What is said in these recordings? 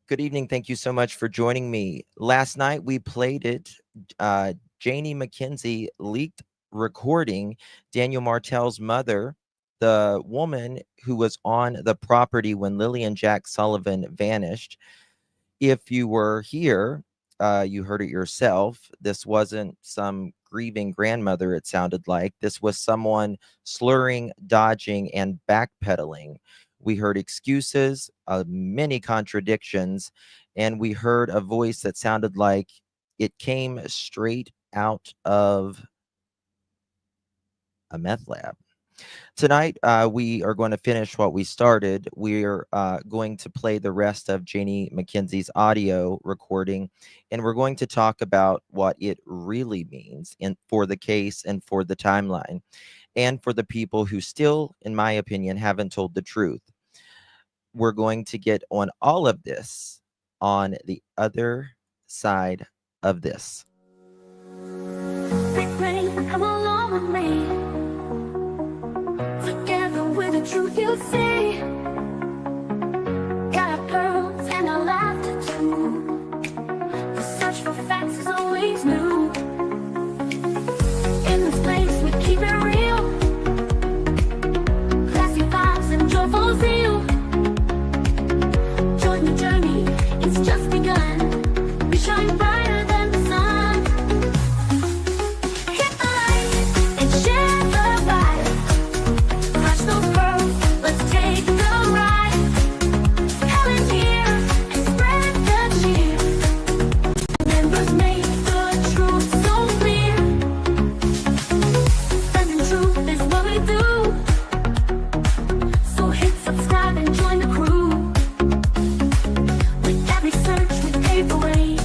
Good evening. Thank you so much for joining me. Last night we played it. Jayne Makenzee leaked recording Daniel Martell's mother, the woman who was on the property when Lilly and Jack Sullivan vanished. If you were here, you heard it yourself. This wasn't some grieving grandmother, it sounded like. This was someone slurring, dodging, and backpedaling. We heard excuses, many contradictions, and we heard a voice that sounded like it came straight out of a meth lab. Tonight, we are going to finish what we started. We're going to play the rest of Jayne Makenzee's audio recording, and we're going to talk about what it really means for the case and for the timeline, and for the people who still, in my opinion, haven't told the truth. We're going to get on all of this on the other side of this. Big rain, come along with me. Together with the truth you see. Got our pearls and our laughter too. The search for facts is always new. In this place we keep it real. Classy vibes and joyful zeal. Join the journey, it's just begun. We shine brighter than the sun. Hit the light and share the vibe. Crush those pearls, let's take the ride. Helen's here and spread the cheer. Members make the truth so clear. Spreading truth is what we do. So hit subscribe and join the crew. With every search we pave the way.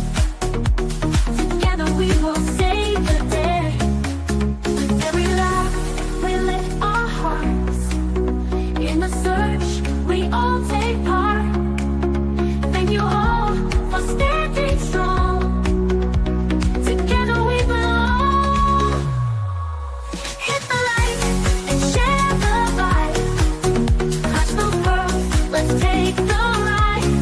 Together we will save the day. With every laugh we lift our hearts. In the search we all take part. Thank you all for standing strong. Together we belong. Hit the light and share the vibe. Clutch those pearls, let's take the ride.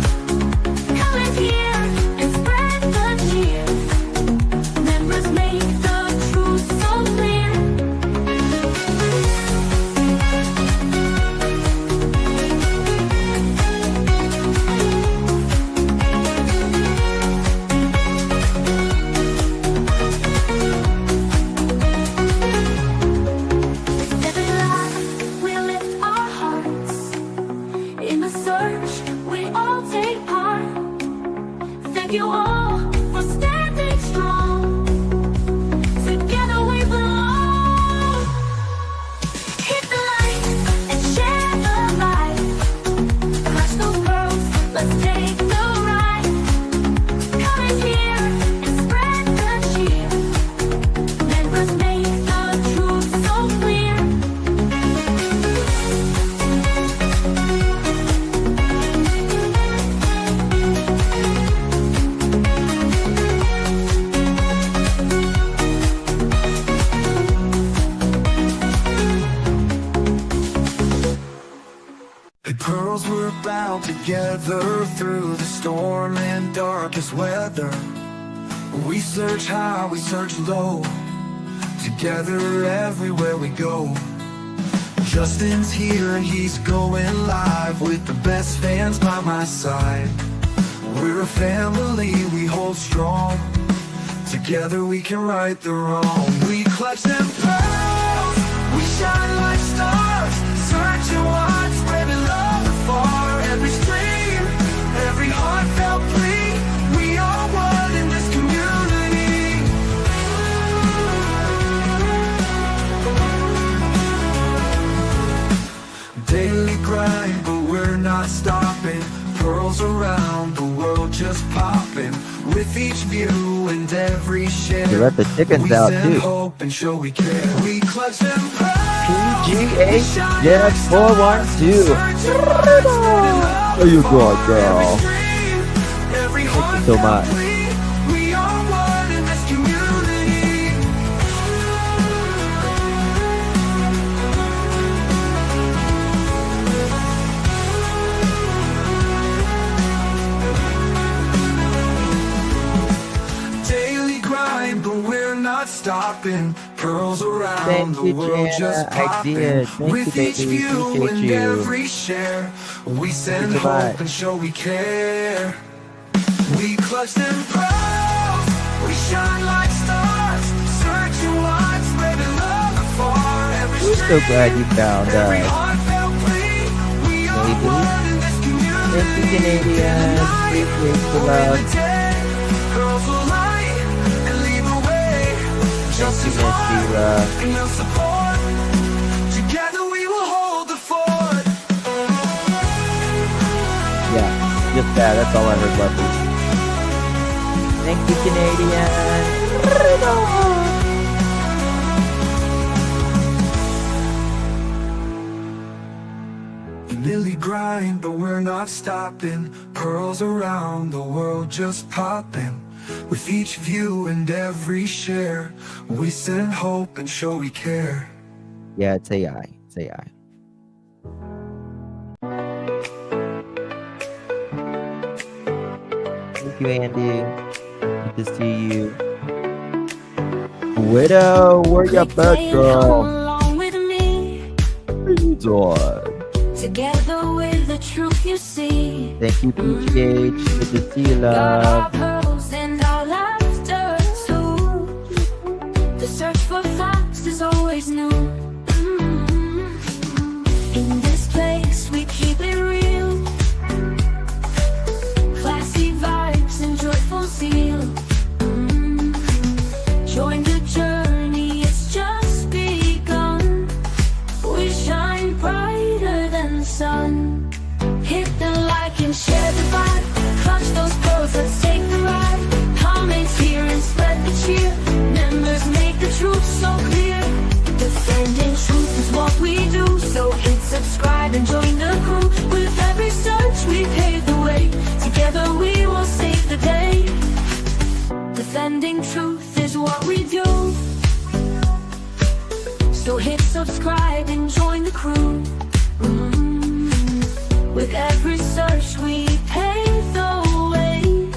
Come in here and spread the cheer. Members make the truth so clear. With every laugh we lift our hearts. In the search we all take part. Thank you all for standing strong. Together we belong. Hit the light and share the vibe. Crush those pearls, let's take the ride. Come in here and spread the cheer. Members make the truth so clear. The pearls were bound together through the storm and darkest weather. We search high, we search low, together everywhere we go. Justin's here and he's going live with the best fans by my side. We're a family, we hold strong. Together we can right the wrong. We clutch them pearls, we shine like stars. Searching wide, spreading love afar. Every stream, every heartfelt plea. We are one in this community. Daily grind, but we're not stopping. Pearls around the world just popping. With each view and every share, You let the chickens we out send too. hope and show we care. We clutch them pearls. PGH Jet 412. There you go, girl. Thank you so much. We are one in this community. stopping. Pearls around Thank the you, world Jana. just I popping. did. Thank you, With each baby. view Appreciate and you. every share, we send so hope much. and show we care. We clutch them pearls, we shine like stars, searching wide, spreading love afar. Every We're so glad you stream, found every us. heartfelt plea, we are Maybe. one in this community. Thank you, Canadian. Appreciate the love. Girls will light and lead the way. Just as hard and your support. Together we will hold the fort. Yeah, just that. That's all I heard, lovely. Thank you, Canadian. Lily grind, but we're not stopping. Pearls around the world just popping. With each view and every share, we send hope and show we care. Yeah, it's AI. It's AI. Thank you, Andy. Good to see you. Widow, where you at, girl? Along with me, together with the truth you see. Thank you, PGH. Good to see you, Got our love. pearls and our laughter too. The search for facts is always new. In this place we keep it real. Classy vibes and joyful zeal. Join the journey, it's just begun. We shine brighter than the sun. Hit the like and share the vibe. Clutch those pearls, let's take the ride. Comments here and spread the cheer. Members make the truth so clear. Defending truth is what we do. So hit subscribe and join the crew. With every search we pave the way. Together we will save the day. Defending truth is what we do. So hit subscribe and join the crew. With every search we pave the way.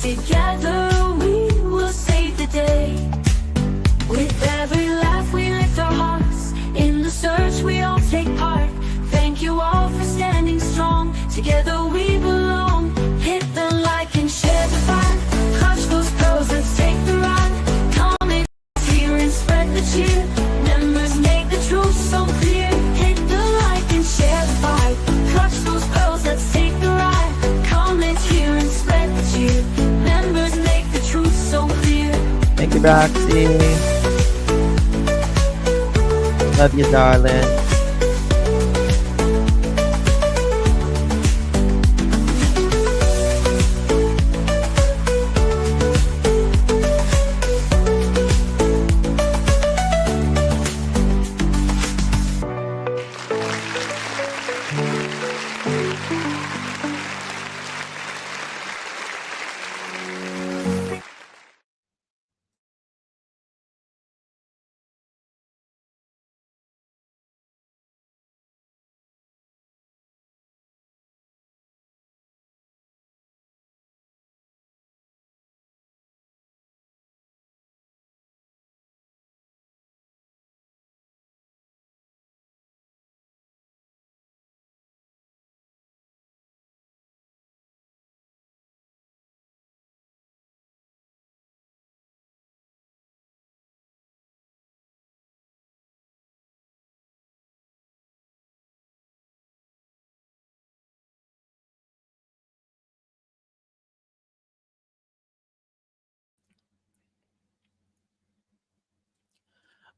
Together we will save the day. With every laugh we lift our hearts. In the search we all take part. Thank you all for standing strong. Together we belong. Hit the like and share the vibe. Clutch those pearls, let's take the ride. Comment here and spread the cheer. Members make the truth so clear. Hit the like and share the vibe. Clutch those pearls, let's take the ride. Comment here and spread the cheer. Members make the truth so clear. Thank you, Roxy. Love you, darling.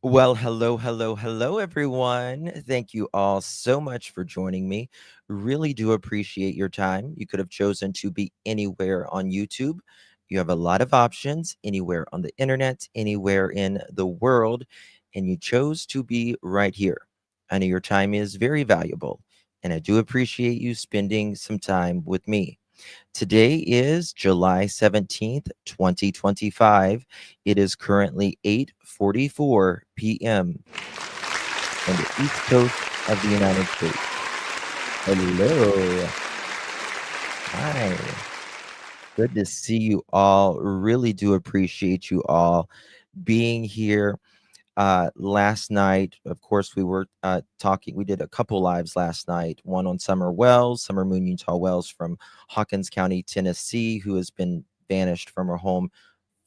Well, hello, everyone. Thank you all so much for joining me. Really do appreciate your time. You could have chosen to be anywhere on YouTube. You have a lot of options anywhere on the internet, anywhere in the world, and you chose to be right here. I know your time is very valuable, and I do appreciate you spending some time with me. Today is July 17th, 2025. It is currently 8:44 p.m. on the East Coast of the United States. Hello. Hi. Good to see you all. Really do appreciate you all being here. Last night, of course, we were talking. We did a couple lives last night. One on Summer Wells, Summer Moon Utah Wells from Hawkins County, Tennessee, who has been banished from her home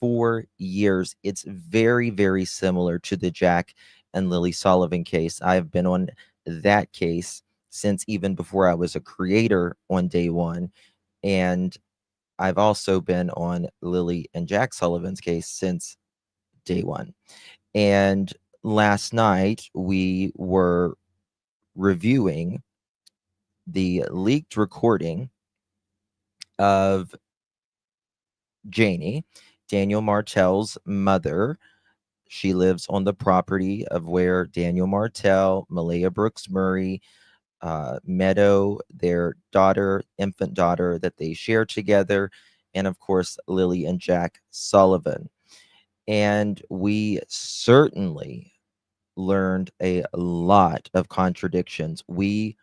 4 years. It's very, very similar to the Jack and Lily Sullivan case. I've been on that case since even before I was a creator on day one. And I've also been on Lilly and Jack Sullivan's case since day one. And last night we were reviewing the leaked recording of Jayne, Daniel Martell's mother. She lives on the property of where Daniel Martell, Malehya Brooks Murray, Meadow, their daughter, infant daughter that they share together, and of course, Lilly and Jack Sullivan. And we certainly learned a lot of contradictions. We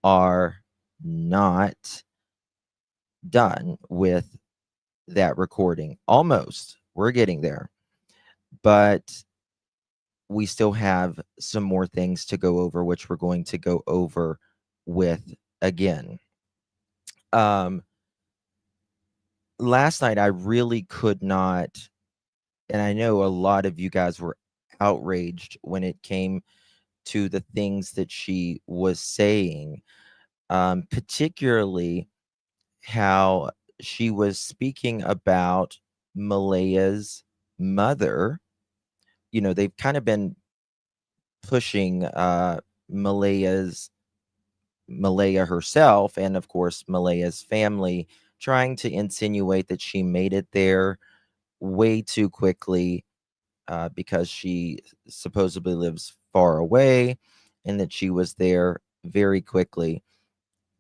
are not done with that recording. Almost. We're getting there. But we still have some more things to go over, which we're going to go over with again. Last night, I really could not, and I know a lot of you guys were outraged when it came to the things that she was saying, particularly how she was speaking about Malehya's mother. You know, they've kind of been pushing Malehya herself and of course Malehya's family, trying to insinuate that she made it there way too quickly because she supposedly lives far away and that she was there very quickly.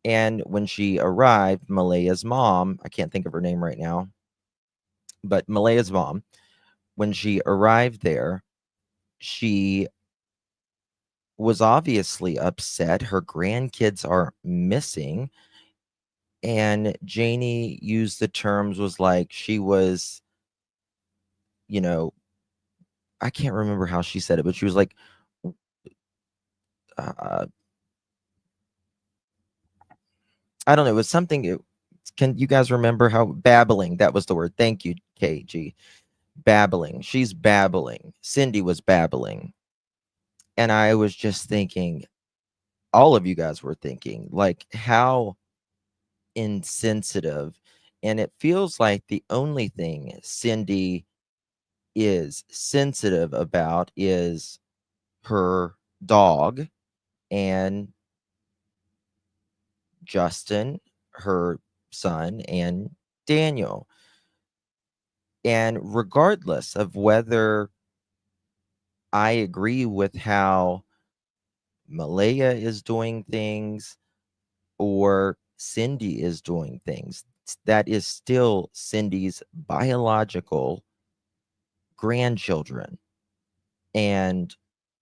And when she arrived, Malehya's mom, I can't think of her name right now, but Malehya's mom, when she arrived there, she was obviously upset. Her grandkids are missing. And Jayne used the terms, was like she was, you know, I can't remember how she said it, but she was like, uh, I don't know. It was something. Can you guys remember how babbling? That was the word. Thank you, KG. Babbling. She's babbling. Cindy was babbling. And I was just thinking, all of you guys were thinking, like, how insensitive. And it feels like the only thing Cindy is sensitive about is her dog and Justin, her son, and Daniel. And regardless of whether I agree with how Malehya is doing things or Cindy is doing things, that is still Cindy's biological grandchildren. And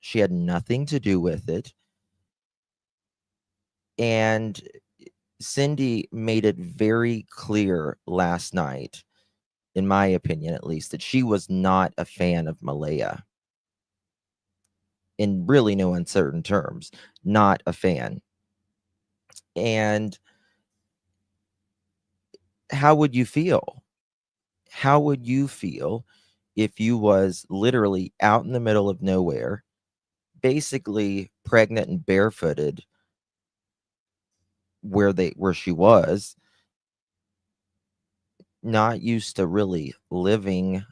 she had nothing to do with it. And Cindy made it very clear last night, in my opinion at least, that she was not a fan of Malehya. In really no uncertain terms, not a fan. And how would you feel? How would you feel if you was literally out in the middle of nowhere, basically pregnant and barefooted where she was, not used to really living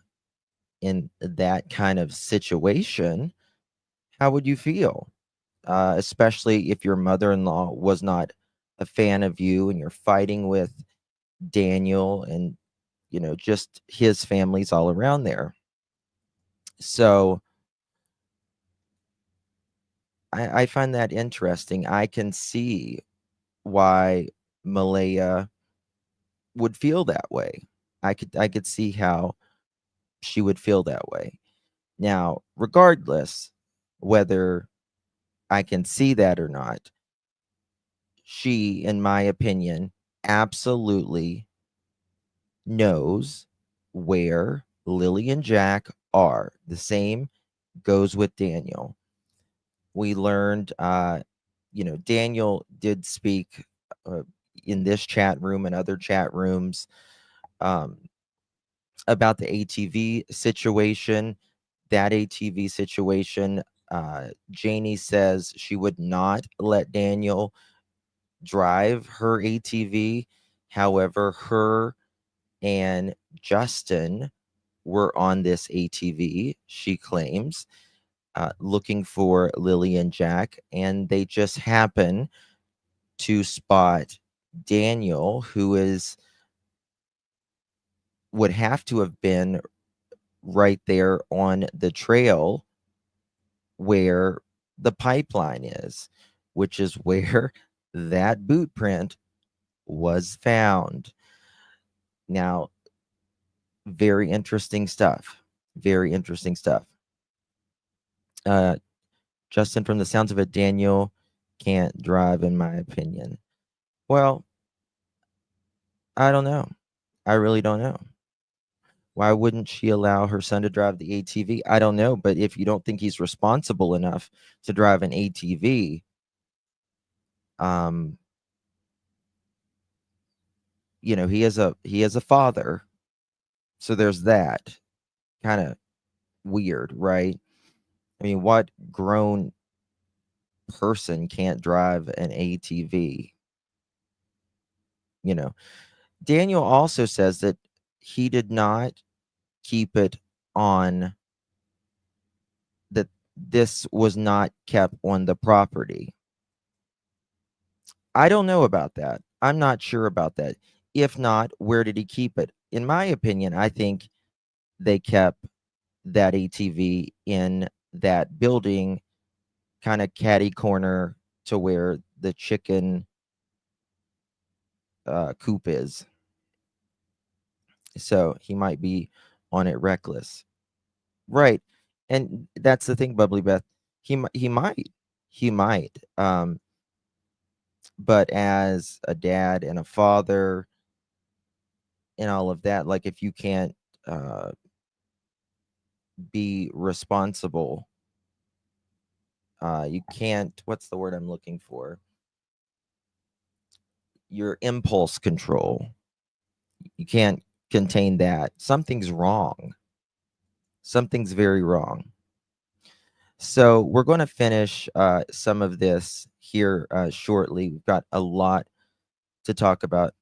in that kind of situation? How would you feel? Especially if your mother-in-law was not a fan of you and you're fighting with Daniel and, just his family's all around there. So I find that interesting. I can see why Malehya would feel that way. I could see how she would feel that way. Now, regardless whether I can see that or not, she, in my opinion, absolutely knows where Lilly and Jack are. The same goes with Daniel. We learned, Daniel did speak in this chat room and other chat rooms um, about the ATV situation. That ATV situation, Janie says she would not let Daniel drive her ATV. However, her and Justin were on this ATV, she claims, looking for Lilly and Jack, and they just happen to spot Daniel, who would have to have been right there on the trail where the pipeline is, which is where that boot print was found. Now, very interesting stuff. Very interesting stuff. Justin, from the sounds of it, Daniel can't drive, in my opinion. Well, I don't know. I really don't know. Why wouldn't she allow her son to drive the ATV? I don't know. But if you don't think he's responsible enough to drive an ATV, he is a father. So there's that. Kind of weird, right? I mean, what grown person can't drive an ATV? Daniel also says that he did not keep it on, that this was not kept on the property. I don't know about that. I'm not sure about that. If not, where did he keep it? In my opinion, I think they kept that ATV in that building, kind of catty corner to where the chicken coop is. So he might be on it reckless. Right. And that's the thing, Bubbly Beth. He might. But as a dad and a father and all of that, like, if you can't be responsible, you can't, what's the word I'm looking for? Your impulse control. You can't contain that. Something's wrong. Something's very wrong. So we're going to finish some of this here shortly. We've got a lot to talk about.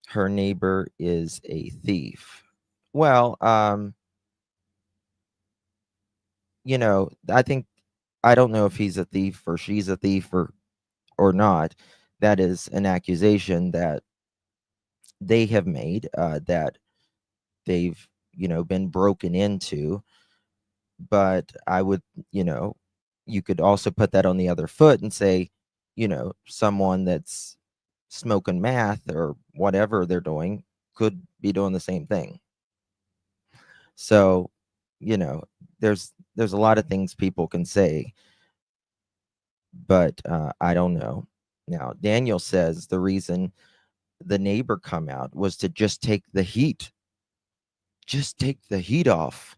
Her neighbor is a thief. Well, I think, I don't know if he's a thief or she's a thief or not. That is an accusation that they have made, that they've, been broken into. But I would, you could also put that on the other foot and say, someone that's smoking meth or whatever they're doing could be doing the same thing. So, there's a lot of things people can say, but I don't know. Now, Daniel says the reason the neighbor come out was to just take the heat off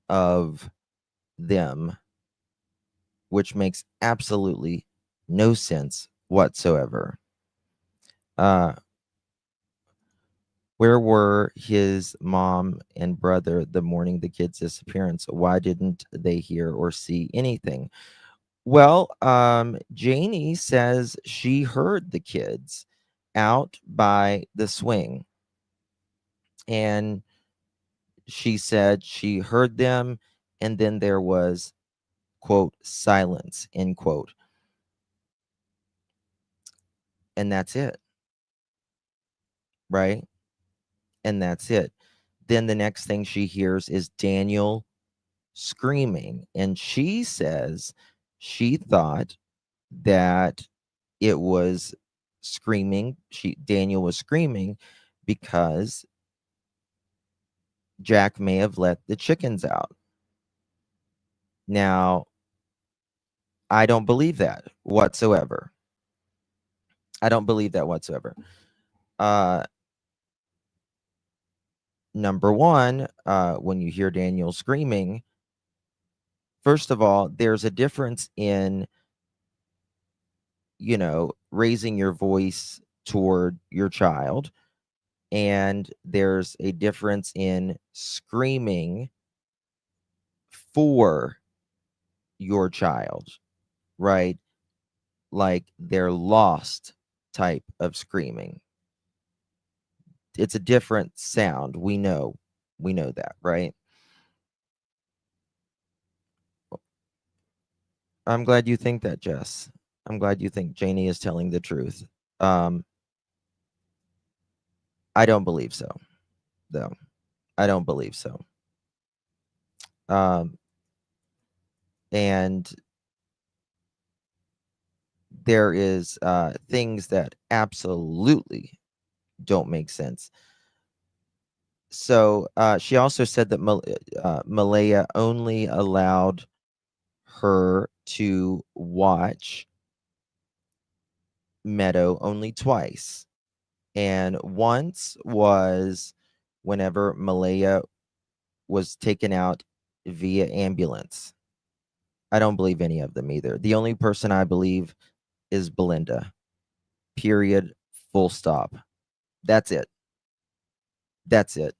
of them, which makes absolutely no sense whatsoever. Where were his mom and brother the morning the kid's disappearance? Why didn't they hear or see anything? Well, Janie says she heard the kids out by the swing, and she said she heard them, and then there was, quote, silence, end quote. And that's it. Right? And that's it. Then the next thing she hears is Daniel screaming. And she says she thought that it was screaming. Daniel was screaming because Jack may have let the chickens out. Now, I don't believe that whatsoever. I don't believe that whatsoever. number one, when you hear Daniel screaming, first of all, there's a difference in, raising your voice toward your child, and there's a difference in screaming for your child, right? Like they're lost type of screaming. It's a different sound. We know that, right? I'm glad you think that, Jess. I'm glad you think Janie is telling the truth. I don't believe so, though. I don't believe so. And there is things that absolutely don't make sense. So she also said that Malehya only allowed her to watch Meadow only twice. And once was whenever Malehya was taken out via ambulance. I don't believe any of them either. The only person I believe is Belinda. Period. Full stop. That's it. That's it.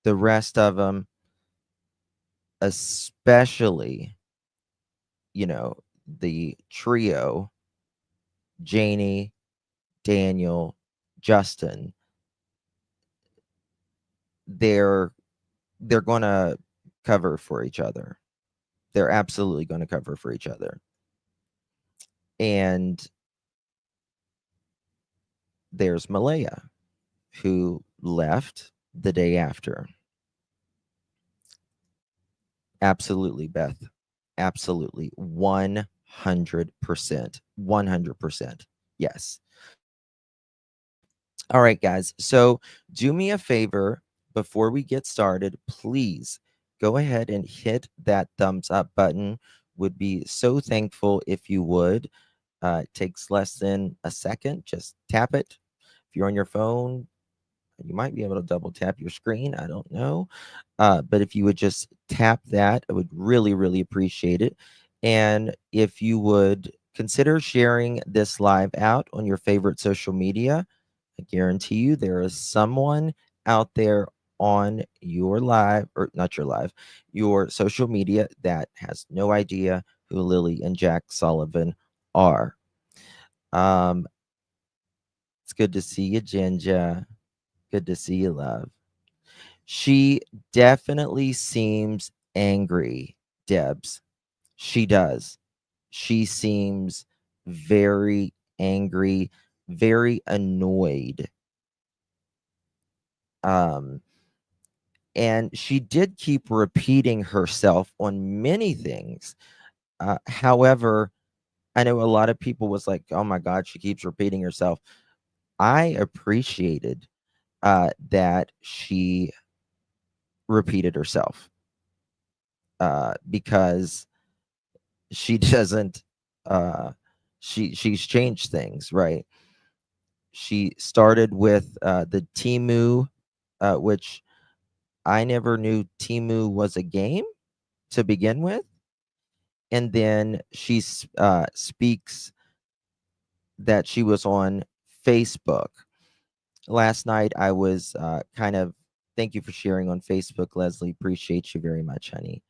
The rest of them, especially, the trio, Janie, Daniel, Justin, they're going to cover for each other. They're absolutely going to cover for each other. And there's Malehya, who left the day after. Absolutely, Beth. Absolutely. 100%. 100%. Yes. All right, guys. So do me a favor before we get started. Please go ahead and hit that thumbs up button. Would be so thankful if you would. It takes less than a second. Just tap it. If you're on your phone, you might be able to double tap your screen. I don't know. But if you would just tap that, I would really, really appreciate it. And if you would consider sharing this live out on your favorite social media, I guarantee you there is someone out there on your live, or not your live, your social media that has no idea who Lilly and Jack Sullivan are. It's good to see you, Ginger. Good to see you, love. She definitely seems angry, Debs. She does. She seems very angry, very annoyed. And she did keep repeating herself on many things. However, I know a lot of people was like, oh my God, she keeps repeating herself. I appreciated that she repeated herself because she doesn't she's changed things, right? She started with the Temu, which I never knew Temu was a game to begin with, and then she speaks that she was on Facebook. Last night I was kind of, thank you for sharing on Facebook, Leslie, appreciate you very much, honey.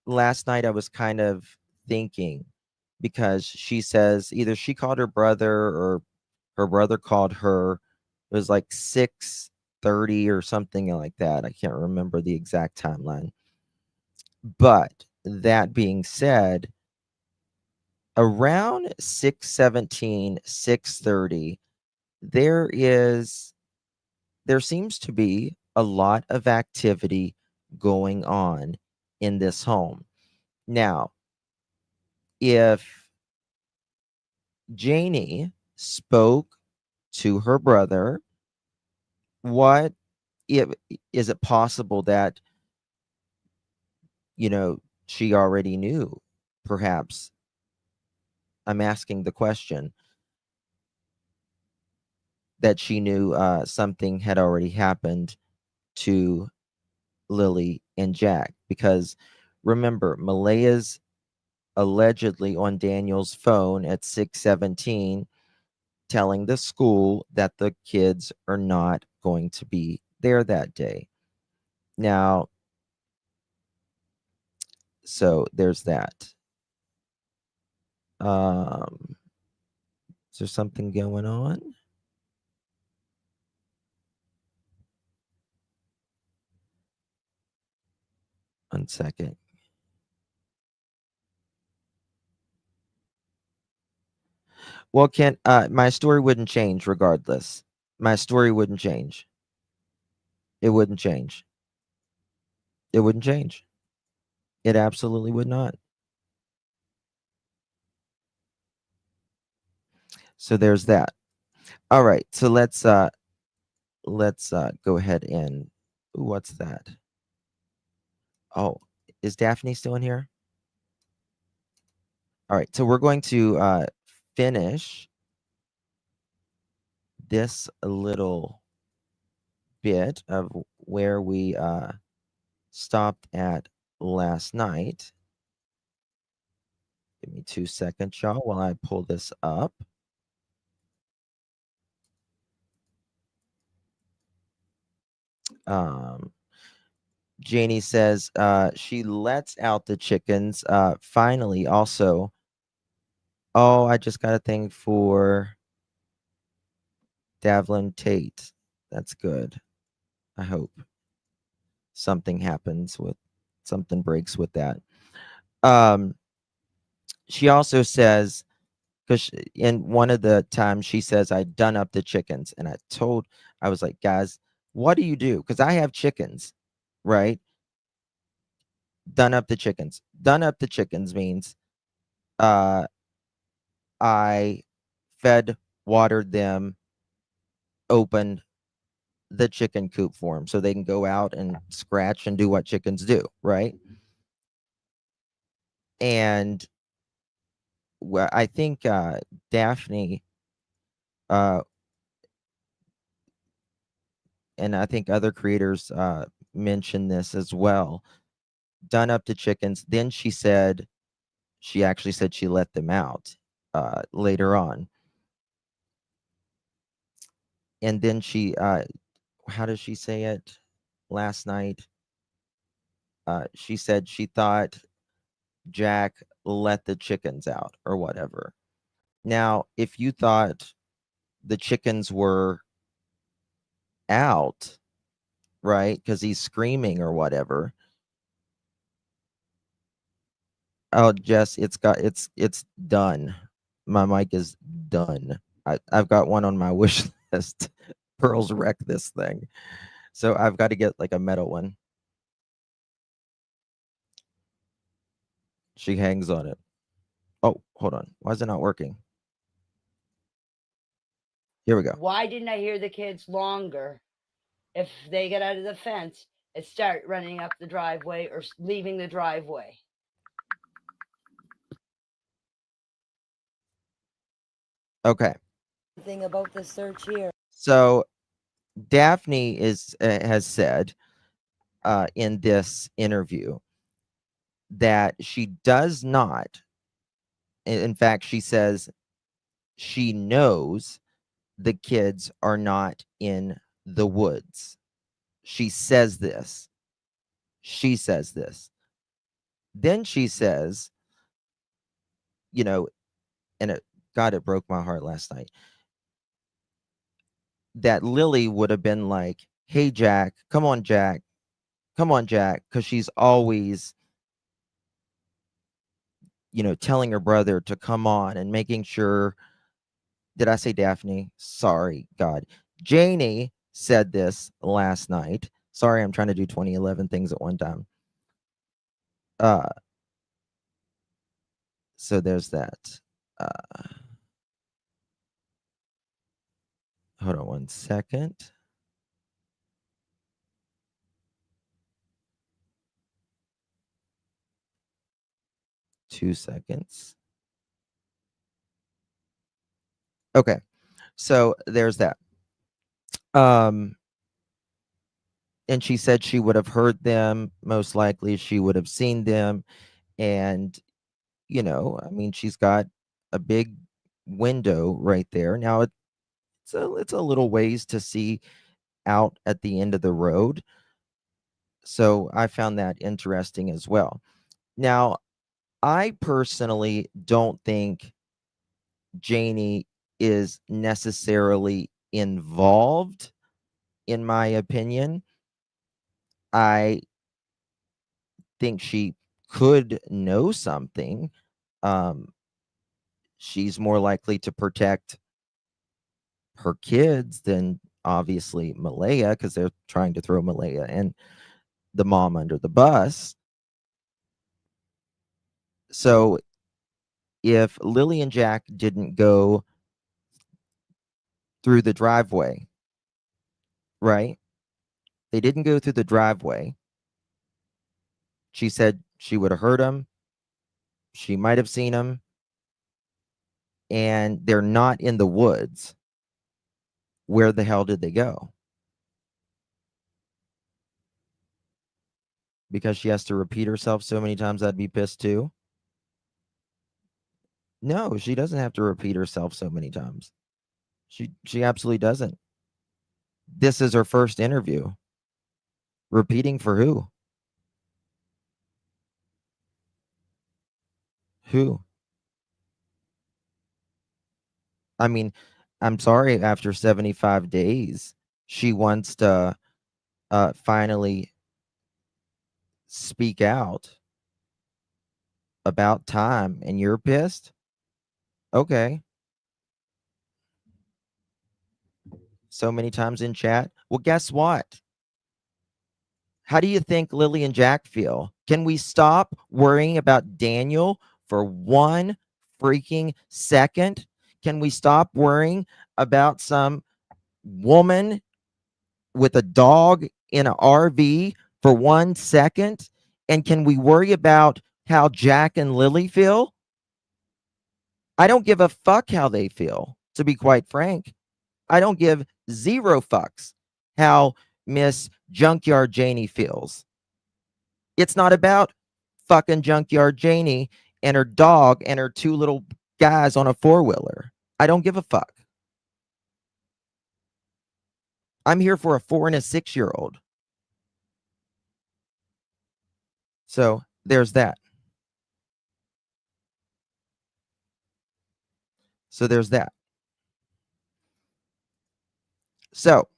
Last night I was kind of thinking, because she says either she called her brother or her brother called her. It was like 6:30 or something like that. I can't remember the exact timeline. But that being said, around 6:17, 6:30, there seems to be a lot of activity going on in this home. Now, if Janie spoke to her brother, what is it possible that she already knew? Perhaps. I'm asking the question. that she knew something had already happened to Lilly and Jack, because remember, Malehya's allegedly on Daniel's phone at 6:17 telling the school that the kids are not going to be there that day. Now, so there's that. Is there something going on? One second. Well, Ken, my story wouldn't change regardless. My story wouldn't change. It wouldn't change. It wouldn't change. It absolutely would not. So there's that. All right. So let's go ahead and ooh, what's that? Oh, is Daphne still in here? All right. So we're going to finish this little bit of where we stopped at last night. Give me 2 seconds, y'all, while I pull this up. Janie says she lets out the chickens. Finally, also. Oh, I just got a thing for Davlin Tate. That's good. I hope something happens with something breaks with that. She also says, because in one of the times she says, I done up the chickens. And I was like, guys, what do you do? Because I have chickens, right? Done up the chickens. Done up the chickens means I fed, watered them, opened the chicken coop for them so they can go out and scratch and do what chickens do, right? And well, I think Daphne and I think other creators mentioned this as well. Done up the chickens. Then she actually said she let them out later on. And then how does she say it last night? She said she thought Jack let the chickens out or whatever. Now, if you thought the chickens were out, right, because he's screaming or whatever. Oh, Jess, it's done. My mic is done. I've got one on my wish list. Pearls wreck this thing. So I've got to get like a metal one. She hangs on it. Oh, hold on. Why is it not working? Here we go. Why didn't I hear the kids longer if they get out of the fence and start running up the driveway or leaving the driveway? Okay. Thing about the search here. So Daphne has said in this interview that she does not. In fact, she says she knows the kids are not in the woods. She says this. She says this. Then she says, you know, and it broke my heart last night, that Lilly would have been like, hey, Jack, come on, Jack, because she's always, telling her brother to come on and making sure. Did I say Daphne? Sorry, God. Janie said this last night. Sorry, I'm trying to do 2011 things at one time. So there's that. Hold on 1 second. Two seconds. Okay, so there's that. And she said she would have heard them. Most likely she would have seen them. And, you know, I mean, she's got a big window right there. Now it's a little ways to see out at the end of the road. So I found that interesting as well. Now, I personally don't think Janie is necessarily involved, in my opinion. I think she could know something. She's more likely to protect her kids than obviously Malehya, because they're trying to throw Malehya and the mom under the bus. So if Lilly and Jack didn't go through the driveway, right? They didn't go through the driveway. She said she would have heard him. She might have seen him. And they're not in the woods. Where the hell did they go? Because she has to repeat herself so many times, I'd be pissed too. No, she doesn't have to repeat herself so many times. She absolutely doesn't. This is her first interview. Repeating for who? Who? I mean, I'm sorry, after 75 days, she wants to finally speak out. About time, and you're pissed? Okay. So many times in chat. Well, guess what? How do you think Lilly and Jack feel? Can we stop worrying about Daniel for one freaking second? Can we stop worrying about some woman with a dog in an RV for 1 second? And can we worry about how Jack and Lilly feel? I don't give a fuck how they feel, to be quite frank. I don't give zero fucks how Miss Junkyard Janie feels. It's not about fucking Junkyard Janie and her dog and her 2 little guys on a 4-wheeler. I don't give a fuck. I'm here for a 4 and a 6-year-old. So there's that. So there's that. So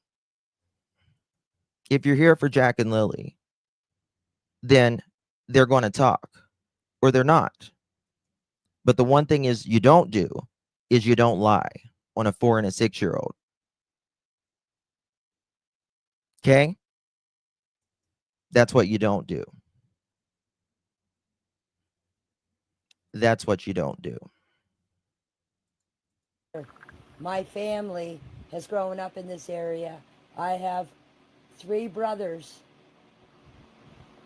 if you're here for Jack and Lilly, then they're going to talk, or they're not. But the one thing is you don't do is you don't lie on a 4 and a 6-year-old. Okay? That's what you don't do. That's what you don't do. My family has grown up in this area. I have 3 brothers.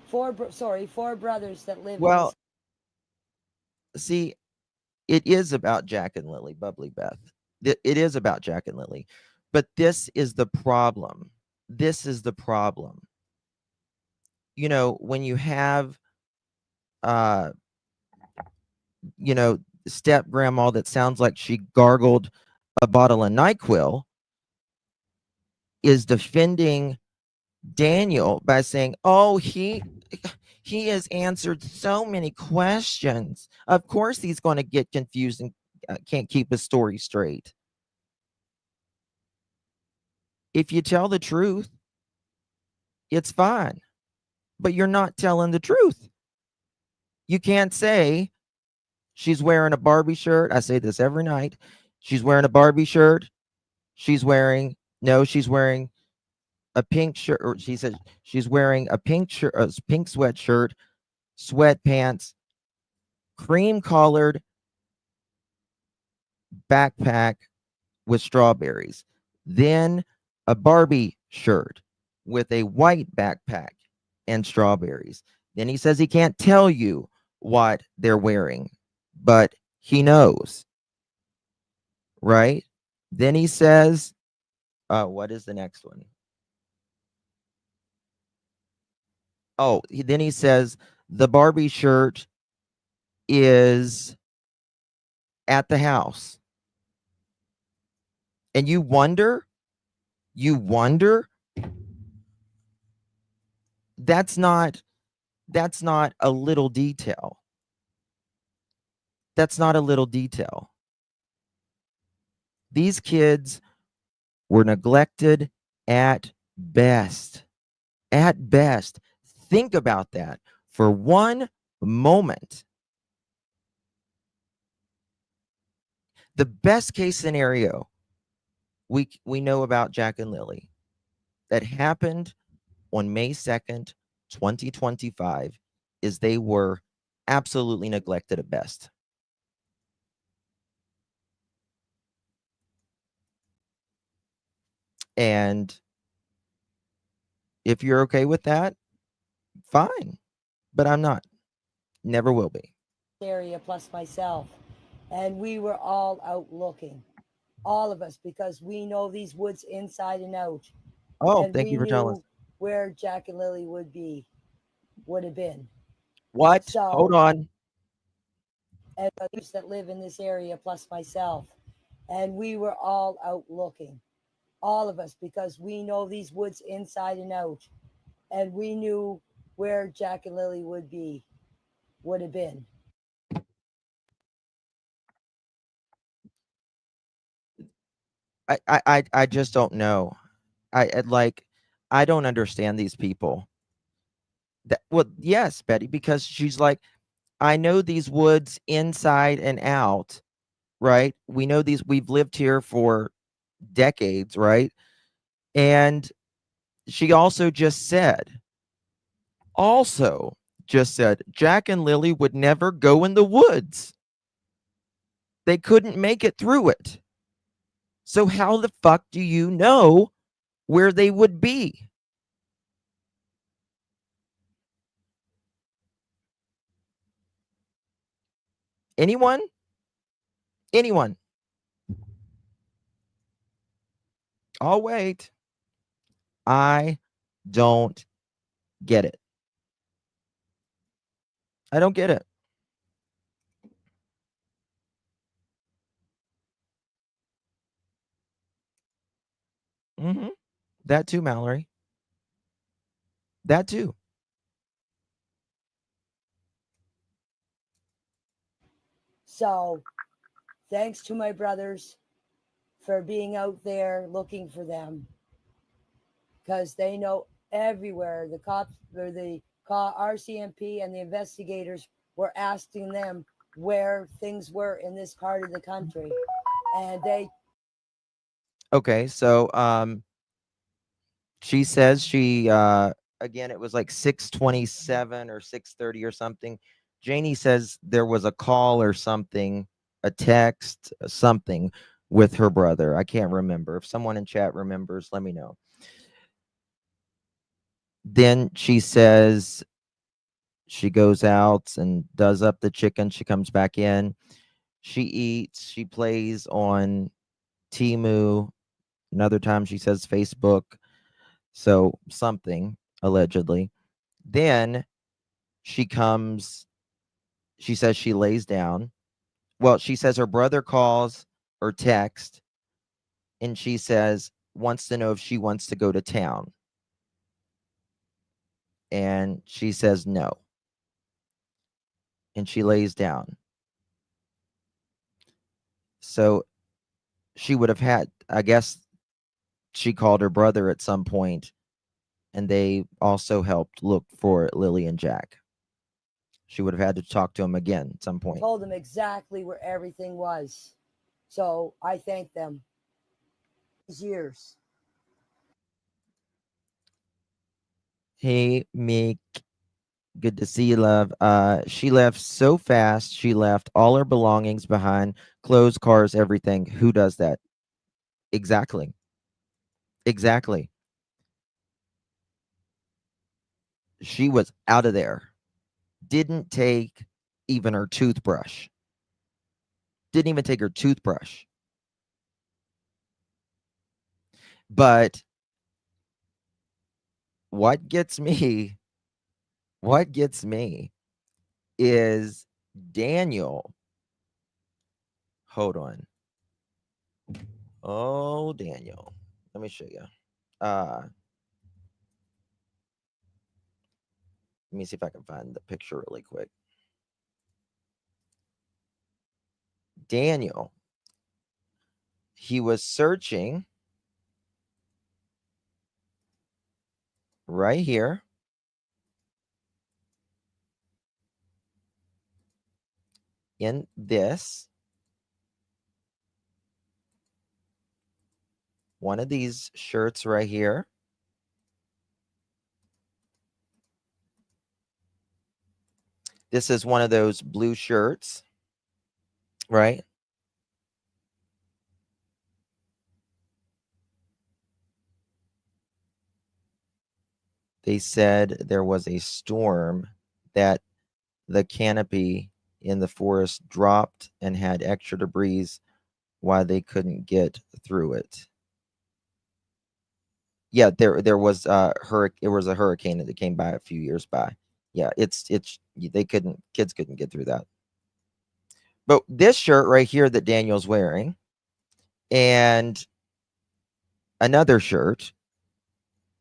4 brothers that live Well, in this. see, it is about Jack and Lilly, Bubbly Beth. It is about Jack and Lilly. But this is the problem. This is the problem. You know, when you have you know, step grandma that sounds like she gargled a bottle of NyQuil is defending Daniel by saying, "Oh, he has answered so many questions. Of course he's going to get confused and can't keep his story straight." If you tell the truth, it's fine. But you're not telling the truth. You can't say she's wearing a Barbie shirt. I say this every night. She's wearing a Barbie shirt. She's wearing a pink shirt. Or she said she's wearing a pink shirt, a pink sweatshirt, sweatpants, cream collared backpack with strawberries. Then a Barbie shirt with a white backpack and strawberries. Then he says he can't tell you what they're wearing, but he knows. Right? Then he says What is the next one? Oh, then he says the Barbie shirt is at the house. And you wonder, that's not a little detail. That's not a little detail. These kids were neglected at best. At best. Think about that for one moment. The best case scenario we know about Jack and Lily that happened on May 2nd, 2025 is they were absolutely neglected at best. And if you're okay with that, fine. But I'm not. Never will be. area plus myself. And we were all out looking, all of us, because we know these woods inside and out. Oh, and thank we you for telling us. knew where Jack and Lily would have been. What? So, Hold on. and others that live in this area plus myself. And we were all out looking, all of us, because we know these woods inside and out. And we knew where Jack and Lily would have been. I just don't know. I don't understand these people. Well, yes, Betty, because she's like, I know these woods inside and out, right? We know these, we've lived here for decades, right? And she also just said, Jack and Lily would never go in the woods. They couldn't make it through it. So how the fuck do you know where they would be? Anyone? Anyone? I'll wait. I don't get it. I don't get it. Mm-hmm. That too, Mallory. That too. So, thanks to my brothers for being out there looking for them, because they know everywhere. The cops or the RCMP and the investigators were asking them where things were in this part of the country, and they. Okay, so she says she again it was like 6:27 or 6:30 or something. Janie says there was a call or something, a text, something with her brother. I can't remember. If someone in chat remembers, let me know. Then she says she goes out and does up the chicken. She comes back in. She eats. She plays on Temu. Another time she says Facebook. So something, allegedly. Then she comes, she says she lays down. Well, she says her brother calls or text, and she says, wants to know if she wants to go to town. And she says no. And she lays down. So she would have had, I guess she called her brother at some point, and they also helped look for Lily and Jack. She would have had to talk to him again at some point. Told them exactly where everything was. So I thank them. These years. Hey, Meek. Good to see you, love. She left so fast. She left all her belongings behind, clothes, cars, everything. Who does that? Exactly. Exactly. She was out of there. Didn't take even her toothbrush. Didn't even take her toothbrush. But what gets me is Daniel. Hold on. Oh, Daniel. Let me show you. Let me see if I can find the picture really quick. Daniel, he was searching right here. In this, one of these shirts right here. This is one of those blue shirts, right? They said there was a storm that the canopy in the forest dropped and had extra debris why they couldn't get through it. Yeah, there was a hurricane that came by a few years by. Yeah, it's kids couldn't get through that. But this shirt right here that Daniel's wearing, and another shirt,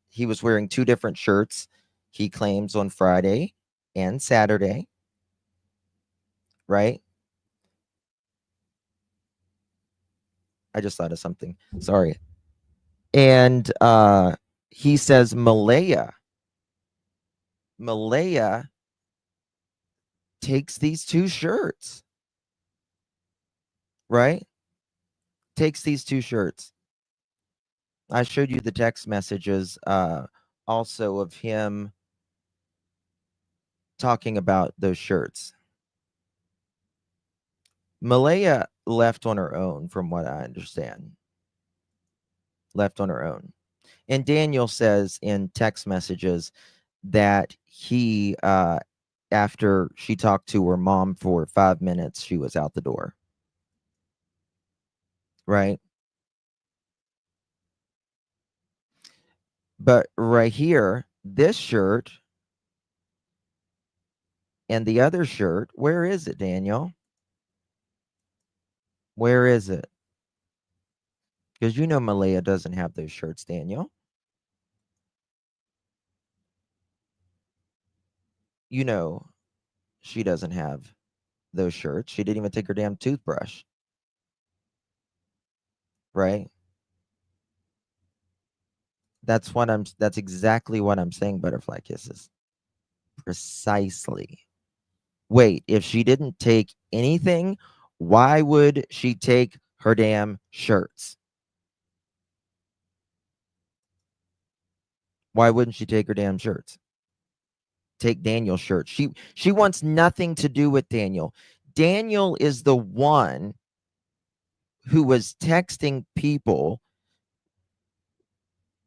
he was wearing two different shirts, he claims, on Friday and Saturday, right? I just thought of something. Sorry. And he says Malehya takes these two shirts, right? Takes these two shirts. I showed you the text messages also of him talking about those shirts. Malehya left on her own, from what I understand. Left on her own. And Daniel says in text messages that he, after she talked to her mom for 5 minutes, she was out the door. Right? But right here, this shirt and the other shirt, where is it, Daniel? Where is it? Because you know Malehya doesn't have those shirts, Daniel. You know she doesn't have those shirts. She didn't even take her damn toothbrush. Right? That's exactly what I'm saying, Butterfly Kisses. Precisely. Wait, if she didn't take anything, why would she take her damn shirts? Why wouldn't she take her damn shirts? Take Daniel's shirt. She wants nothing to do with Daniel. Daniel is the one who was texting people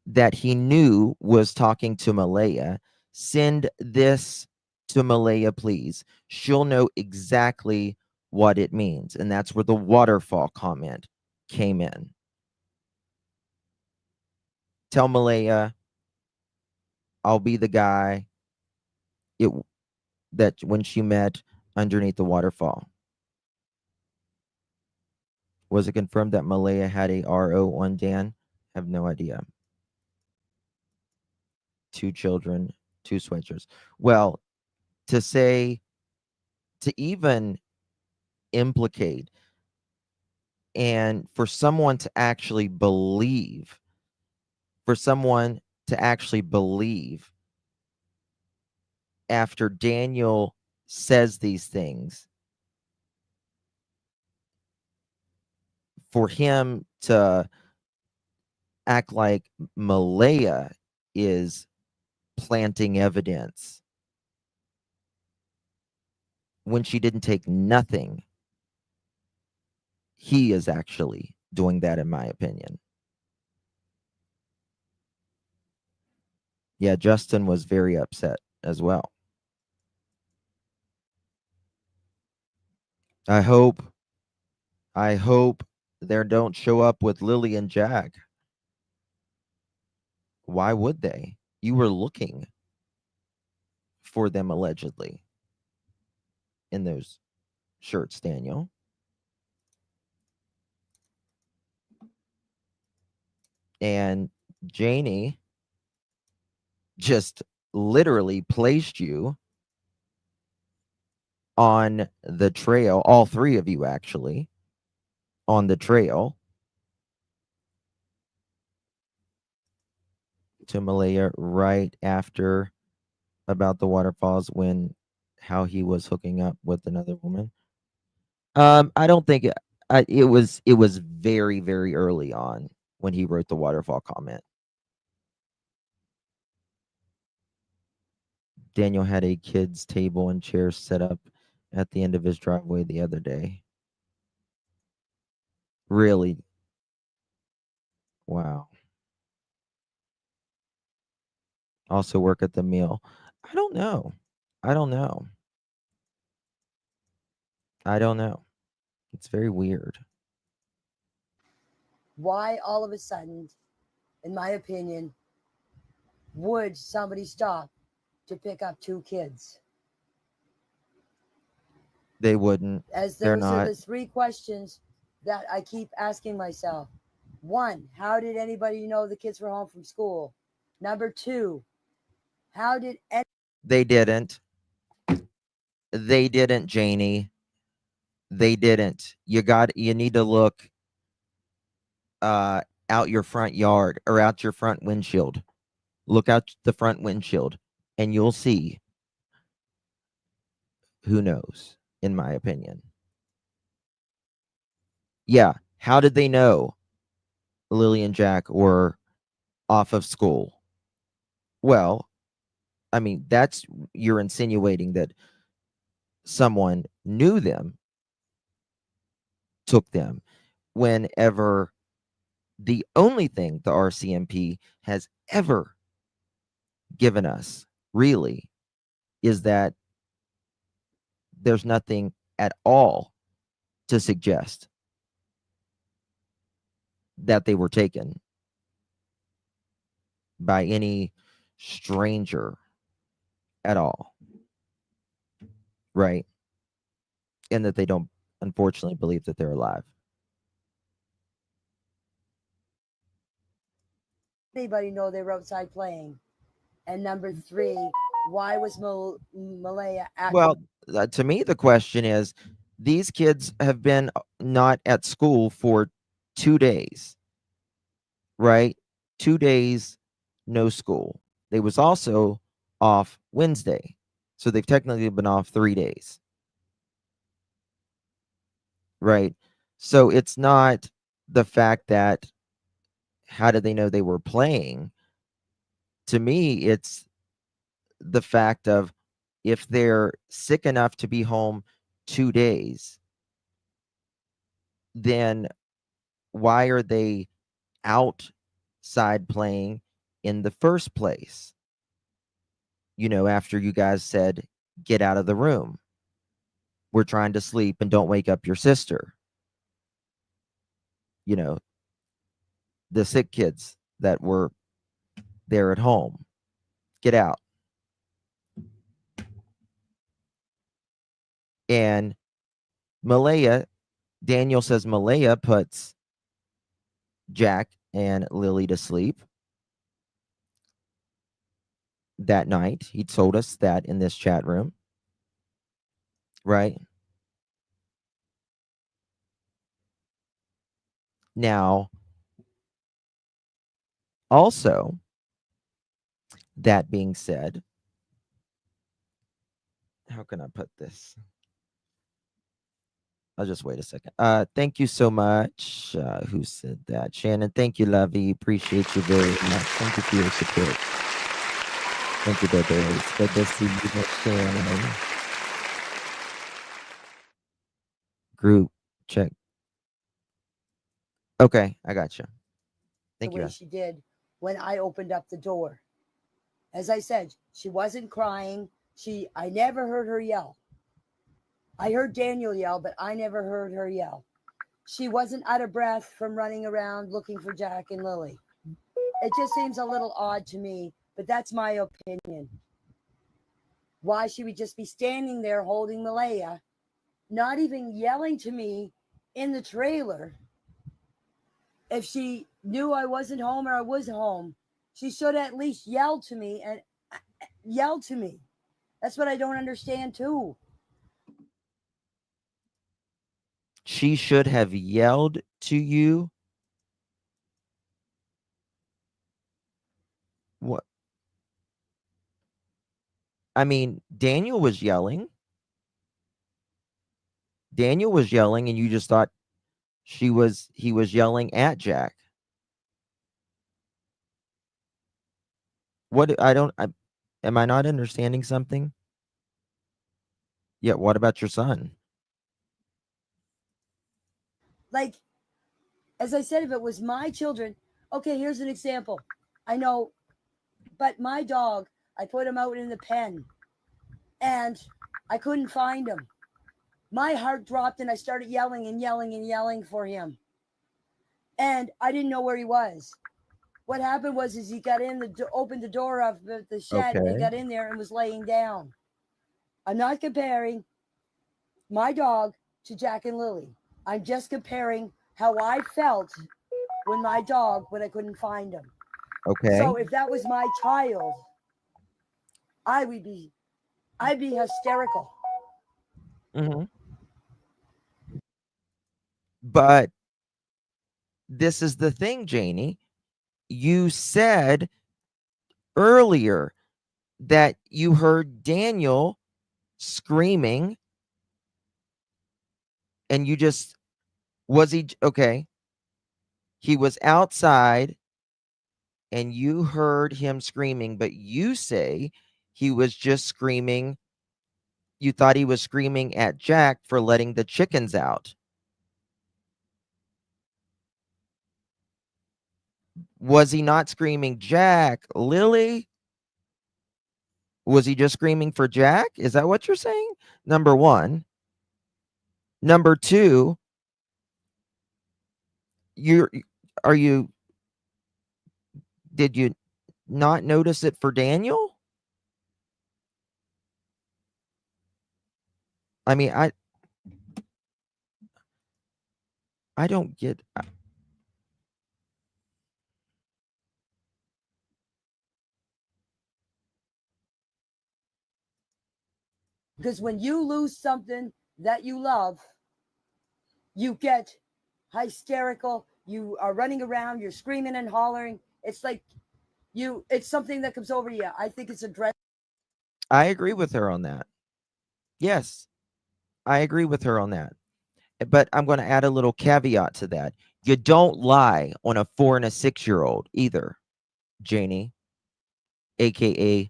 that he knew was talking to Malehya. Send this to Malehya, please. She'll know exactly what it means. And that's where the waterfall comment came in. Tell Malehya I'll be the guy that when she met underneath the waterfall. Was it confirmed that Malehya had a RO on Dan? I have no idea. 2 children, 2 switchers. Well, to even implicate, and for someone to actually believe, after Daniel says these things, for him to act like Malehya is planting evidence when she didn't take nothing, he is actually doing that, in my opinion. Yeah, Justin was very upset as well. I hope they don't show up with Lilly and Jack. Why would they? You were looking for them allegedly in those shirts, Daniel. And Janie just literally placed you on the trail, all three of you actually, on the trail to Malehya right after about the waterfalls when how he was hooking up with another woman. I don't think it was very, very early on when he wrote the waterfall comment. Daniel had a kid's table and chairs set up at the end of his driveway the other day. Really? Wow. Also work at the meal. I don't know. I don't know. I don't know. It's very weird. Why all of a sudden, in my opinion, would somebody stop to pick up two kids? They wouldn't. As They're those are not. the three questions that I keep asking myself. One, how did anybody know the kids were home from school? Number two, how did They didn't. They didn't, Janie. They didn't. You need to look out your front yard or out your front windshield. Look out the front windshield and you'll see. Who knows, in my opinion. Yeah. How did they know Lilly and Jack were off of school? Well, I mean, you're insinuating that someone knew them, took them, whenever the only thing the RCMP has ever given us, really, is that there's nothing at all to suggest that they were taken by any stranger at all, right? And that they don't, unfortunately, believe that they're alive. anybody know they were outside playing? And number three, why was Malehya acting? Well, to me, the question is, these kids have been not at school for 2 days, right? 2 days, no school. They was also off Wednesday. So they've technically been off 3 days. Right? So it's not the fact that how did they know they were playing? To me, it's the fact of if they're sick enough to be home 2 days, then why are they outside playing in the first place? You know, after you guys said, get out of the room. We're trying to sleep and don't wake up your sister. You know, the sick kids that were there at home. Get out. And Malehya, Daniel says Malehya puts Jack and Lily to sleep that night. He told us that in this chat room. Right? Now, also, that being said, how can I put this? I'll just wait a second. Thank you so much. Who said that? Shannon, thank you, Lovey. Appreciate you very much. Thank you for your support. Thank you, baby. It's good to see you, Shannon. Group check. Okay, I got you. Thank the you. way she did when I opened up the door. As I said, she wasn't crying. I never heard her yell. I heard Daniel yell, but I never heard her yell. She wasn't out of breath from running around looking for Jack and Lily. It just seems a little odd to me, but that's my opinion. Why she would just be standing there holding Malehya, not even yelling to me in the trailer. If she knew I wasn't home or I was home, she should at least yell to me and yell to me. That's what I don't understand too. She should have yelled to you. What? I mean, Daniel was yelling. Daniel was yelling, and you just thought he was yelling at Jack. What? Am I not understanding something? Yeah, what about your son? Like, as I said, if it was my children, okay, here's an example. I know, but my dog, I put him out in the pen and I couldn't find him. My heart dropped and I started yelling and yelling and yelling for him. And I didn't know where he was. What happened was he got in, opened the door of the shed, and Okay. got in there and was laying down. I'm not comparing my dog to Jack and Lily. I'm just comparing how I felt when I couldn't find him. Okay. So if that was my child, I'd be hysterical. Mm-hmm. But this is the thing, Janie. You said earlier that you heard Daniel screaming, and you just was he okay? He was outside and you heard him screaming, but you say he was just screaming. You thought he was screaming at Jack for letting the chickens out. Was he not screaming, Jack, Lily? Was he just screaming for Jack? Is that what you're saying? Number one. Number two, are you did you not notice it for Daniel? I mean, I don't get Because when you lose something that you love, you get hysterical. You are running around, you're screaming and hollering. It's like it's something that comes over you. I think it's a dread. I agree with her on that. Yes, I agree with her on that. But I'm going to add a little caveat to that. You don't lie on a 4 and a 6-year-old either, Janie, aka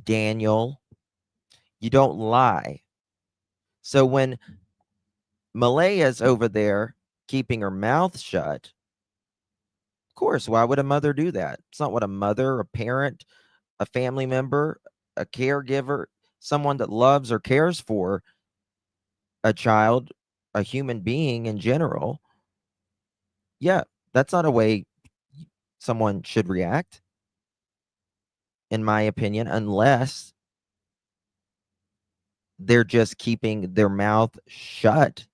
Daniel. You don't lie. So when Malehya's over there keeping her mouth shut, of course, why would a mother do that? It's not what a mother, a parent, a family member, a caregiver, someone that loves or cares for a child, a human being in general. Yeah, that's not a way someone should react, in my opinion, unless they're just keeping their mouth shut.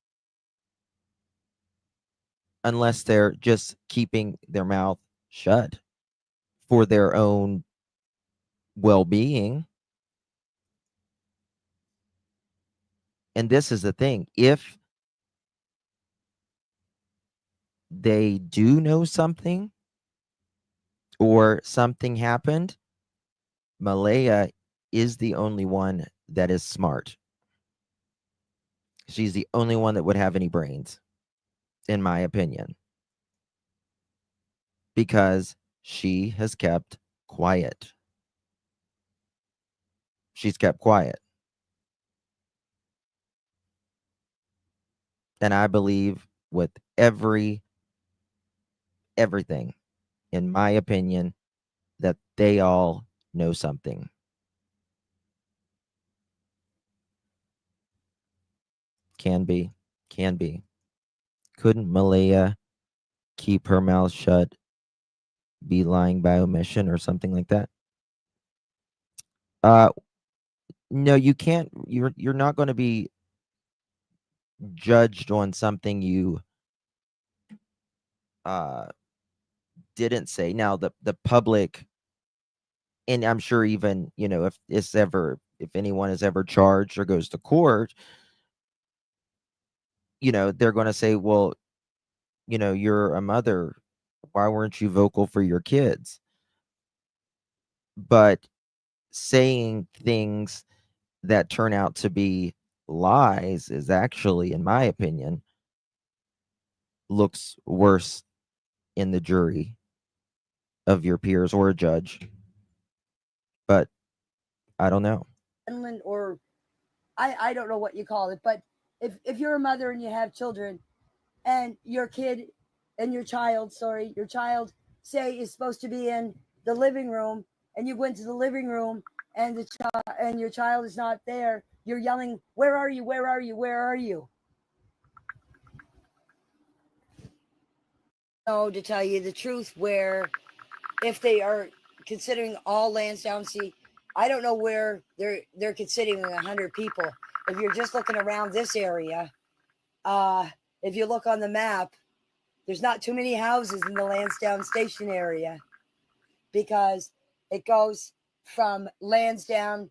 Unless they're just keeping their mouth shut for their own well-being. And this is the thing. If they do know something or something happened, Malehya is the only one that is smart. She's the only one that would have any brains, in my opinion, because she has kept quiet. She's kept quiet. And I believe with everything, in my opinion, that they all know something. Can be. Couldn't Malehya keep her mouth shut be lying by omission or something like that. No, you can't. You're not going to be judged on something you didn't say. Now the public, and I'm sure even, if anyone is ever charged or goes to court, they're going to say, well, you're a mother, why weren't you vocal for your kids? But saying things that turn out to be lies is actually, in my opinion, looks worse in the jury of your peers or a judge. But I don't know. Or I don't know what you call it, but if you're a mother and you have children and your kid and your child say is supposed to be in the living room, and you go into the living room and and your child is not there, you're yelling, where are you, where are you, where are you? So to tell you the truth, where if they are considering all Lansdowne, see, I don't know where they're considering 100 people. If you're just looking around this area, if you look on the map, there's not too many houses in the Lansdowne station area, because it goes from Lansdowne.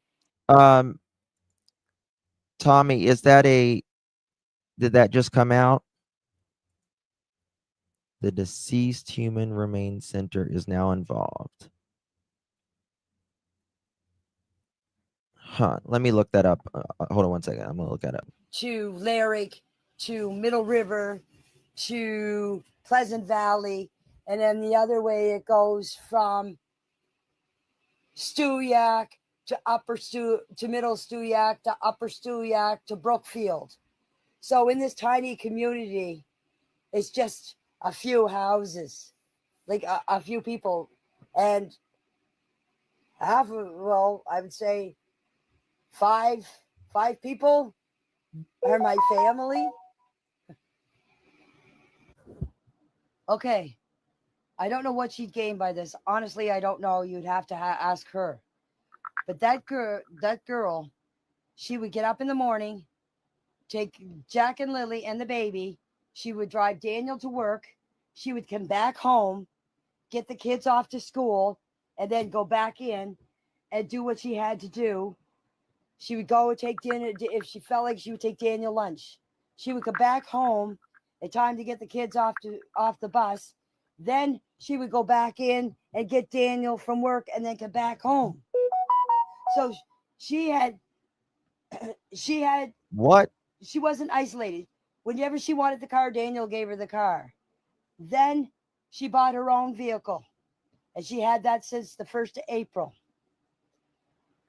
Tommy, did that just come out? The Deceased Human Remains Center is now involved. Huh. Let me look that up. Hold on one second. I'm going to look that up. To Lyric, to Middle River, to Pleasant Valley, and then the other way it goes from Stewiacke to Middle Stewiacke to Upper Stewiacke to Brookfield. So in this tiny community, it's just a few houses, like a few people, and I would say five people are my family. Okay, I don't know what she'd gain by this. Honestly, I don't know. You'd have to ask her. But that girl, she would get up in the morning, take Jack and Lily and the baby. She would drive Daniel to work. She would come back home, get the kids off to school, and then go back in and do what she had to do. She would go and take dinner. If she felt like, she would take Daniel lunch. She would come back home in time to get the kids off the bus. Then she would go back in and get Daniel from work and then come back home. So she had what? She wasn't isolated. Whenever she wanted the car, Daniel gave her the car. Then she bought her own vehicle, and she had that since the 1st of April.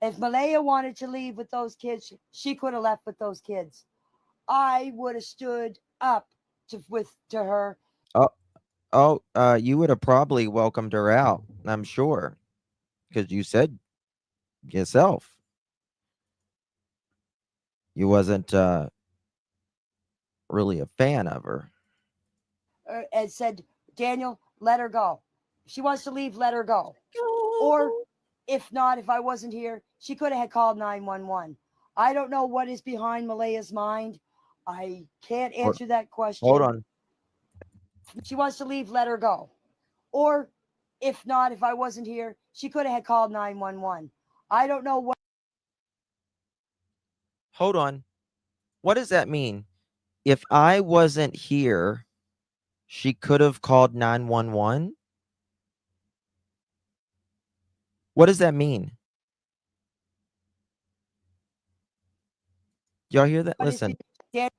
If Malehya wanted to leave with those kids, she could have left with those kids. I would have stood up to her. You would have probably welcomed her out, I'm sure, because you said yourself you wasn't really a fan of her. And said, Daniel, let her go. If she wants to leave, let her go. Or if not, if I wasn't here, she could have called 911. I don't know what is behind Malehya's mind. I can't answer that question. Hold on. If she wants to leave, let her go. Or if not, if I wasn't here, she could have called 911. I don't know what. Hold on. What does that mean? If I wasn't here, she could have called 911? What does that mean? Y'all hear that? Listen. The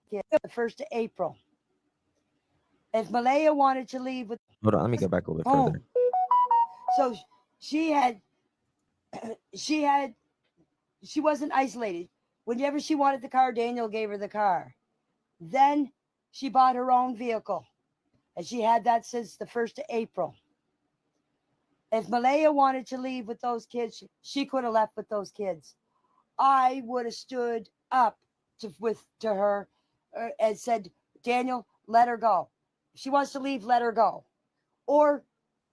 1st of April. If Malehya wanted to leave with. Hold on, let me go back a little bit further. So she wasn't isolated. Whenever she wanted the car, Daniel gave her the car. Then she bought her own vehicle, and she had that since the 1st of April. If Malehya wanted to leave with those kids, she could have left with those kids. I would have stood up to her and said, Daniel, let her go. If she wants to leave, let her go. Or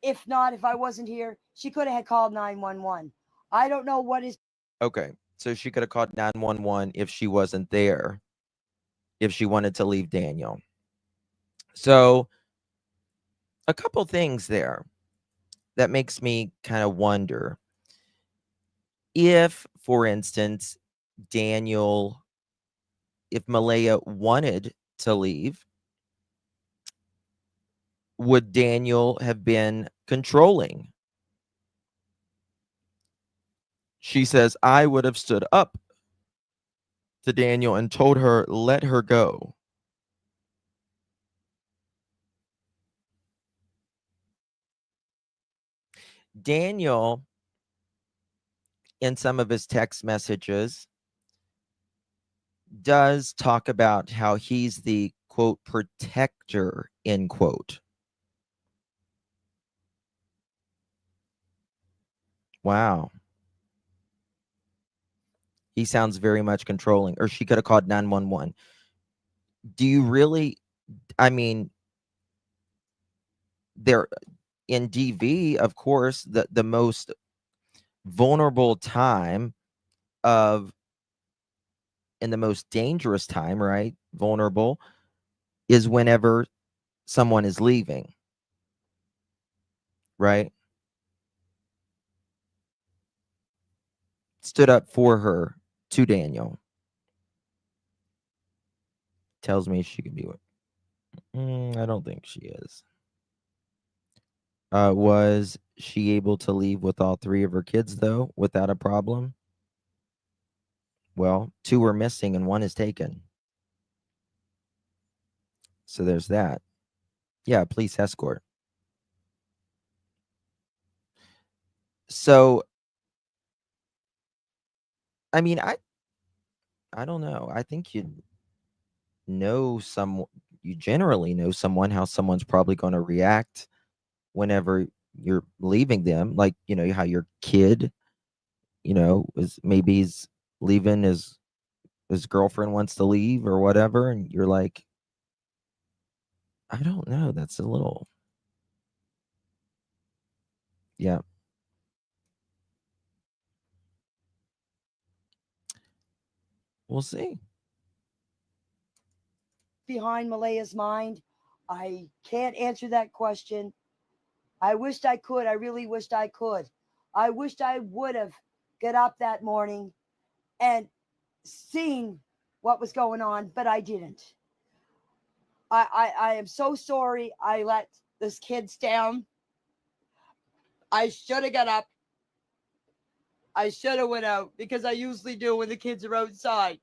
if not, if I wasn't here, she could have called 911. I don't know what is. Okay. So she could have called 911 if she wasn't there, if she wanted to leave Daniel. So a couple things there that makes me kind of wonder if, for instance, Daniel, if Malehya wanted to leave, would Daniel have been controlling? She says, I would have stood up to Daniel and told her, let her go. Daniel, in some of his text messages, does talk about how he's the quote protector, end quote. Wow. He sounds very much controlling. Or she could have called 911. Do you really, I mean, there in DV, of course, the most vulnerable time of, and the most dangerous time, right? Vulnerable is whenever someone is leaving, right? Stood up for her to Daniel. Tells me she could be what? I don't think she is. Was she able to leave with all 3 of her kids, though, without a problem? Well, 2 were missing and 1 is taken. So there's that. Yeah, police escort. So, I mean, I don't know. I think you generally know someone, how someone's probably going to react whenever you're leaving them. Like, how your kid, is maybe he's leaving, his girlfriend wants to leave or whatever, and you're like, I don't know. That's a little, yeah. We'll see. Behind Malehya's mind? I can't answer that question. I wished I could. I really wished I could. I wished I would have got up that morning and seen what was going on, but I didn't. I am so sorry I let those kids down. I should have got up. I should have went out because I usually do when the kids are outside.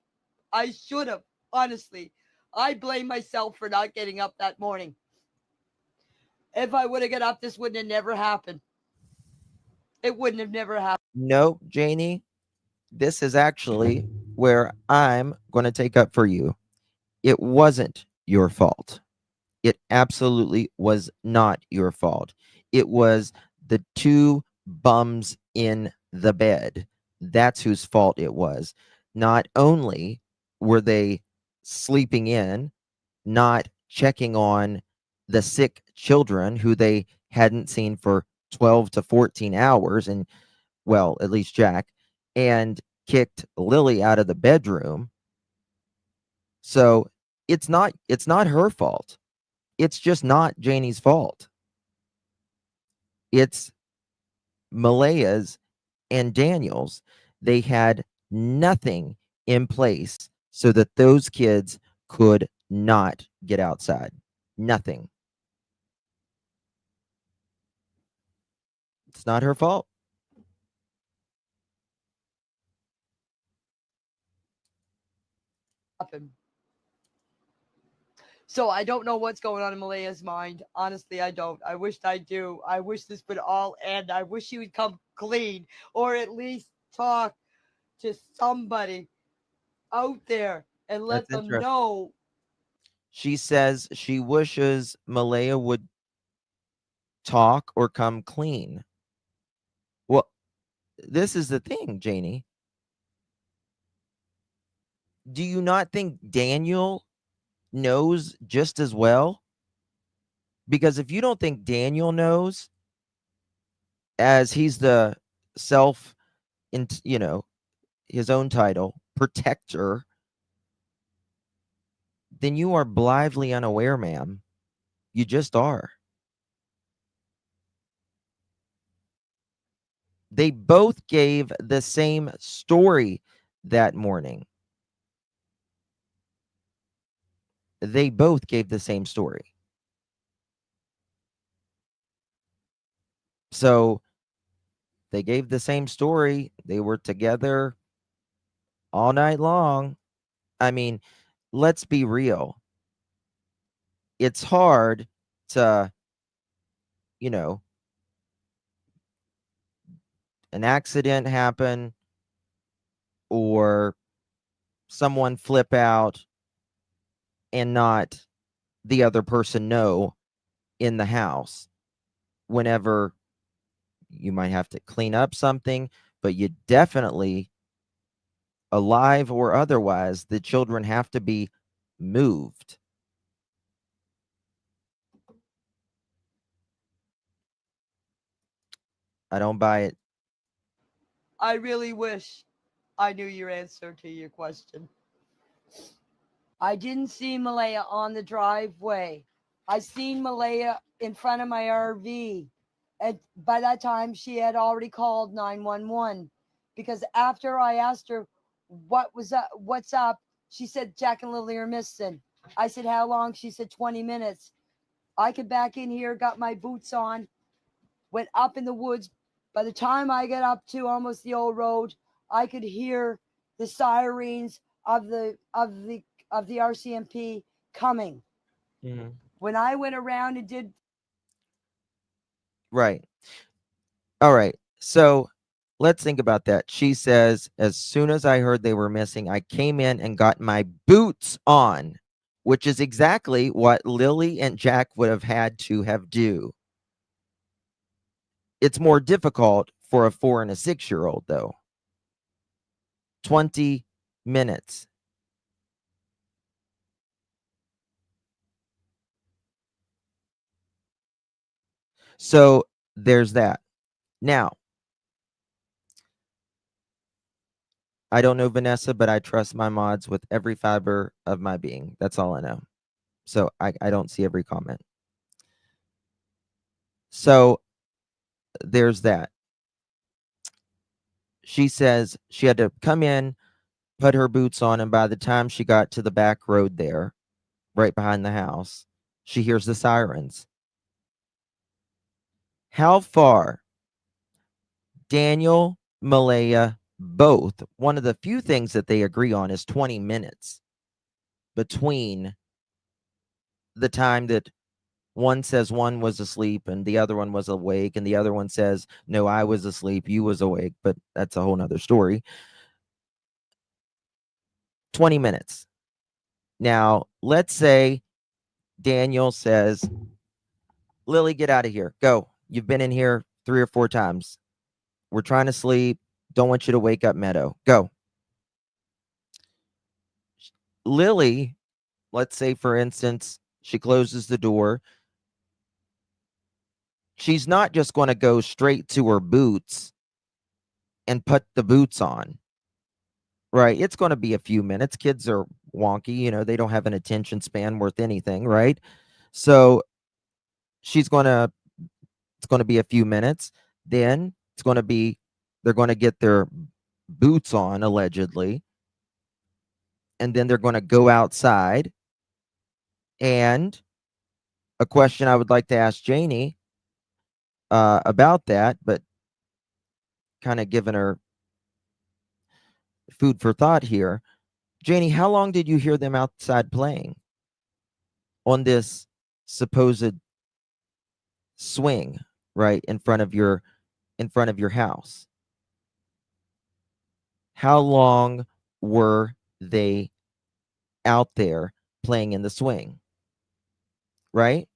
I should have, honestly. I blame myself for not getting up that morning. If I would have got up, this wouldn't have never happened. It wouldn't have never happened. No, Janie, this is actually where I'm going to take up for you. It wasn't your fault. It absolutely was not your fault. It was the 2 bums in the bed. That's whose fault it was. Not only were they sleeping in, not checking on the sick children who they hadn't seen for 12 to 14 hours, and, well, at least Jack, and kicked Lilly out of the bedroom. So it's not her fault. It's just not Janie's fault. It's Malehya's and Daniel's. They had nothing in place so that those kids could not get outside. Nothing. It's not her fault. So I don't know what's going on in Malehya's mind. Honestly, I don't. I wish I do. I wish this would all end. I wish she would come clean or at least talk to somebody out there and let them know. She says she wishes Malehya would talk or come clean. Well, this is the thing, Janie. Do you not think Daniel knows just as well? Because if you don't think Daniel knows, as he's the self, his own title, protector, then you are blithely unaware, ma'am. You just are. They both gave the same story that morning. They both gave the same story. So they gave the same story. They were together all night long. I mean, let's be real. It's hard to, an accident happen or someone flip out and not the other person know in the house whenever you might have to clean up something, but you definitely, alive or otherwise, the children have to be moved. I don't buy it. I really wish I knew your answer to your question. I didn't see Malehya on the driveway. I seen Malehya in front of my RV. And by that time, she had already called 911 because after I asked her what's up, she said Jack and Lily are missing. I said how long? She said 20 minutes. I came back in here, got my boots on, went up in the woods. By the time I got up to almost the old road, I could hear the sirens of the RCMP coming. Mm-hmm. When I went around and did Right. All right. So let's think about that. She says, as soon as I heard they were missing, I came in and got my boots on, which is exactly what Lily and Jack would have had to have do. It's more difficult for a 4 and a 6-year-old, though. 20 minutes. So there's that. Now, I don't know Vanessa, but I trust my mods with every fiber of my being. That's all I know. So I don't see every comment. So there's that. She says she had to come in, put her boots on, and by the time she got to the back road there, right behind the house, she hears the sirens. How far? Daniel, Malehya, both. One of the few things that they agree on is 20 minutes between the time that one says one was asleep and the other one was awake, and the other one says, no, I was asleep, you was awake, but that's a whole nother story. 20 minutes. Now, let's say Daniel says, Lily, get out of here. Go. You've been in here 3 or 4 times. We're trying to sleep. Don't want you to wake up Meadow. Go. Lily, let's say, for instance, she closes the door. She's not just going to go straight to her boots and put the boots on, right? It's going to be a few minutes. Kids are wonky, they don't have an attention span worth anything, right? So it's going to be a few minutes. Then they're going to get their boots on, allegedly. And then they're going to go outside. And a question I would like to ask Janie about that, but kind of giving her food for thought here. Janie, how long did you hear them outside playing on this supposed swing right in front of your house? How long were they out there playing in the swing? Right?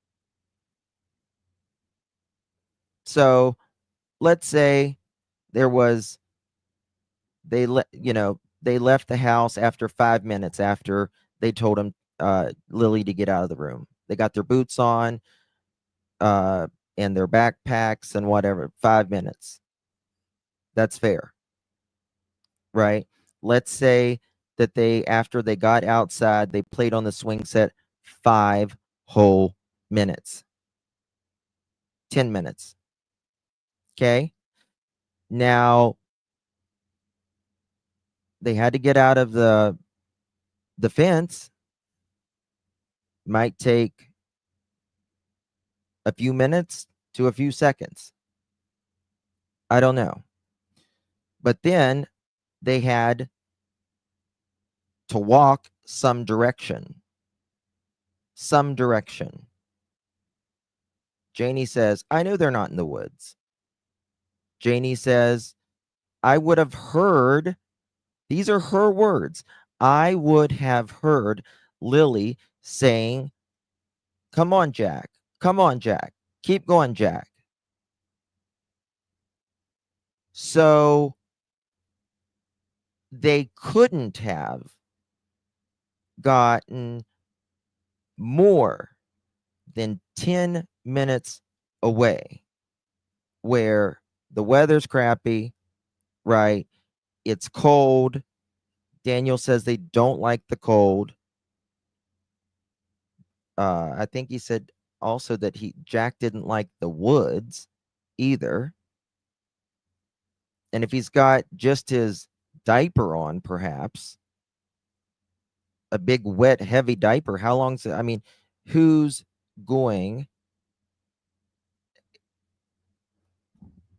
So let's say they left the house after 5 minutes after they told him Lily to get out of the room. They got their boots on. and their backpacks and whatever, 5 minutes. That's fair, right? Let's say that they, after they got outside, they played on the swing set 5 whole minutes, 10 minutes. Okay. Now they had to get out of the fence. Might take a few minutes to a few seconds. I don't know. But then they had to walk some direction. Some direction. Janie says, I know they're not in the woods. Janie says, I would have heard, these are her words, I would have heard Lilly saying, come on, Jack. Come on, Jack. Keep going, Jack. So they couldn't have gotten more than 10 minutes away where the weather's crappy, right? It's cold. Daniel says they don't like the cold. I think he said also that Jack didn't like the woods either. And if he's got just his diaper on, perhaps a big, wet, heavy diaper, how long's it? I mean, who's going?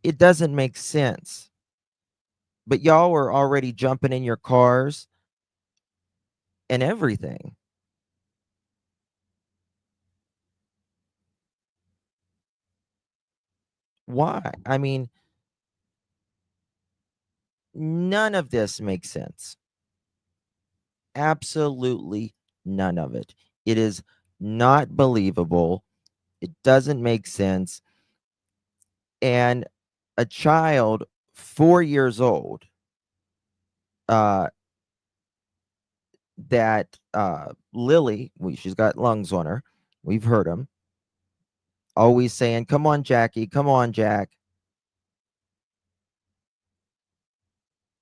It doesn't make sense. But y'all were already jumping in your cars and everything. Why? I mean, none of this makes sense. Absolutely none of it. It is not believable. It doesn't make sense. And a child 4 years old, that Lilly, she's got lungs on her. We've heard them always saying, come on, Jackie, come on, Jack.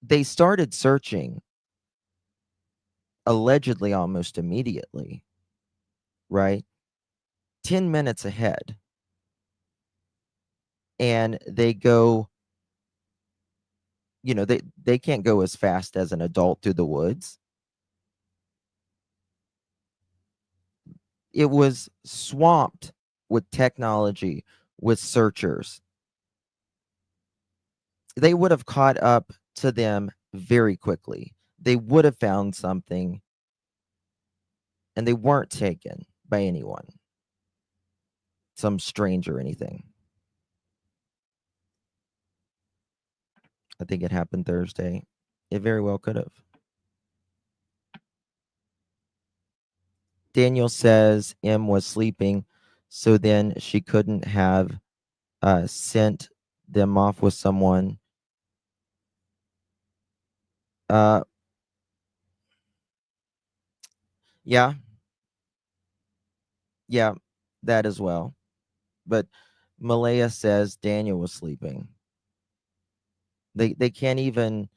They started searching allegedly almost immediately, right? 10 minutes ahead. And they go, you know, they can't go as fast as an adult through the woods. It was swamped with technology, with searchers. They would have caught up to them very quickly. They would have found something, and they weren't taken by anyone, some stranger or anything. I think it happened Thursday. It very well could have. Daniel says M was sleeping, so then she couldn't have sent them off with someone. Yeah. Yeah, that as well. But Malehya says Daniel was sleeping. They can't even.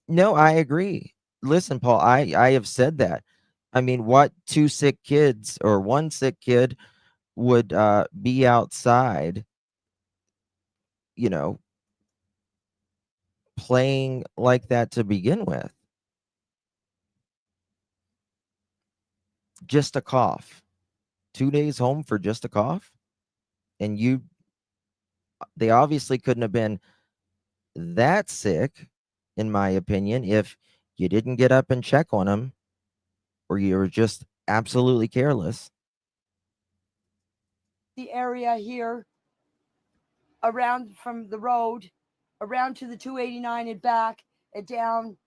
No, I agree. Listen, Paul, I have said that. I mean, what 2 sick kids or 1 sick kid would be outside, you know, playing like that to begin with? Just a cough. 2 days home for just a cough? And they obviously couldn't have been that sick, in my opinion, if you didn't get up and check on them, or you were just absolutely careless. The area here around from the road around to the 289 and back and down,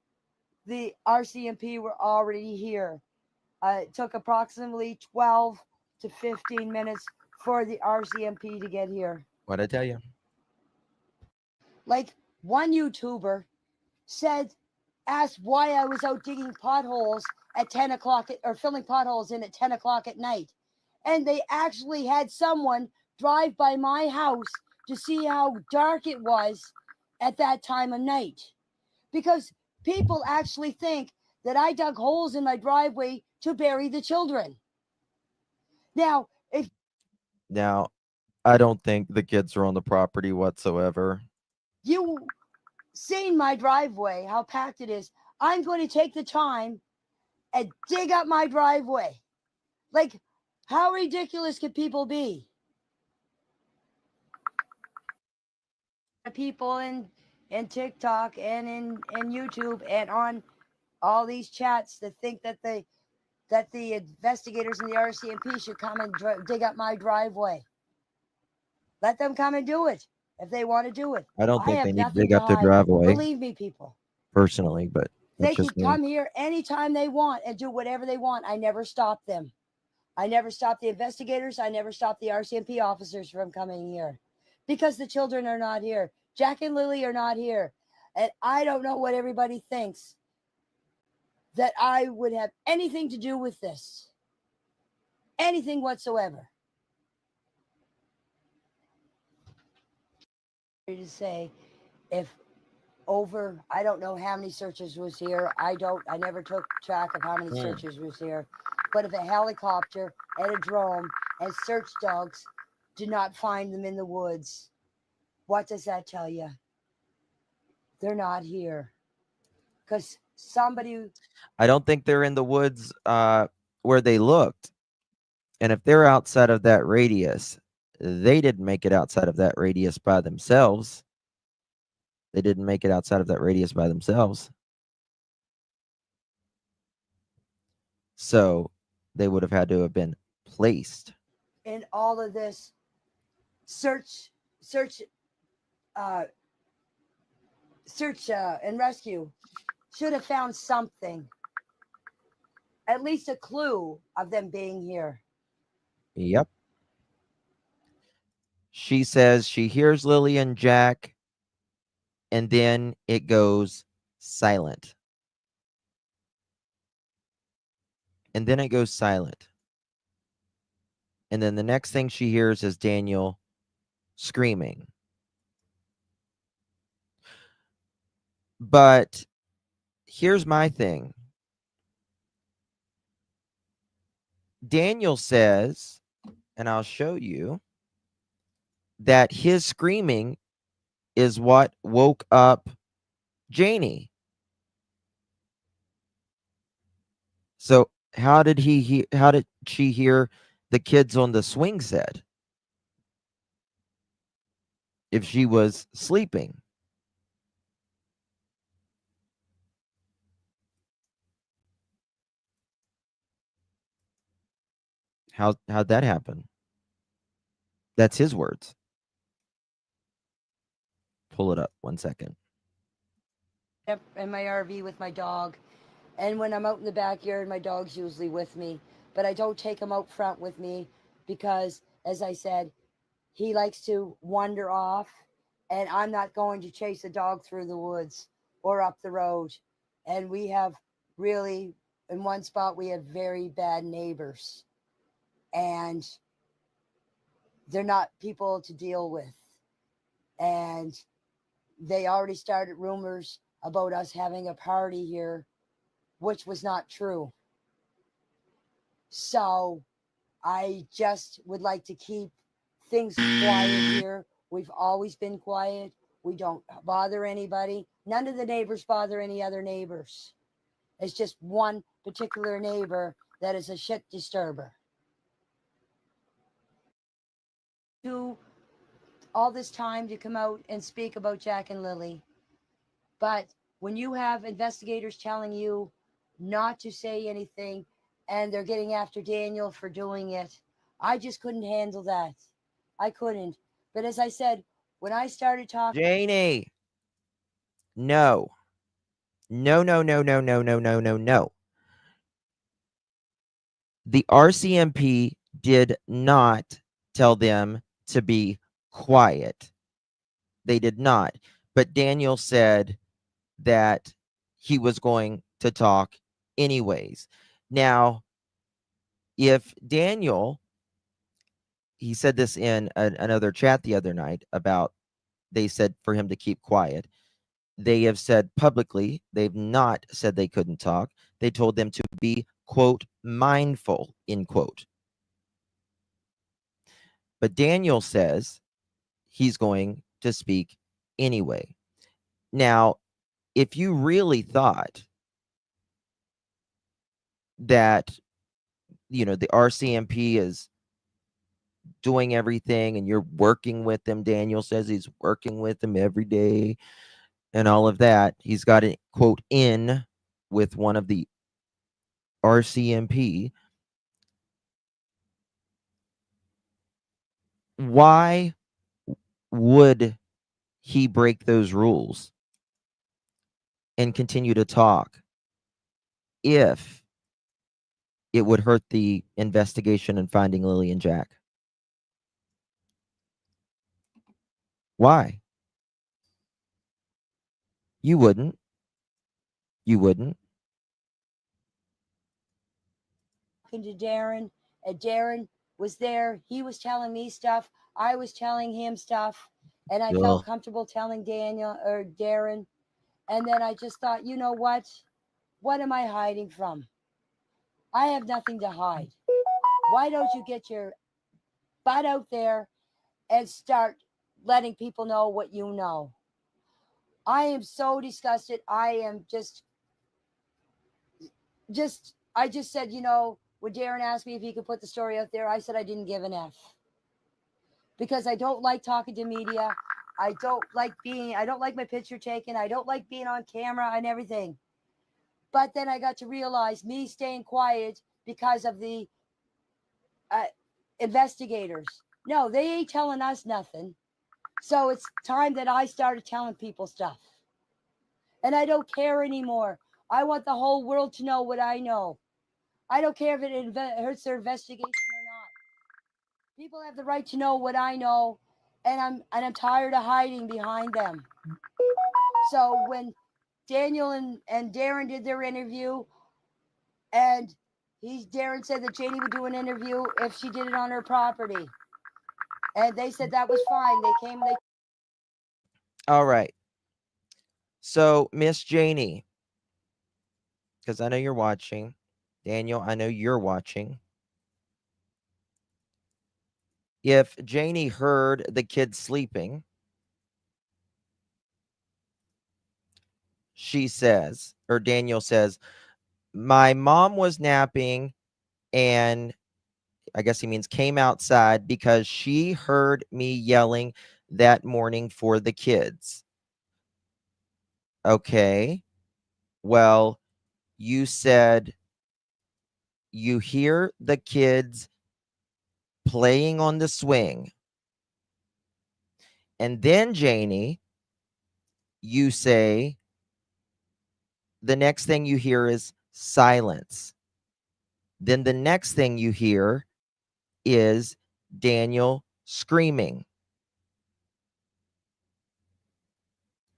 the RCMP were already here. It took approximately 12 to 15 minutes for the RCMP to get here. What'd I tell you? Like one YouTuber asked why I was out digging potholes at 10 o'clock or filling potholes in at 10 o'clock at night. And they actually had someone drive by my house to see how dark it was at that time of night. Because people actually think that I dug holes in my driveway to bury the children. Now, if Now, I don't think the kids are on the property whatsoever. you seen my driveway, how packed it is, I'm going to take the time and dig up my driveway. Like, how ridiculous can people be? People in TikTok and in YouTube and on all these chats that think that the investigators in the RCMP should come and dig up my driveway. Let them come and do it if they want to do it. I don't think have they need to nothing dig up their hide. driveway, Believe me, people. personally, but They that's can just me. come here anytime they want and do whatever they want. I never stop them. I never stop the investigators. I never stop the RCMP officers from coming here because the children are not here. Jack and Lily are not here. And I don't know what everybody thinks that I would have anything to do with this. Anything whatsoever. To say if over, I don't know how many searches was here. I never took track of how many searches was here. But if a helicopter and a drone and search dogs did not find them in the woods, what does that tell you? They're not here. Because somebody... I don't think they're in the woods where they looked. And if they're outside of that radius, they didn't make it outside of that radius by themselves. They didn't make it outside of that radius by themselves. So they would have had to have been placed. In all of this search and rescue should have found something. At least a clue of them being here. Yep. She says she hears Lily and Jack, and then it goes silent. And then it goes silent. And then the next thing she hears is Daniel screaming. But here's my thing. Daniel says, and I'll show you, that his screaming is what woke up Jayne. So how did she hear the kids on the swing set if she was sleeping? How'd that happen? That's his words. Pull it up 1 second. In my RV with my dog. And when I'm out in the backyard, my dog's usually with me. But I don't take him out front with me because, as I said, he likes to wander off. And I'm not going to chase a dog through the woods or up the road. And we have really, in one spot, we have very bad neighbors. And they're not people to deal with. And they already started rumors about us having a party here, which was not true. So I just would like to keep things quiet here. We've always been quiet. We don't bother anybody. None of the neighbors bother any other neighbors. It's just one particular neighbor that is a shit disturber. All this time to come out and speak about Jack and Lily. But when you have investigators telling you not to say anything and they're getting after Daniel for doing it, I just couldn't handle that. I couldn't. But as I said, when I started talking... Jayne, no. No. The RCMP did not tell them to be quiet. They did not. But Daniel said that he was going to talk anyways. Now, if Daniel, he said this in another chat the other night about, they said for him to keep quiet. They have said publicly, they've not said they couldn't talk. They told them to be, quote, mindful, end quote. But Daniel says he's going to speak anyway. Now, if you really thought that, you know, the RCMP is doing everything and you're working with them, Daniel says he's working with them every day and all of that. He's got a quote in with one of the RCMP. Why would he break those rules and continue to talk if it would hurt the investigation and finding Lilly and Jack? Why? You wouldn't. You wouldn't. To Darren, and Darren was there. He was telling me stuff. I was telling him stuff, and I felt comfortable telling Daniel or Darren. And then I just thought, you know what? What am I hiding from? I have nothing to hide. Why don't you get your butt out there and start letting people know what you know? I am so disgusted. I am I just said, you know, when Darren asked me if he could put the story out there, I said I didn't give an F. Because I don't like talking to media. I don't like my picture taken. I don't like being on camera and everything. But then I got to realize me staying quiet because of the investigators. No, they ain't telling us nothing. So it's time that I started telling people stuff. And I don't care anymore. I want the whole world to know what I know. I don't care if it hurts their investigation or not. People have the right to know what I know, and I'm tired of hiding behind them. So when Daniel and Darren did their interview, and Darren said that Jayne would do an interview if she did it on her property, and they said that was fine. They came. All right. So, Miss Jayne, because I know you're watching. Daniel, I know you're watching. If Jayne heard the kids sleeping, she says, or Daniel says, my mom was napping and I guess he means came outside because she heard me yelling that morning for the kids. Okay. Well, you said you hear the kids playing on the swing. And then, Jayne, you say the next thing you hear is silence. Then the next thing you hear is Daniel screaming.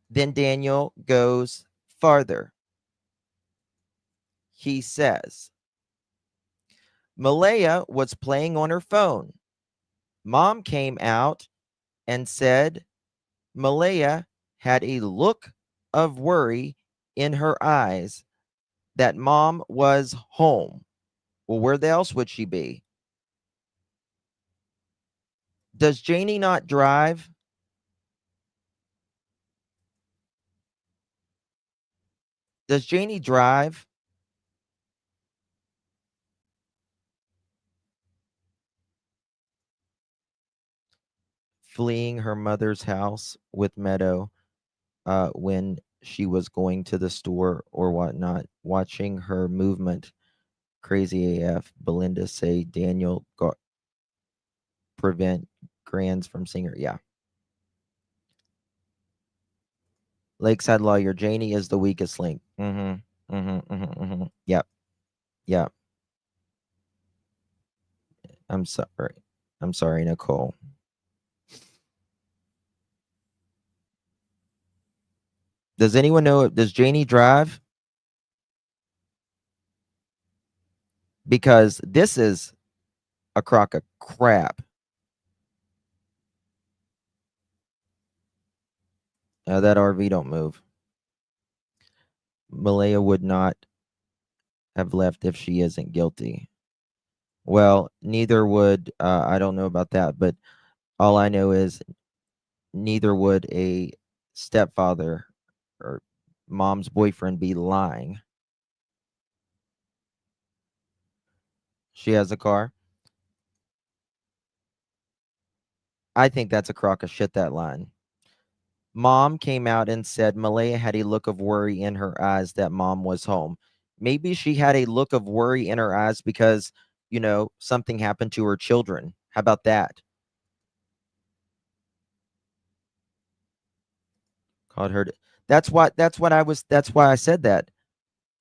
Then Daniel goes farther. He says, Malehya was playing on her phone. Mom came out and said Malehya had a look of worry in her eyes that mom was home. Well, where else would she be? Does Jayne not drive? Does Jayne drive? Fleeing her mother's house with Meadow when she was going to the store or whatnot, watching her movement. Crazy AF. Belinda say Daniel got prevent Grands from seeing her. Yeah. Lakeside lawyer, Jayne is the weakest link. Yep. Yep. I'm sorry. I'm sorry, Nicole. Does anyone know, does Jayne drive? because this is a crock of crap. That RV don't move. Malehya would not have left if she isn't guilty. Well, neither would, I don't know about that, but all I know is neither would a stepfather or mom's boyfriend be lying. She has a car. I think that's a crock of shit, that line. Mom came out and said Malehya had a look of worry in her eyes that mom was home. Maybe she had a look of worry in her eyes because, something happened to her children. How about that? Called her. That's why I said that.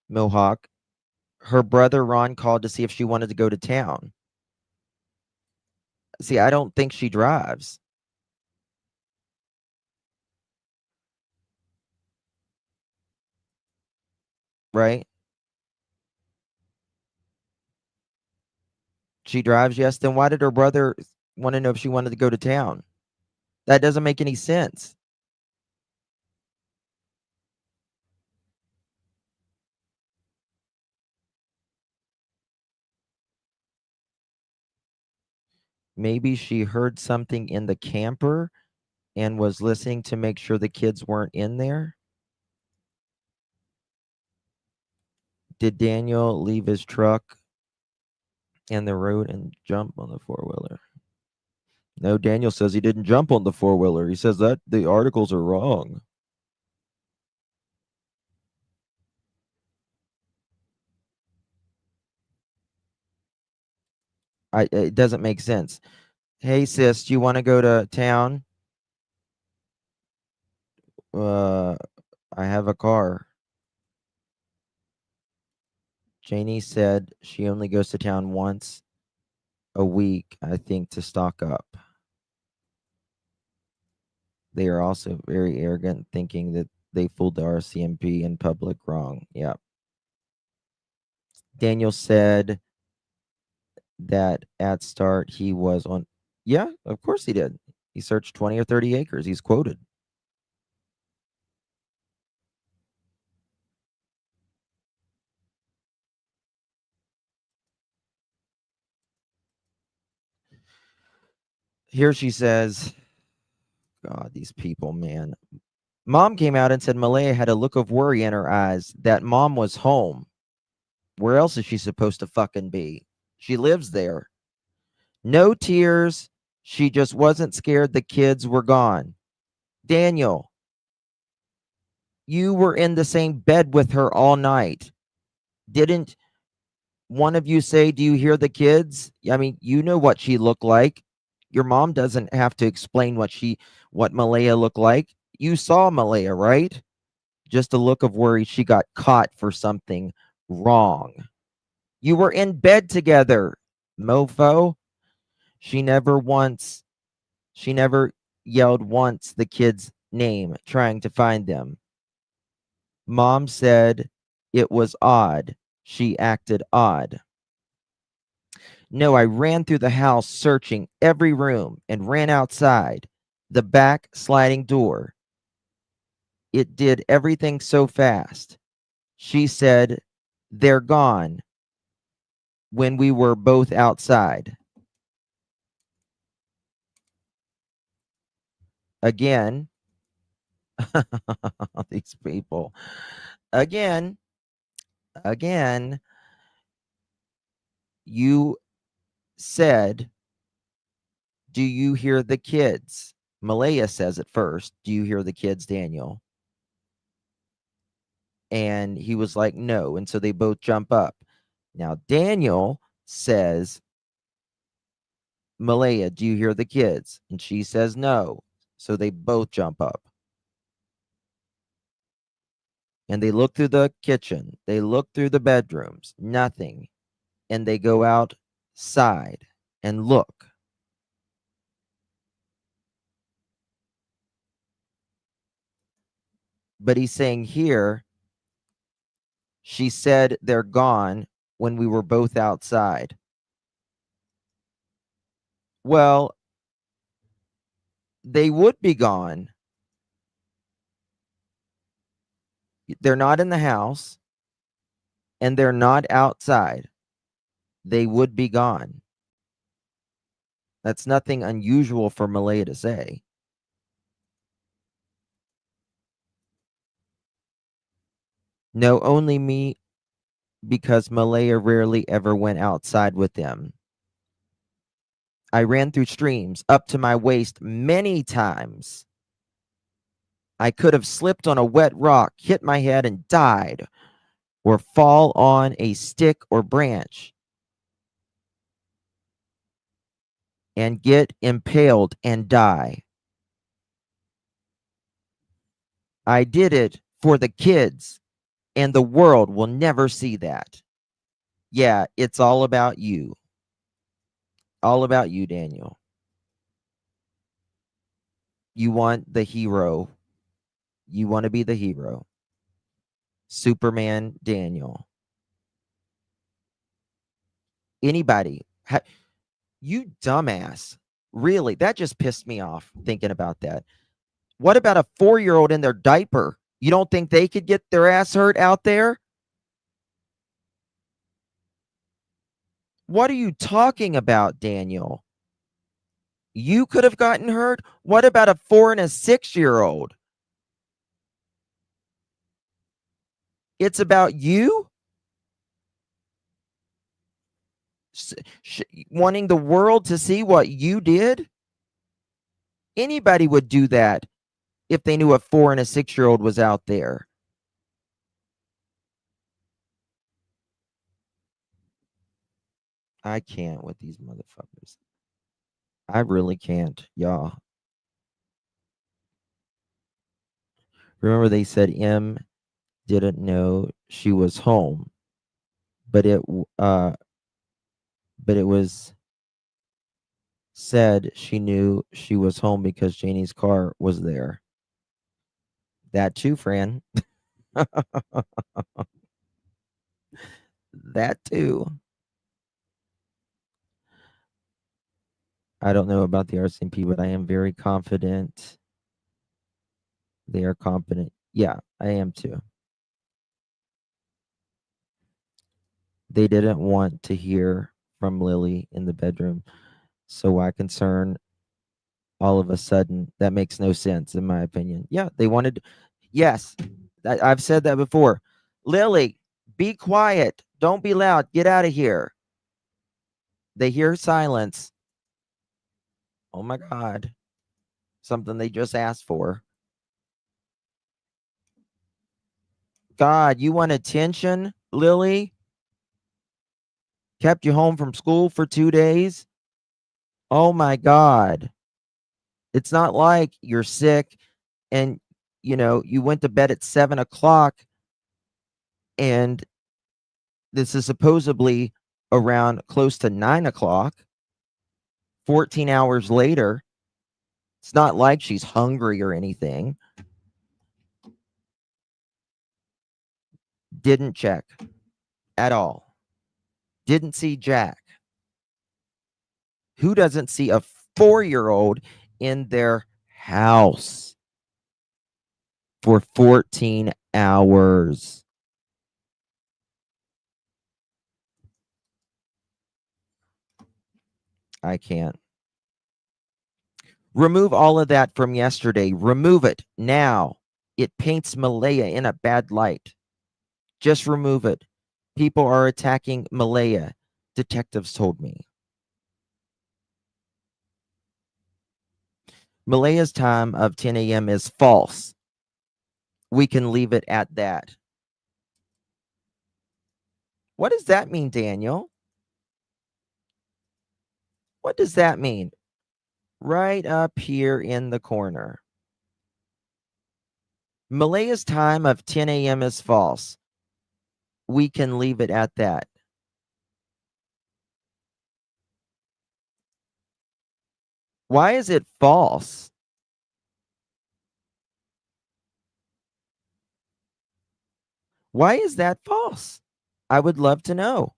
Mohawk. Her brother Ron called to see if she wanted to go to town. See, I don't think she drives. Right? She drives, yes. Then why did her brother want to know if she wanted to go to town? That doesn't make any sense. Maybe she heard something in the camper and was listening to make sure the kids weren't in there. Did Daniel leave his truck in the road and jump on the four-wheeler? No, Daniel says he didn't jump on the four-wheeler. He says that the articles are wrong. It doesn't make sense. Hey, sis, do you want to go to town? I have a car. Janie said she only goes to town once a week, I think, to stock up. They are also very arrogant, thinking that they fooled the RCMP in public. Wrong. Yeah. Daniel said that at start he was on. Yeah, of course he did. He searched 20 or 30 acres. He's quoted. Here she says, God, these people, man. Mom came out and said Malehya had a look of worry in her eyes that mom was home. Where else is she supposed to fucking be? She lives there. No tears. She just wasn't scared the kids were gone. Daniel, you were in the same bed with her all night. Didn't one of you say, do you hear the kids? I mean, you know what she looked like. Your mom doesn't have to explain what Malehya looked like. You saw Malehya, right? Just a look of worry she got caught for something wrong. You were in bed together, mofo. She never yelled once the kid's name, trying to find them. Mom said it was odd. She acted odd. No, I ran through the house searching every room and ran outside the back sliding door. It did everything so fast. She said, they're gone when we were both outside. Again, these people. Again, you said, do you hear the kids? Malehya says it first. Do you hear the kids, Daniel? And he was like, no. And so they both jump up. Now, Daniel says, Malehya, do you hear the kids? And she says, no. So they both jump up. And they look through the kitchen. They look through the bedrooms. Nothing. And they go outside and look. But he's saying here, she said they're gone when we were both outside. Well, they would be gone. They're not in the house, and they're not outside. They would be gone. That's nothing unusual for Malehya to say. No, only me, because Malehya rarely ever went outside with them. I ran through streams up to my waist many times. I could have slipped on a wet rock, hit my head, and died, or fall on a stick or branch and get impaled and die. I did it for the kids, and the world will never see that. Yeah, it's all about you. All about you, Daniel. You want the hero. You want to be the hero. Superman Daniel. Anybody. You dumbass. Really, that just pissed me off thinking about that. What about a 4-year-old in their diaper? You don't think they could get their ass hurt out there? What are you talking about, Daniel? You could have gotten hurt? What about a 4 and a 6-year-old? It's about you? Wanting the world to see what you did? Anybody would do that if they knew a 4 and a 6-year-old was out there. I can't with these motherfuckers. I really can't, y'all. Remember they said M didn't know she was home, but it was said she knew she was home because Janie's car was there. That too, Fran. That too. I don't know about the RCMP, but I am very confident they are competent. Yeah, I am too. They didn't want to hear from Lilly in the bedroom. So why concern all of a sudden? That makes no sense, in my opinion. Yeah, they wanted. Yes, I've said that before. Lilly, be quiet. Don't be loud. Get out of here. They hear silence. Oh my God. Something they just asked for. God, you want attention, Lilly? Kept you home from school for 2 days? Oh my God. It's not like you're sick and, you went to bed at 7 o'clock and this is supposedly around close to 9 o'clock, 14 hours later. It's not like she's hungry or anything. Didn't check at all. Didn't see Jack. Who doesn't see a 4-year-old in their house for 14 hours? I can't. Remove all of that from yesterday. Remove it now. It paints Malehya in a bad light. Just remove it. People are attacking Malehya. Detectives told me. Malehya's time of 10 a.m. is false. We can leave it at that. What does that mean, Daniel? What does that mean? Right up here in the corner. Malehya's time of 10 a.m. is false. We can leave it at that. Why is it false? Why is that false? I would love to know.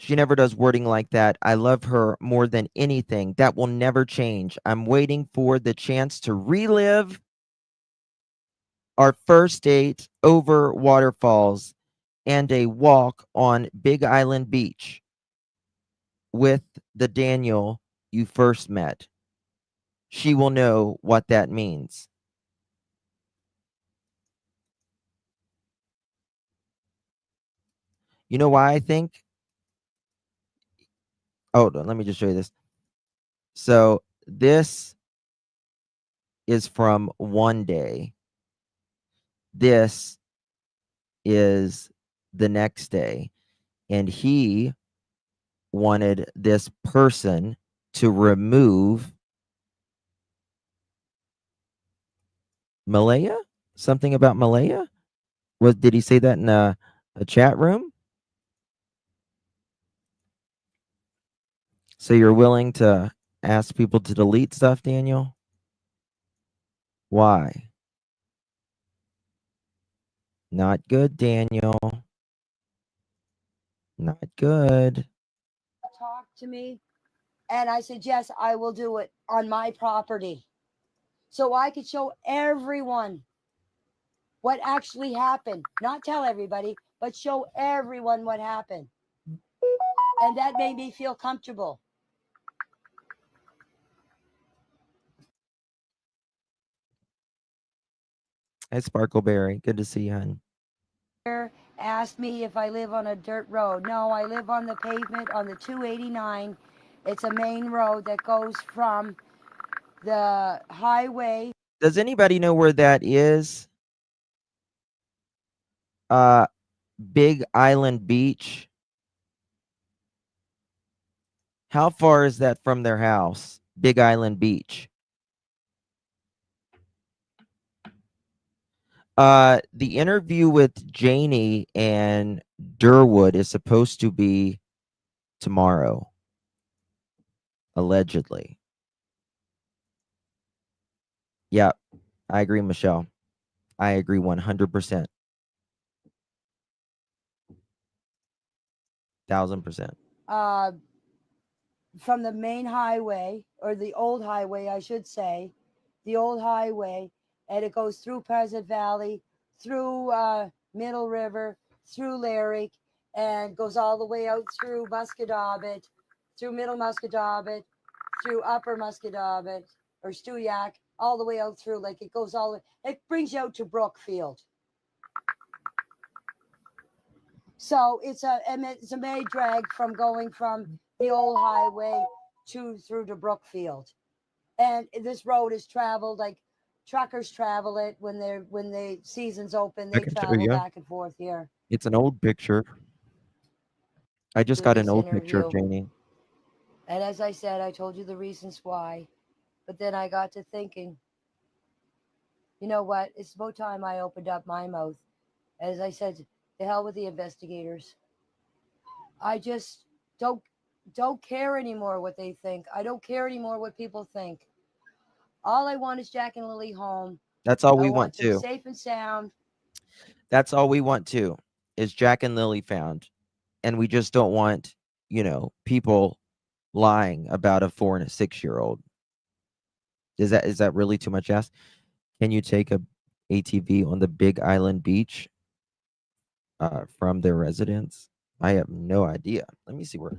She never does wording like that. I love her more than anything. That will never change. I'm waiting for the chance to relive our first date over waterfalls and a walk on Big Island Beach with the Daniel you first met. She will know what that means. You know why I think? Oh, let me just show you this. So this is from one day. This is the next day. And he wanted this person to remove Malehya? Something about Malehya? Did he say that in a chat room? So you're willing to ask people to delete stuff, Daniel? Why? Not good, Daniel. Not good. Talk to me. And I said, yes, I will do it on my property. So I could show everyone what actually happened. Not tell everybody, but show everyone what happened. And that made me feel comfortable. Hey, Sparkleberry. Good to see you, hon. Asked me if I live on a dirt road. No, I live on the pavement on the 289. It's a main road that goes from the highway. Does anybody know where that is? Big Island Beach. How far is that from their house? Big Island Beach. The interview with Jayne and Durwood is supposed to be tomorrow, allegedly. Yeah, I agree, Michelle. I agree 100%. 1000%. From the main highway, or the old highway, I should say, the old highway, and it goes through Pleasant Valley, through Middle River, through Lyric, and goes all the way out through Musquodoboit, through Middle Musquodoboit, through Upper Musquodoboit, or Stewiacke, all the way out through, like it goes all the way, it brings you out to Brookfield. So it's a main drag from going from the old highway through to Brookfield. And this road is traveled, like truckers travel it when the season's open, they travel back and forth here. It's an old picture. I just got an old picture of Jayne. And as I said, I told you the reasons why. But then I got to thinking, you know what? It's about time I opened up my mouth. As I said, to hell with the investigators. I just don't care anymore what they think. I don't care anymore what people think. All I want is Jack and Lily home. That's all we I want them to. safe and sound. That's all we want to is Jack and Lily found. And we just don't want, people lying about a 4 and a 6-year-old. Is that really too much asked? Can you take a ATV on the Big Island Beach from their residence? I have no idea. Let me see where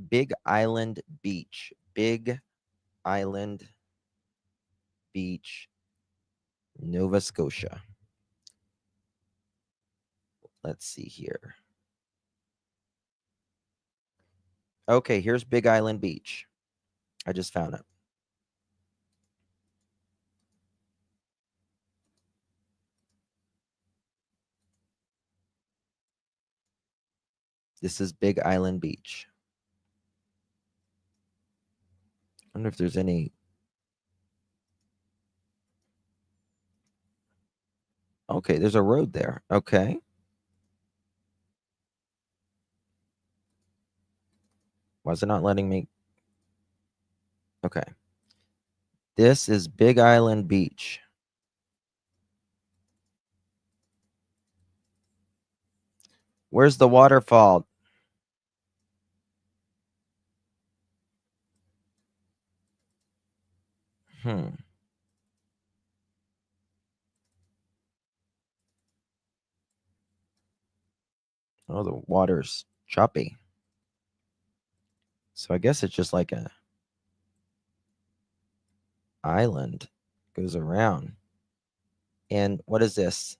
Big Island Beach. Big Island Beach, Nova Scotia. Let's see here. Okay, here's Big Island Beach. I just found it. This is Big Island Beach. I wonder if there's any. Okay, there's a road there. Okay. Why is it not letting me? Okay. This is Big Island Beach. Where's the waterfall? Oh, the water's choppy. So I guess it's just like a island goes around. And what is this?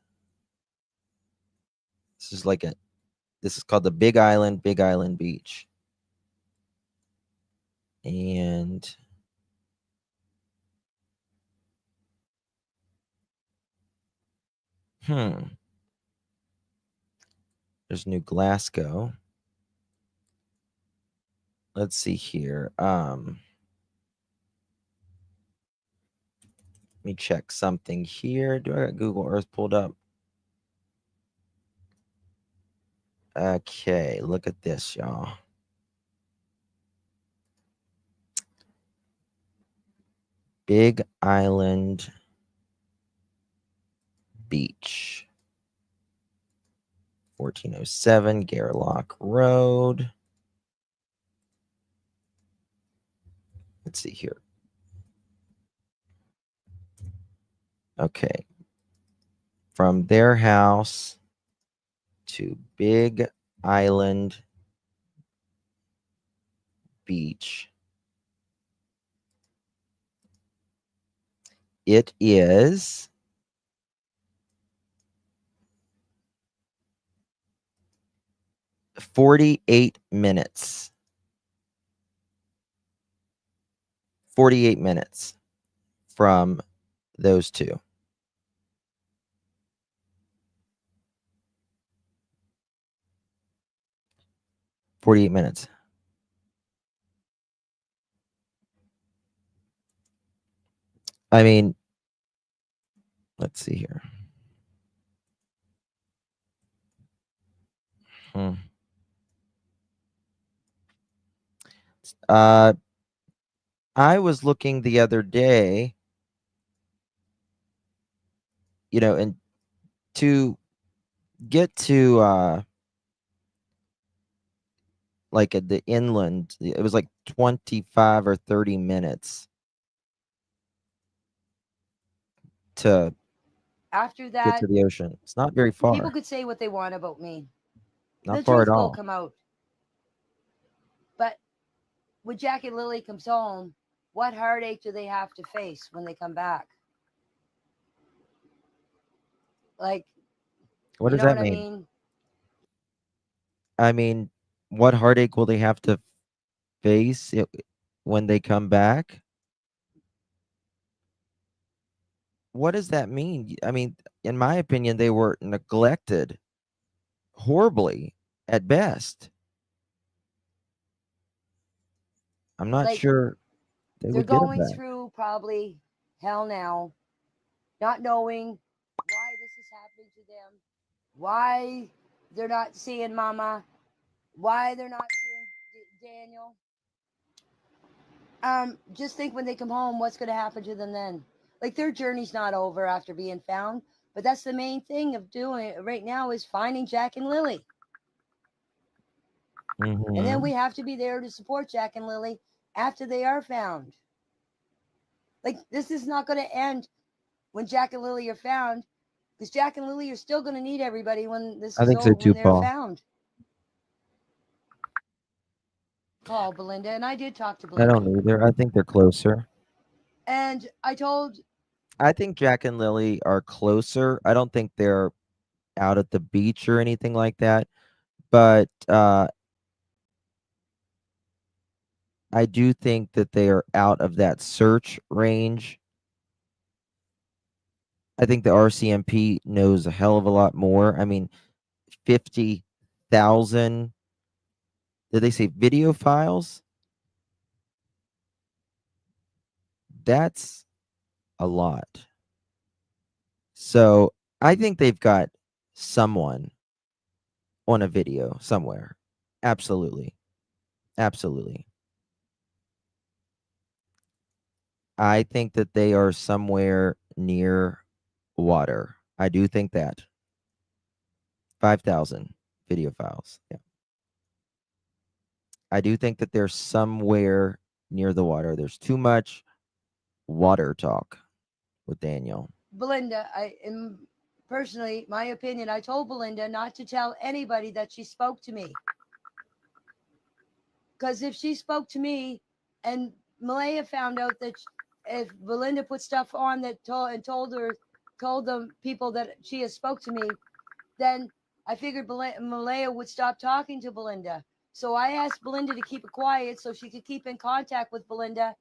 This is called the Big Island Beach. And there's New Glasgow. Let's see here. Let me check something here. Do I got Google Earth pulled up? Okay, look at this, y'all. Big Island Beach. 1407 Gairloch Road. Let's see here. Okay. From their house to Big Island Beach. It is 48 minutes. 48 minutes from those two. "48 minutes." I mean, let's see here. I was looking the other day, and to get to like at the inland, it was like 25 or 30 minutes to After get that, to the ocean. It's not very far. people could say what they want about me. Not The far truth at will all. come out. But when Jack and Lily comes home, what heartache do they have to face when they come back? Like, What you does know that what I mean? mean? I mean, what heartache will they have to face when they come back? What does that mean? I mean, in my opinion, they were neglected horribly at best. I'm not Like, sure they they're would get them going back. through probably hell now, not knowing why this is happening to them, why they're not seeing Mama, why they're not seeing Daniel. Just think when they come home, what's going to happen to them then? Like, their journey's not over after being found, but that's the main thing of doing it right now is finding Jack and Lily. And then we have to be there to support Jack and Lily after they are found. Like, this is not going to end when Jack and Lily are found, because Jack and Lily are still going to need everybody when this I is think so over, too, when they're Paul. found. Call Belinda, and I did talk to I Belinda. don't either. I think they're closer. And I think Jack and Lily are closer. I don't think they're out at the beach or anything like that. But I do think that they are out of that search range. I think the RCMP knows a hell of a lot more. I mean, 50,000, did they say video files? That's a lot. So I think they've got someone on a video somewhere. Absolutely. Absolutely. I think that they are somewhere near water. I do think that. 5,000 video files. Yeah. I do think that they're somewhere near the water. There's too much water talk with Daniel. Belinda, personally, my opinion, I told Belinda not to tell anybody that she spoke to me. Because if she spoke to me and Malehya found out that if Belinda put stuff on that told them people that she has spoke to me, then I figured Malehya would stop talking to Belinda. So I asked Belinda to keep it quiet so she could keep in contact with Belinda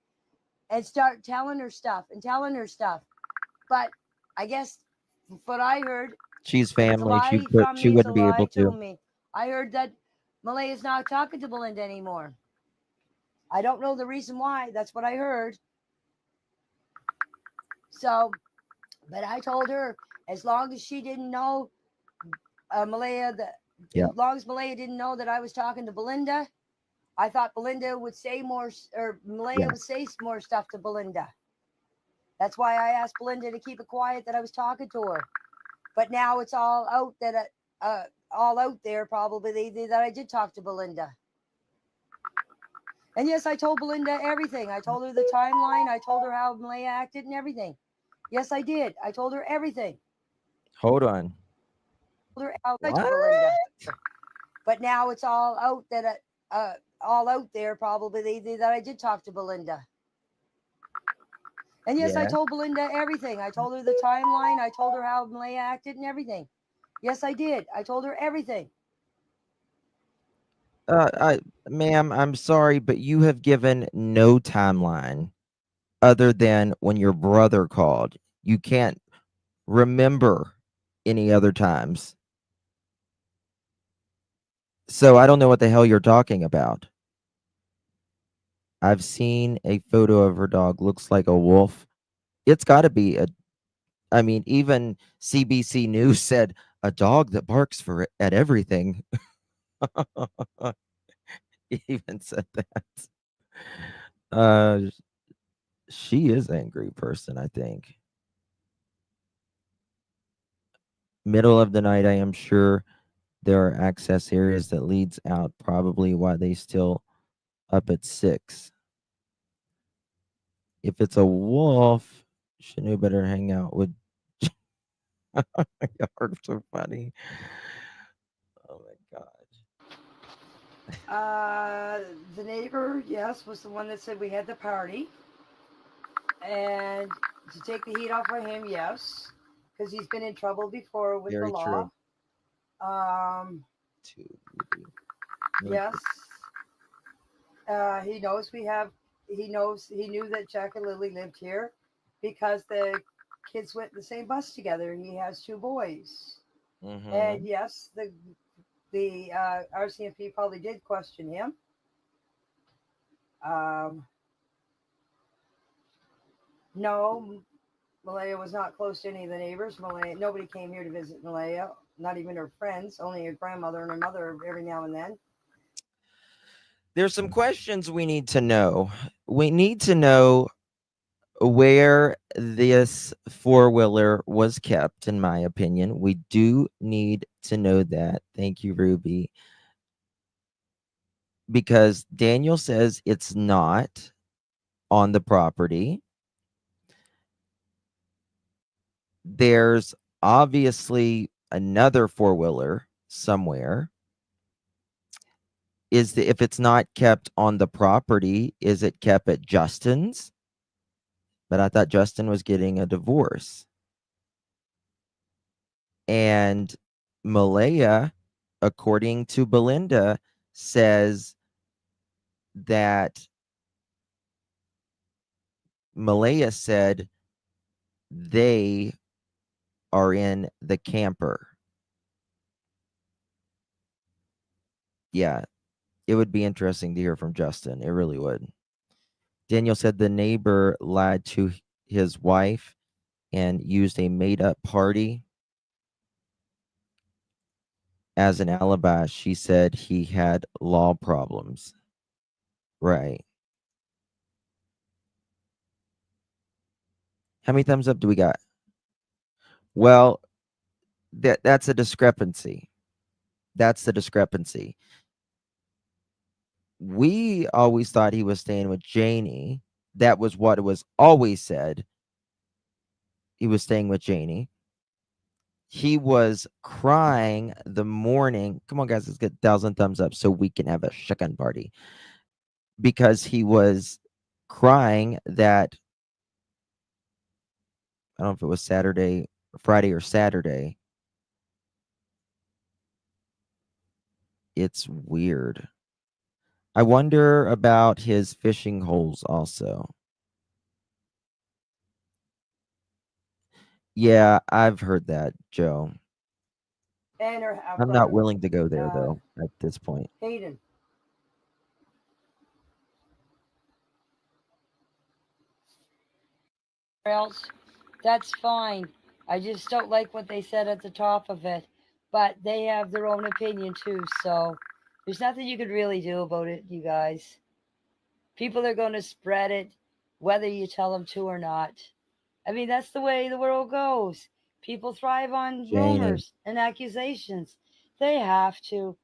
and start telling her stuff. But I guess what I heard, She's it's a family. lie from She me, it's a wouldn't be lie able to to. me. I heard that Malehya is not talking to Belinda anymore. I don't know the reason why. That's what I heard. So, but I told her as long as she didn't know Malehya, Yeah. as long as Malehya didn't know that I was talking to Belinda, I thought Belinda would say more, or Malehya Yeah. would say more stuff to Belinda. That's why I asked Belinda to keep it quiet that I was talking to her. But now it's all out that all out there probably that I did talk to Belinda. And yes, I told Belinda everything. I told her the timeline. I told her how Malehya acted and everything. Yes, I did. I told her everything. Hold on. I told her how I What? told Belinda. But now it's all out that all out there probably that I did talk to Belinda. And yes, I Yeah. told Belinda everything. I told her the timeline. I told her how Malehya acted and everything. Yes, I did. I told her everything. Ma'am, I'm sorry, but you have given no timeline other than when your brother called. You can't remember any other times. So I don't know what the hell you're talking about. I've seen a photo of her dog. Looks like a wolf. It's got to be a. I mean, even CBC News said a dog that barks at everything. Even said that. Uh, she is an angry person, I think. Middle of the night, I am sure there are access areas that leads out. Probably why they still up at 6. If it's a wolf, she knew better hang out with. You're so funny. Oh my god. The neighbor, yes, was the one that said we had the party. And to take the heat off of him, yes, because he's been in trouble before with Very the law. true. Yes. He knows he knew that Jack and Lily lived here because the kids went the same bus together. He has 2 boys. Mm-hmm. And yes, the RCMP probably did question him. No, Malehya was not close to any of the neighbors. Nobody came here to visit Malehya, not even her friends, only her grandmother and her mother every now and then. There's some questions we need to know. We need to know where this 4-wheeler was kept, in my opinion. We do need to know that. Thank you, Ruby. Because Daniel says it's not on the property. There's obviously another 4-wheeler somewhere. If it's not kept on the property, is it kept at Justin's? But I thought Justin was getting a divorce. And Malehya, according to Belinda, says that Malehya said they are in the camper. Yeah, it would be interesting to hear from Justin. It really would. Daniel said the neighbor lied to his wife and used a made-up party as an alibi. She said he had law problems. Right. How many thumbs up do we got? Well, that's a discrepancy. That's the discrepancy. We always thought he was staying with Janie, that was what was always said. He was staying with Jayne. He was crying the morning. Come on, guys, let's get 1,000 thumbs up so we can have a chicken party. Because he was crying that, I don't know if it was Friday or Saturday. It's weird. I wonder about his fishing holes also. Yeah, I've heard that, Joe. And her I'm not willing to go there, though, at this point. Hayden. Else, that's fine. I just don't like what they said at the top of it. But they have their own opinion too, so there's nothing you could really do about it, you guys. People are going to spread it whether you tell them to or not. I mean, that's the way the world goes. People thrive on Jayne. rumors and accusations. They have to,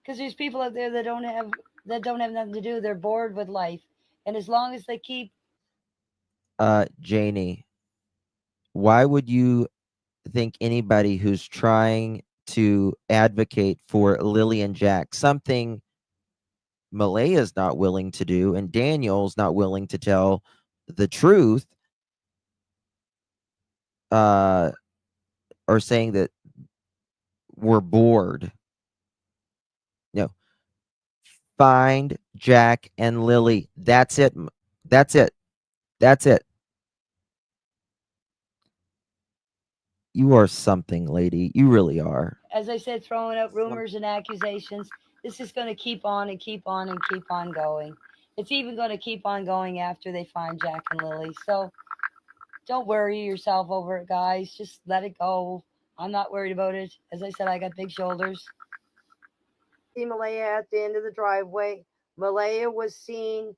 because there's people out there that don't have nothing to do. They're bored with life, and as long as they keep Jayne, why would you think anybody who's trying to advocate for Lilly and Jack, something Malehya's not willing to do and Daniel's not willing to tell the truth, are saying that we're bored? No. Find Jack and Lilly. That's it. That's it. That's it. You are something, lady. You really are. As I said, throwing out rumors and accusations. This is going to keep on and keep on and keep on going. It's even going to keep on going after they find Jack and Lilly. So don't worry yourself over it, guys. Just let it go. I'm not worried about it. As I said, I got big shoulders. See Malehya at the end of the driveway. Malehya was seen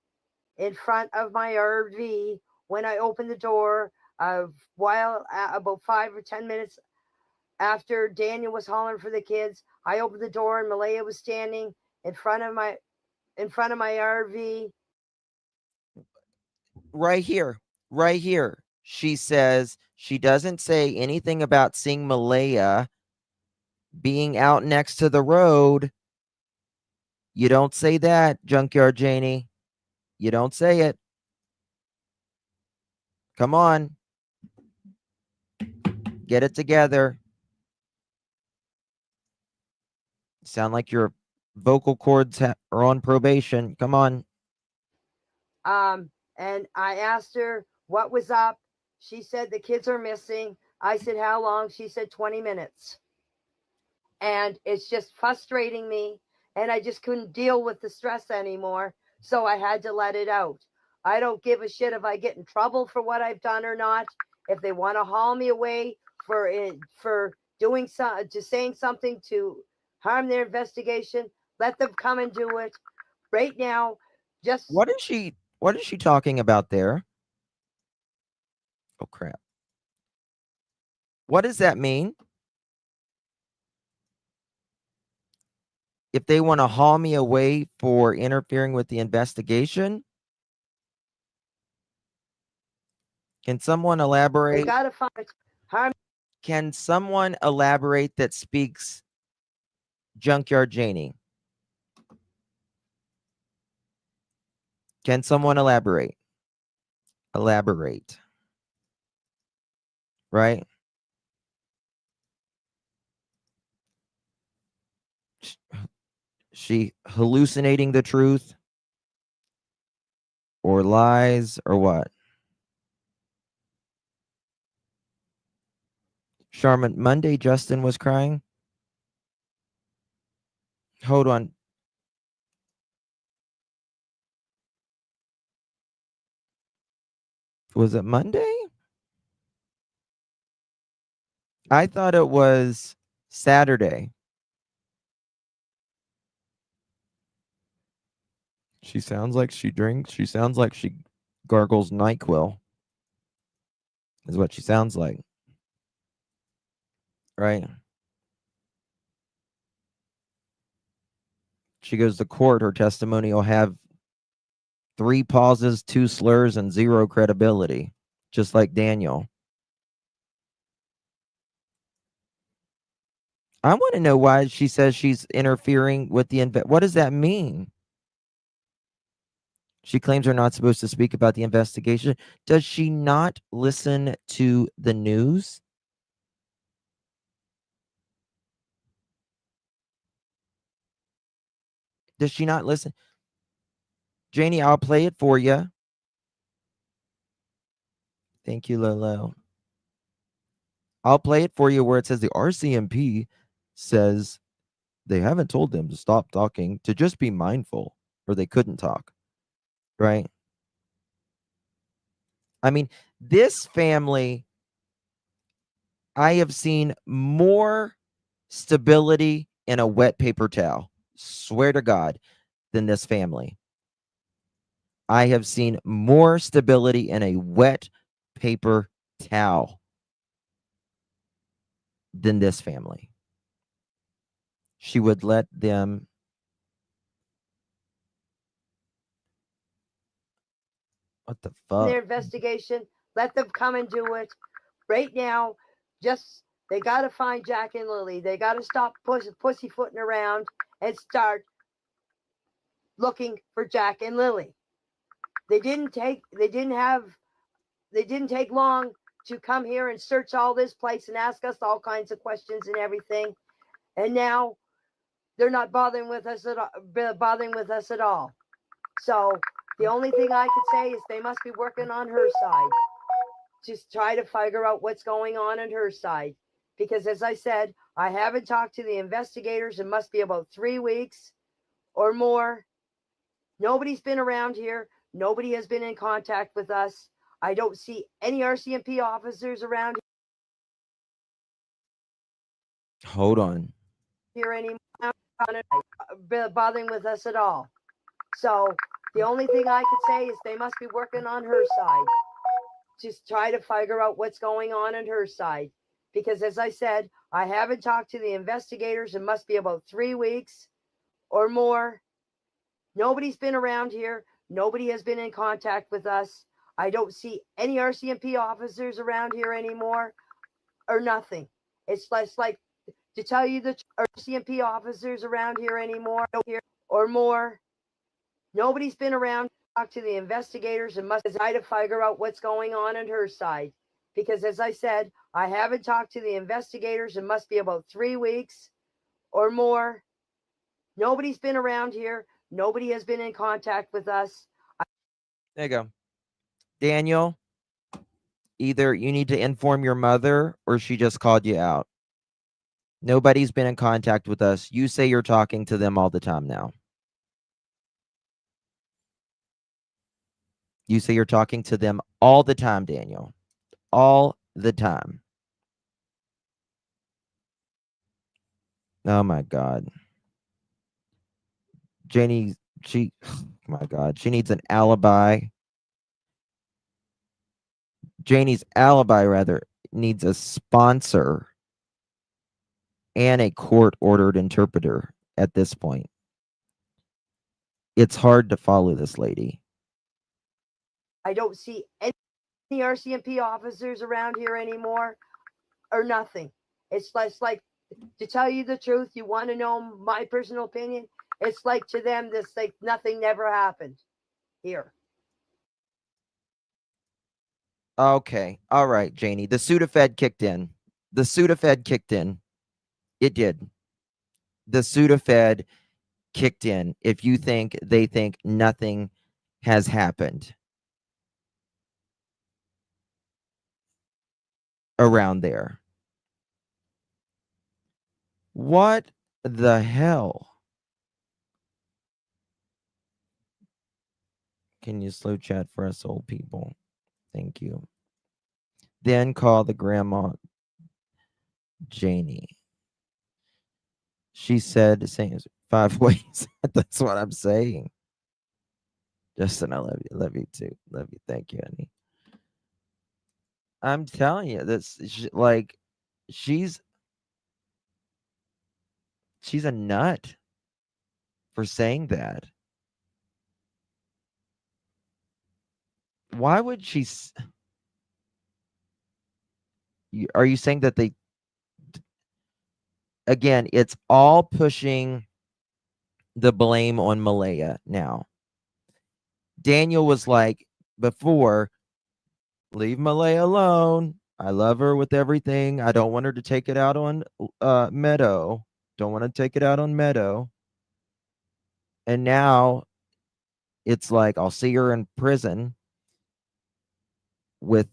in front of my RV when I opened the door. While about 5 or 10 minutes after Daniel was hollering for the kids, I opened the door and Malehya was standing in front of my RV. Right here. Right here. She says she doesn't say anything about seeing Malehya being out next to the road. You don't say that, Junkyard Jayne. You don't say it. Come on. Get it together. Sound like your vocal cords are on probation. Come on. And I asked her what was up. She said the kids are missing. I said, how long? She said 20 minutes. And it's just frustrating me. And I just couldn't deal with the stress anymore. So I had to let it out. I don't give a shit if I get in trouble for what I've done or not. If they want to haul me away for doing saying something to harm their investigation, let them come and do it. Right now, just What is she talking about there? Oh crap. What does that mean? If they want to haul me away for interfering with the investigation? Can someone they elaborate? gotta find harm. Can someone elaborate that speaks Junkyard Jayne? Can someone elaborate? Elaborate. Right? She hallucinating the truth? Or lies? Or what? Charmin, Monday Justin was crying? Hold on. Was it Monday? I thought it was Saturday. She sounds like she drinks. She sounds like she gargles NyQuil. Is what she sounds like. Right? She goes to court. Her testimony will have 3 pauses, 2 slurs, and 0 credibility, just like Daniel. I want to know why she says she's interfering with the what does that mean? She claims we're not supposed to speak about the investigation. Does she not listen to the news? Does she not listen? Janie, I'll play it for you. Thank you, Lolo. I'll play it for you where it says the RCMP says they haven't told them to stop talking, to just be mindful, or they couldn't talk, right? I mean, this family, I have seen more stability in a wet paper towel, swear to God, than this family. I have seen more stability in a wet paper towel than this family. She would let them. What the fuck? Their investigation, let them come and do it. Right now, just they got to find Jack and Lily. They got to stop pussyfooting around and start looking for Jack and Lily. They didn't take long to come here and search all this place and ask us all kinds of questions and everything. And now they're not bothering with us at all. So the only thing I could say is they must be working on her side. Just try to figure out what's going on her side. Because as I said, I haven't talked to the investigators. It must be about 3 weeks or more. Nobody's been around here. Nobody has been in contact with us. I don't see any RCMP officers around Hold on. here anymore, bothering with us at all. So the only thing I could say is they must be working on her side. Just try to figure out what's going on her side. Because as I said, I haven't talked to the investigators. It must be about 3 weeks or more. Nobody's been around here. Nobody has been in contact with us. I don't see any RCMP officers around here anymore or nothing. It's less like, to tell you the RCMP officers around here anymore or more. Nobody's been around to talk to the investigators and must try to figure out what's going on her side. Because as I said, I haven't talked to the investigators. It must be about 3 weeks or more. Nobody's been around here. Nobody has been in contact with us. There you go. Daniel, either you need to inform your mother or she just called you out. Nobody's been in contact with us. You say you're talking to them all the time now. You say you're talking to them all the time, Daniel. All the time. Oh my God. Janie, oh my God, she needs an alibi. Janie's alibi, rather, needs a sponsor and a court-ordered interpreter at this point. It's hard to follow this lady. I don't see any RCMP officers around here anymore or nothing. It's less like, to tell you the truth, you want to know my personal opinion? It's like to them, this like nothing never happened here. Okay. All right, Janie. The Sudafed kicked in. The Sudafed kicked in. It did. The Sudafed kicked in if you think they think nothing has happened around there. What the hell? Can you slow chat for us old people? Thank you. Then call the grandma Janie. She said saying 5 ways. That's what I'm saying. Justin, I love you. Love you too. Love you. Thank you, honey. I'm telling you, that's like she's a nut for saying that. why would she? Are you saying that they? Again, it's all pushing the blame on Malehya now. Daniel was like before, leave Malehya alone. I love her with everything. I don't want her to take it out on Meadow. Don't want to take it out on Meadow. And now it's like I'll see her in prison with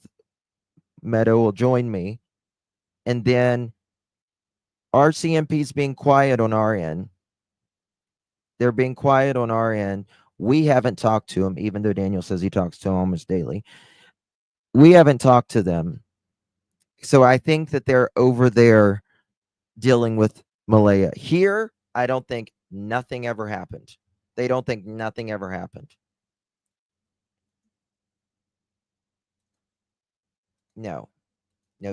Meadow will join me. And then RCMP's being quiet on our end. They're being quiet on our end. We haven't talked to him, even though Daniel says he talks to him almost daily. We haven't talked to them. So I think that they're over there dealing with Malehya. Here, I don't think nothing ever happened. They don't think nothing ever happened. No,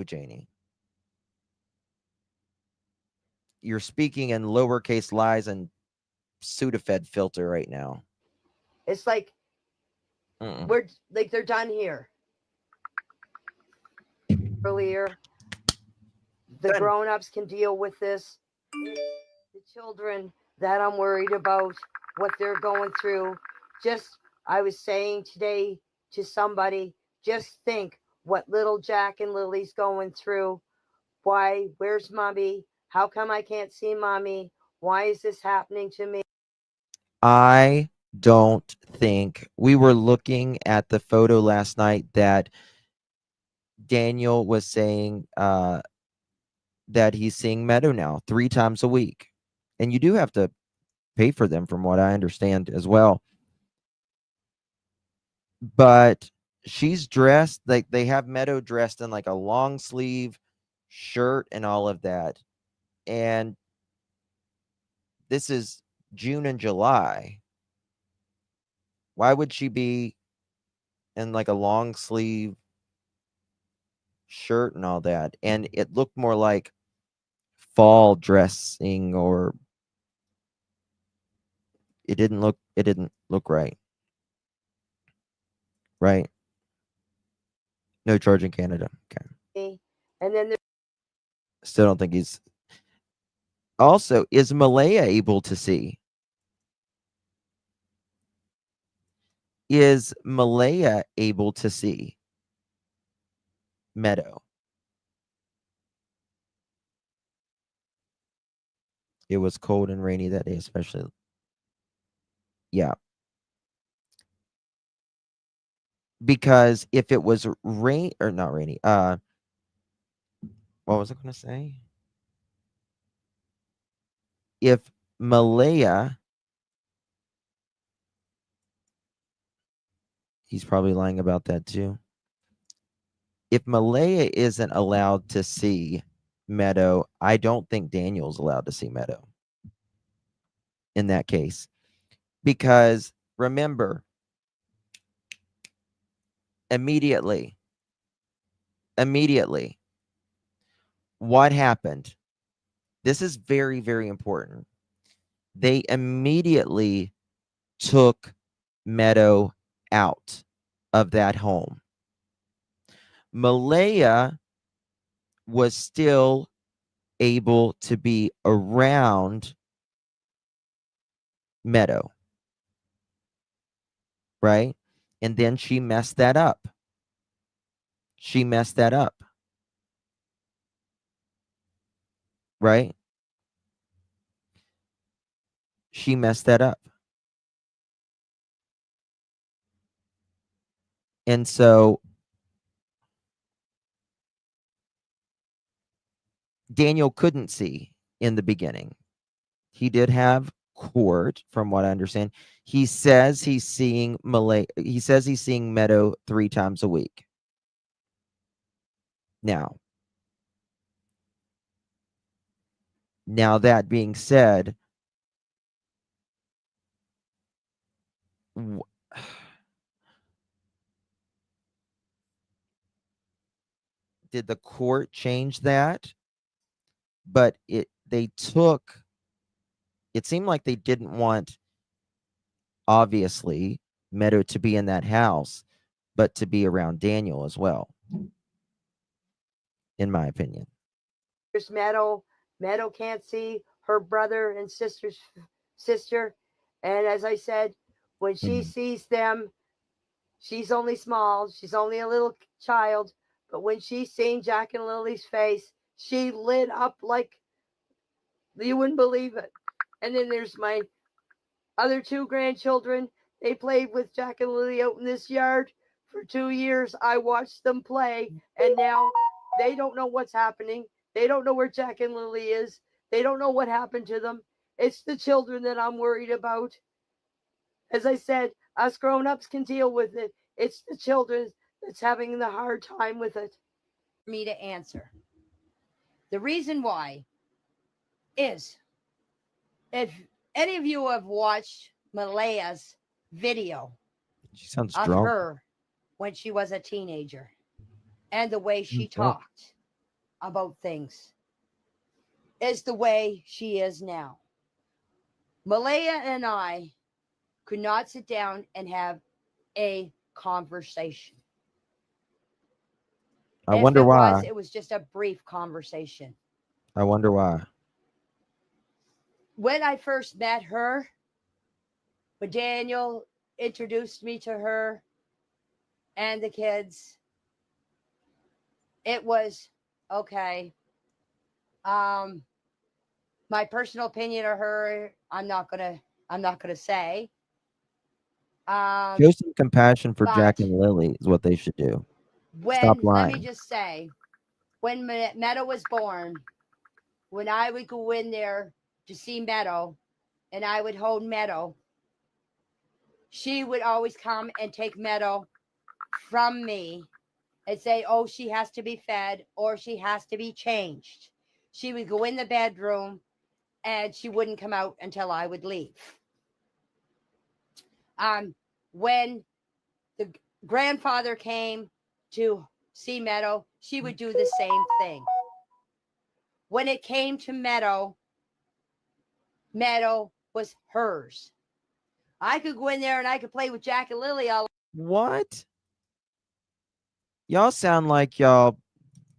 Janie. You're speaking in lowercase lies and Sudafed filter right now. It's like we're like they're done here. Earlier, the grown-ups can deal with this. The children that I'm worried about, what they're going through. Just, I was saying today to somebody, just think what little Jack and Lily's going through. Why? Where's mommy? How come I can't see mommy? Why is this happening to me? I don't think we were looking at the photo last night that Daniel was saying that he's seeing Meadow now 3 times a week. And you do have to pay for them from what I understand as well. But she's dressed like they have Meadow dressed in like a long sleeve shirt and all of that. And this is June and July. Why would she be in like a long sleeve shirt and all that? And it looked more like fall dressing, or it didn't look right. Right? No charge in Canada. Okay. And then Still don't think he's. Also, is Malehya able to see? Is Malehya able to see Meadow? It was cold and rainy that day, especially. Yeah. Because if it was rain or not rainy, what was I going to say? If Malehya, he's probably lying about that too. If Malehya isn't allowed to see Meadow, I don't think Daniel's allowed to see Meadow in that case. Because remember, immediately, what happened? This is very, very important. They immediately took Meadow out of that home. Malehya was still able to be around Meadow, right? And then she messed that up. Right? She messed that up. And so Daniel couldn't see in the beginning. He did have court, from what I understand. He says he's seeing He says he's seeing Meadow 3 times a week. Now that being said, did the court change that? But it seemed like they didn't want, obviously, Meadow to be in that house. but to be around Daniel as well, in my opinion. There's Meadow. Meadow can't see her brother and sister. And as I said, when she sees them, she's only small. She's only a little child. But when she seen Jack and Lily's face, she lit up like you wouldn't believe it. And then there's my other two grandchildren. They played with Jack and Lily out in this yard for 2 years. I watched them play, and now they don't know what's happening. They don't know where Jack and Lily is. They don't know what happened to them. It's the children that I'm worried about. As I said, us grown-ups can deal with it. It's the children that's having the hard time with it. For me to answer. The reason why is, if any of you have watched Malehya's video She sounds of drunk. her when she was a teenager and the way she talked about things is the way she is now. Malehya and I could not sit down and have a conversation. I wonder why. It was just a brief conversation. I wonder why. When I first met her, when Daniel introduced me to her and the kids, it was okay. My personal opinion of her, I'm not gonna say. Show some compassion for Jack and Lily is what they should do. Stop lying. Let me just say, when Meadow was born, when I would go in there to see Meadow, and I would hold Meadow, she would always come and take Meadow from me and say, oh, she has to be fed or she has to be changed. She would go in the bedroom and she wouldn't come out until I would leave. When the grandfather came to see Meadow, she would do the same thing. When it came to Meadow, Meadow was hers. I could go in there and I could play with Jack and Lily all. What? Y'all sound like y'all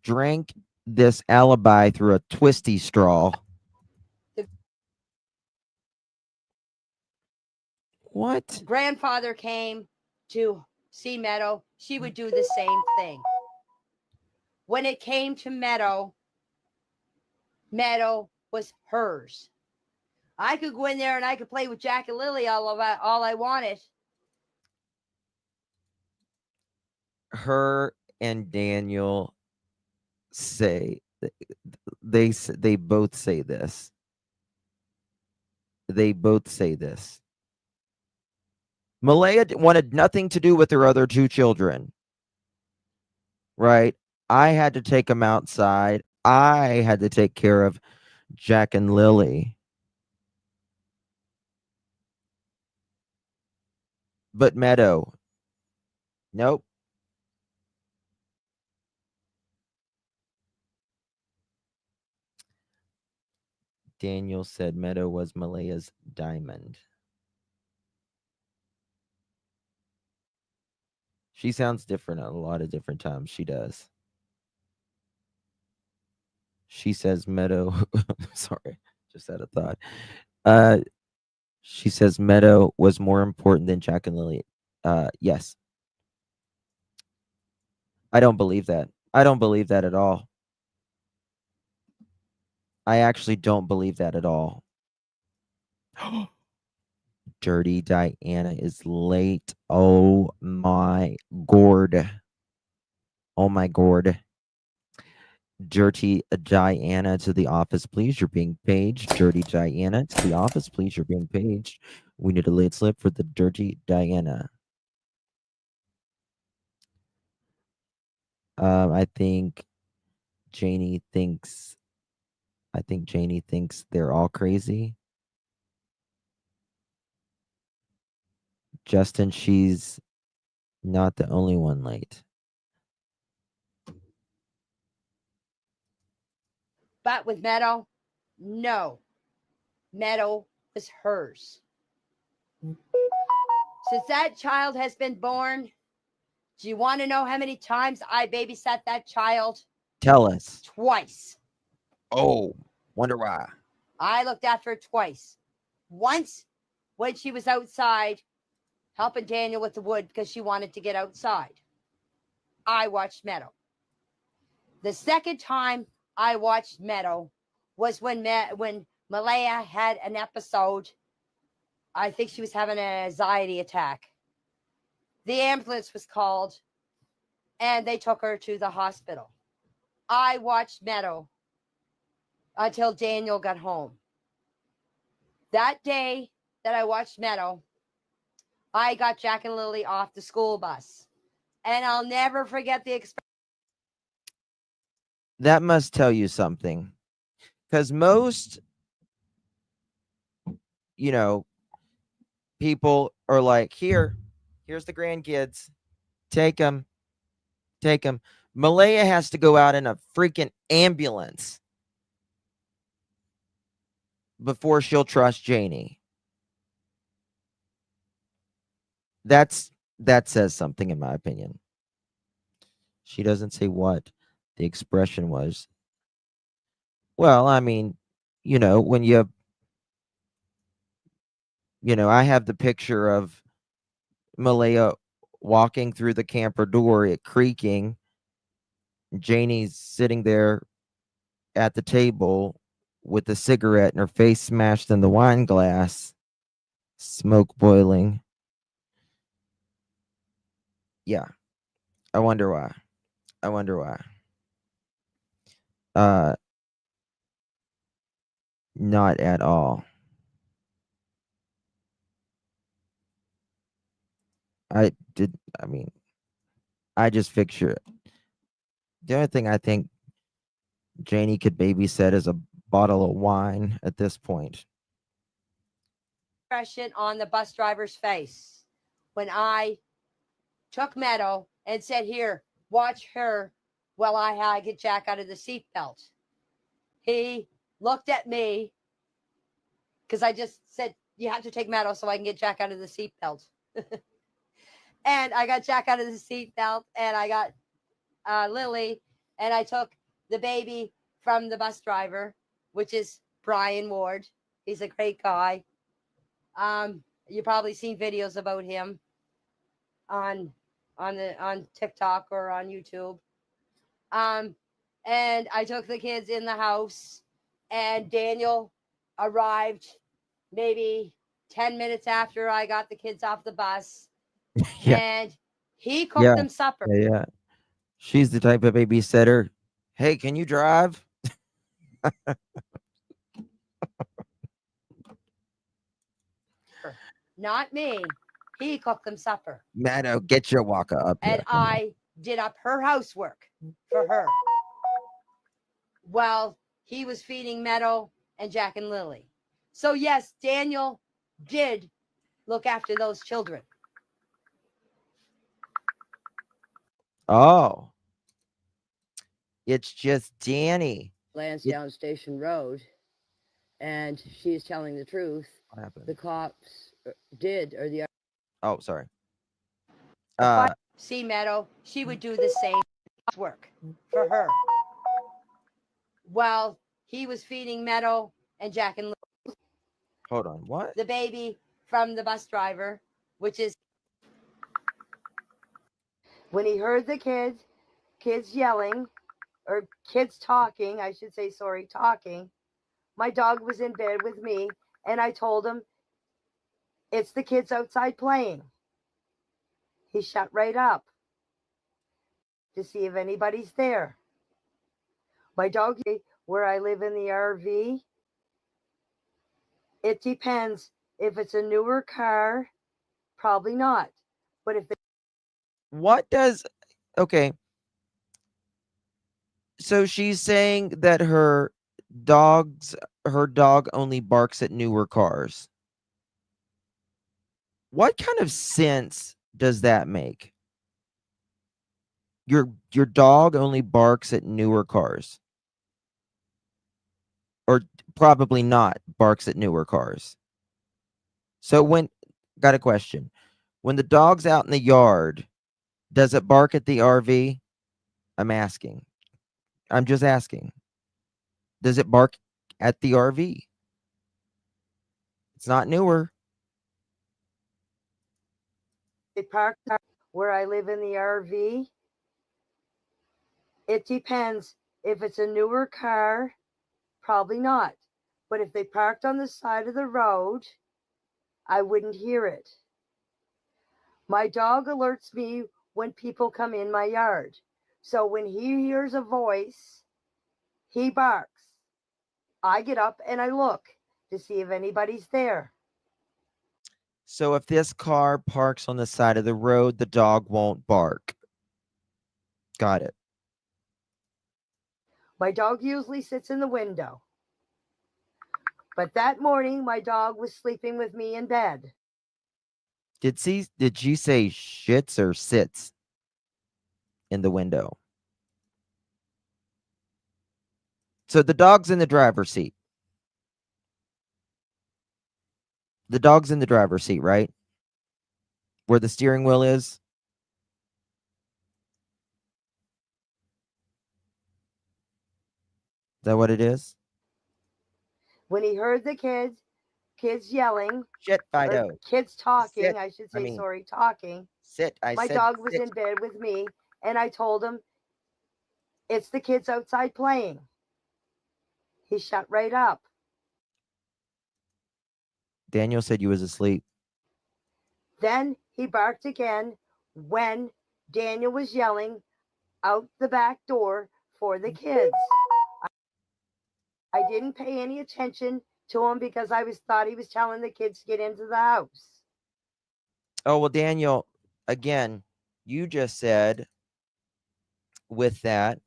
drank this alibi through a twisty straw. What? Grandfather came to see Meadow, she would do the same thing. When it came to Meadow, Meadow was hers. I could go in there and I could play with Jack and Lily all I wanted. Her and Daniel say they both say this. They both say this. Malehya wanted nothing to do with her other two children. Right? I had to take them outside. I had to take care of Jack and Lily. But Meadow, nope. Daniel said Meadow was Malehya's diamond. She sounds different at a lot of different times. She does. She says Meadow. Sorry, just had a thought. She says Meadow was more important than Jack and Lily. Yes. I don't believe that. I don't believe that at all. I actually don't believe that at all. Dirty Diana is late. Oh my gourd. Oh my gourd. Dirty Diana to the office, please. You're being paged. Dirty Diana to the office, please. You're being paged. We need a late slip for the Dirty Diana. I think Jayne thinks they're all crazy. Justin, she's not the only one late. But with Meadow, no. Meadow was hers. Since that child has been born, Do you want to know how many times I babysat that child? Tell us. Twice. Oh, wonder why. I looked after her twice. Once when she was outside helping Daniel with the wood because she wanted to get outside. I watched Meadow. The second time I watched Meadow was when Malehya had an episode. I think she was having an anxiety attack. The ambulance was called and they took her to the hospital. I watched Meadow until Daniel got home. That day that I watched Meadow, I got Jack and Lily off the school bus. And I'll never forget the experience. That must tell you something. Because most, people are like, here's the grandkids. Take them. Malehya has to go out in a freaking ambulance before she'll trust Janie. That says something, in my opinion. She doesn't say what the expression was. Well, I mean, when I have the picture of Malehya walking through the camper door, it creaking. Janie's sitting there at the table with a cigarette and her face smashed in the wine glass, smoke boiling. Yeah. I wonder why. Not at all. I just picture it. The only thing I think Janie could babysit is a bottle of wine at this point. Expression on the bus driver's face when I took Meadow and said, here, watch her while I get Jack out of the seatbelt. He looked at me because I just said, you have to take Meadow so I can get Jack out of the seatbelt. And I got Jack out of the seatbelt and I got Lily and I took the baby from the bus driver, which is Brian Ward. He's a great guy. You've probably seen videos about him on TikTok or on YouTube. And I took the kids in the house and Daniel arrived maybe 10 minutes after I got the kids off the bus. Yeah. And he cooked them supper. Yeah. She's the type of babysitter. Hey, can you drive? Not me. He cooked them supper. Meadow, get your walker up here. And I did up her housework for her. While he was feeding Meadow and Jack and Lily. So yes, Daniel did look after those children. Oh. It's just Danny. Lansdowne Station Road. And she's telling the truth. What happened? The cops did, or the... Oh, sorry. See, Meadow, she would do the same work for her. While he was feeding Meadow and Jack and Lily. Hold on, what? The baby from the bus driver, which is... When he heard the kids yelling, or kids talking, I should say, sorry, talking, my dog was in bed with me, and I told him, it's the kids outside playing. He shut right up to see if anybody's there. My dog, where I live in the RV, it depends. If it's a newer car, probably not. But if okay. So she's saying that her dog only barks at newer cars. What kind of sense does that make? Your dog only barks at newer cars. Or probably not barks at newer cars. So got a question. When the dog's out in the yard Does it bark at the RV? I'm asking. I'm just asking. Does it bark at the RV? It's not newer. They park where I live in the RV. It depends. If it's a newer car, probably not. But if they parked on the side of the road, I wouldn't hear it. My dog alerts me when people come in my yard. So when he hears a voice, he barks. I get up and I look to see if anybody's there. So if this car parks on the side of the road, the dog won't bark. Got it. My dog usually sits in the window. But that morning, my dog was sleeping with me in bed. Did you say shits or sits in the window? So the dog's in the driver's seat. The dog's in the driver's seat, right? Where the steering wheel is. Is that what it is? When he heard the kids yelling, Shit, Fido. kids talking, Sit. I should say, I mean, talking. Sit. My dog was in bed with me, and I told him, it's the kids outside playing. He shut right up. Daniel said you was asleep. Then he barked again when Daniel was yelling out the back door for the kids. I didn't pay any attention to him because I thought he was telling the kids to get into the house. Oh, well, Daniel, again, you just said with that,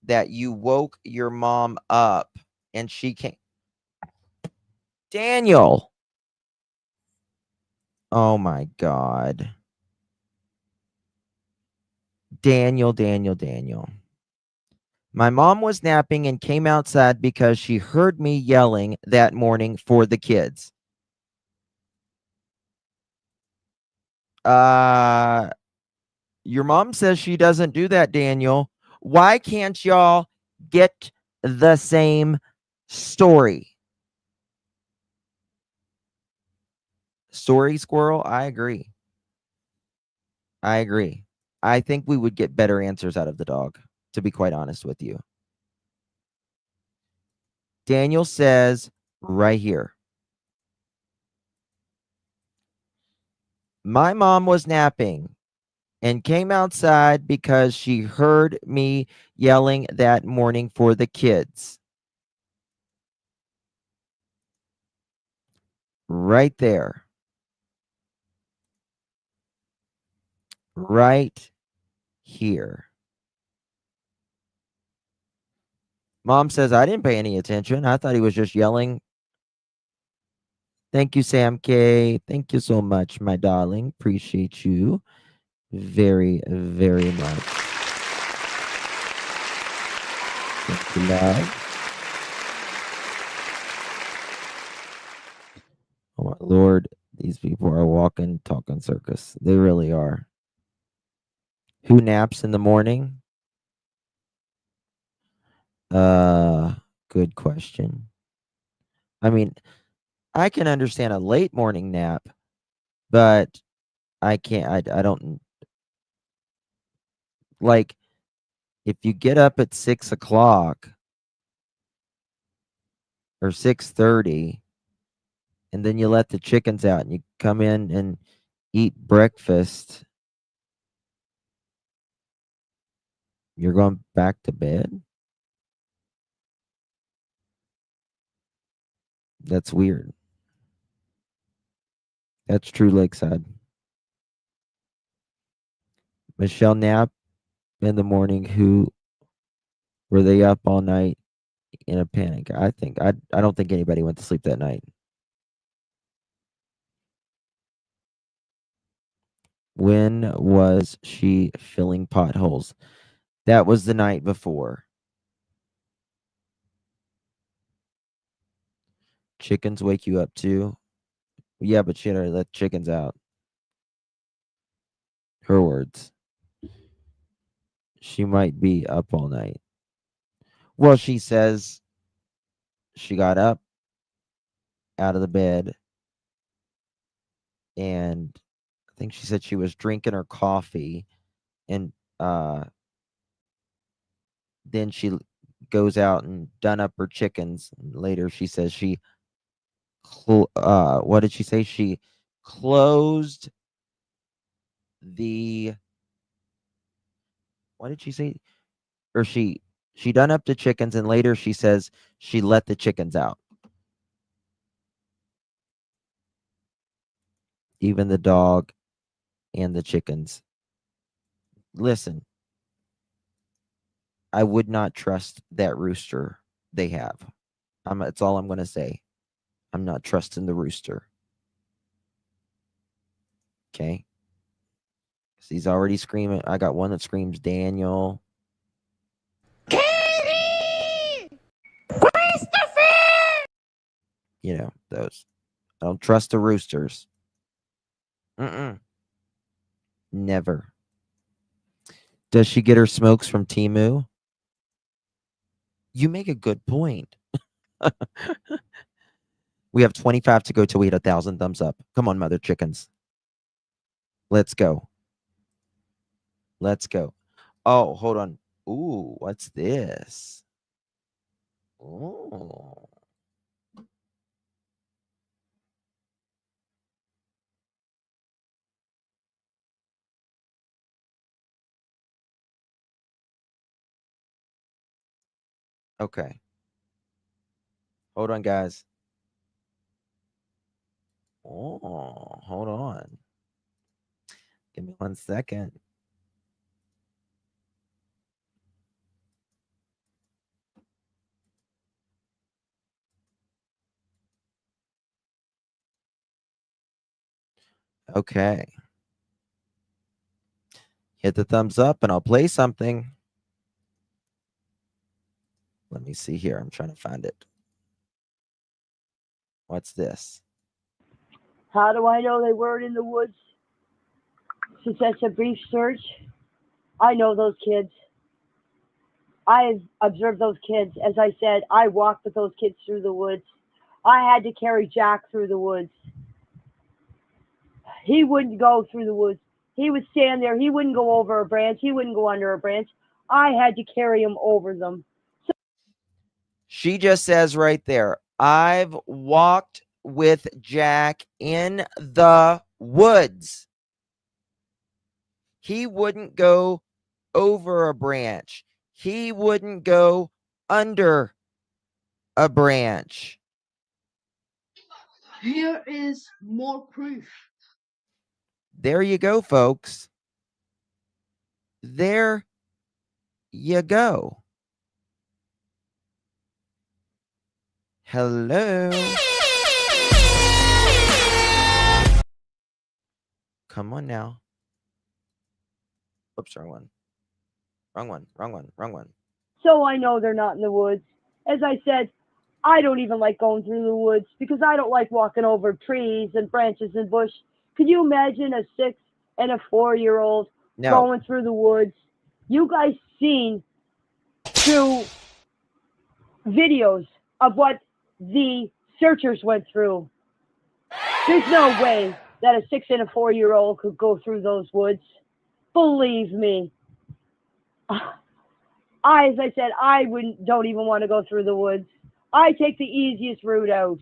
that you woke your mom up and she came. Daniel. Oh my God. Daniel. My mom was napping and came outside because she heard me yelling that morning for the kids. Your mom says she doesn't do that, Daniel. Why can't y'all get the same story? Story squirrel? I agree. I think we would get better answers out of the dog, to be quite honest with you. Daniel says right here. My mom was napping and came outside because she heard me yelling that morning for the kids. Right there. Right here. Mom says, I didn't pay any attention. I thought he was just yelling. Thank you, Sam K. Thank you so much, my darling. Appreciate you very, very much. Thank you, love. Oh my Lord, these people are walking, talking circus. They really are. Who naps in the morning? Good question. I mean, I can understand a late morning nap, but I can't, I don't, like, if you get up at 6 o'clock or 6:30, and then you let the chickens out and you come in and eat breakfast, you're going back to bed? That's weird. That's true, Lakeside. Michelle nap in the morning. Who were they up all night in a panic? I don't think anybody went to sleep that night. When was she filling potholes? That was the night before. Chickens wake you up too? Yeah, but she had to let chickens out. Her words. She might be up all night. Well, she says she got up out of the bed, and I think she said she was drinking her coffee, and then she goes out and done up her chickens. And later she says she what did she say? She closed the what did she say? Or she done up the chickens, and later she says she let the chickens out. Even the dog and the chickens. Listen, I would not trust that rooster they have. That's all I'm going to say. I'm not trusting the rooster. Okay? 'Cause he's already screaming. I got one that screams Daniel. Katie! Christopher! You know, those. I don't trust the roosters. Never. Does she get her smokes from Temu? You make a good point. We have 25 to go till we hit 1,000 thumbs up. Come on, mother chickens. Let's go. Let's go. Oh, hold on. Ooh, what's this? Ooh. Okay. Hold on, guys. Oh, hold on. Give me 1 second. Okay. Hit the thumbs up and I'll play something. Let me see here. I'm trying to find it. What's this? How do I know they weren't in the woods? Since that's a brief search, I know those kids. I've observed those kids. As I said, I walked with those kids through the woods. I had to carry Jack through the woods. He wouldn't go through the woods. He would stand there. He wouldn't go over a branch. He wouldn't go under a branch. I had to carry him over them. She just says right there, I've walked with Jack in the woods. He wouldn't go over a branch. He wouldn't go under a branch. Here is more proof. There you go, folks. There you go. Hello. Come on now. Oops, wrong one. Wrong one. So I know they're not in the woods. As I said, I don't even like going through the woods because I don't like walking over trees and branches and bush. Could you imagine a 6 and a 4-year-old going through the woods? You guys seen through videos of what the searchers went through. There's no way that a 6 and a 4-year-old could go through those woods. Believe me. As I said, I don't even want to go through the woods. I take the easiest route out.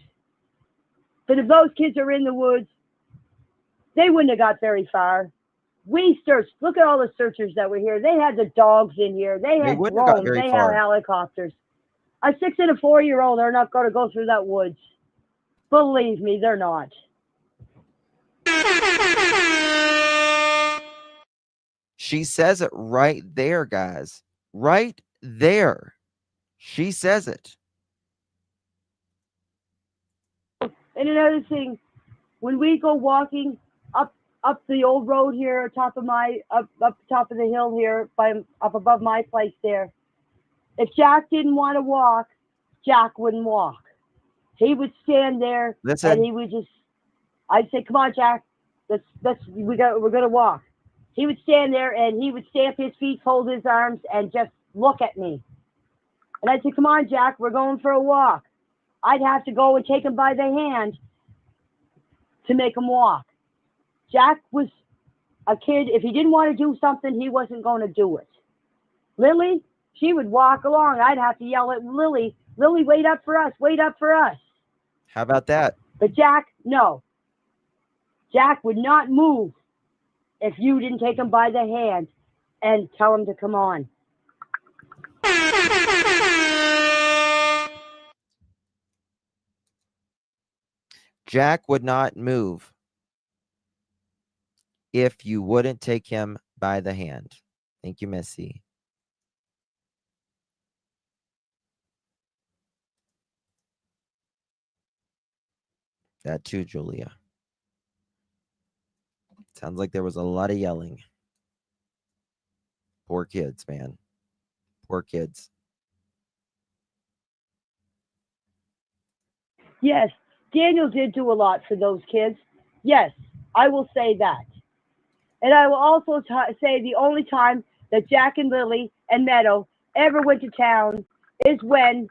But if those kids are in the woods, they wouldn't have got very far. We searched. Look at all the searchers that were here. They had the dogs in here. They had drones. They had helicopters. A 6 and a 4-year-old are not going to go through that woods. Believe me, they're not. She says it right there, guys. Right there. She says it. And another thing, when we go walking up the old road here, top of the hill here, up above my place there, if Jack didn't want to walk, Jack wouldn't walk. he would stand there and Listen. he would just, I'd say, come on, Jack, we're going to walk. He would stand there and he would stamp his feet, fold his arms, and just look at me. And I'd say, come on, Jack, we're going for a walk. I'd have to go and take him by the hand to make him walk. Jack was a kid, if he didn't want to do something, he wasn't going to do it. Lily, she would walk along. I'd have to yell at Lily, Lily, wait up for us, wait up for us. How about that? But Jack, no. Jack would not move if you didn't take him by the hand and tell him to come on. Jack would not move if you wouldn't take him by the hand. Thank you, Missy. That too, Julia. Sounds like there was a lot of yelling. Poor kids, man. Poor kids. Yes, Daniel did do a lot for those kids. Yes, I will say that. And I will also say the only time that Jack and Lily and Meadow ever went to town is when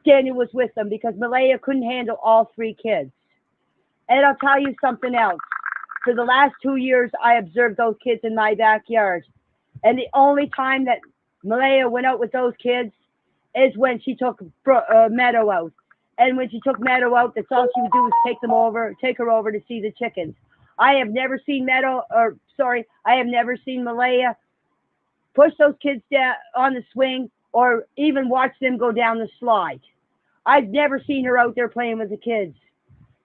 Daniel was with them, because Malehya couldn't handle all three kids. And I'll tell you something else. For the last 2 years, I observed those kids in my backyard. And the only time that Malehya went out with those kids is when she took Meadow out. And when she took Meadow out, that's all she would do was take her over to see the chickens. I have never seen I have never seen Malehya push those kids down on the swing or even watch them go down the slide. I've never seen her out there playing with the kids.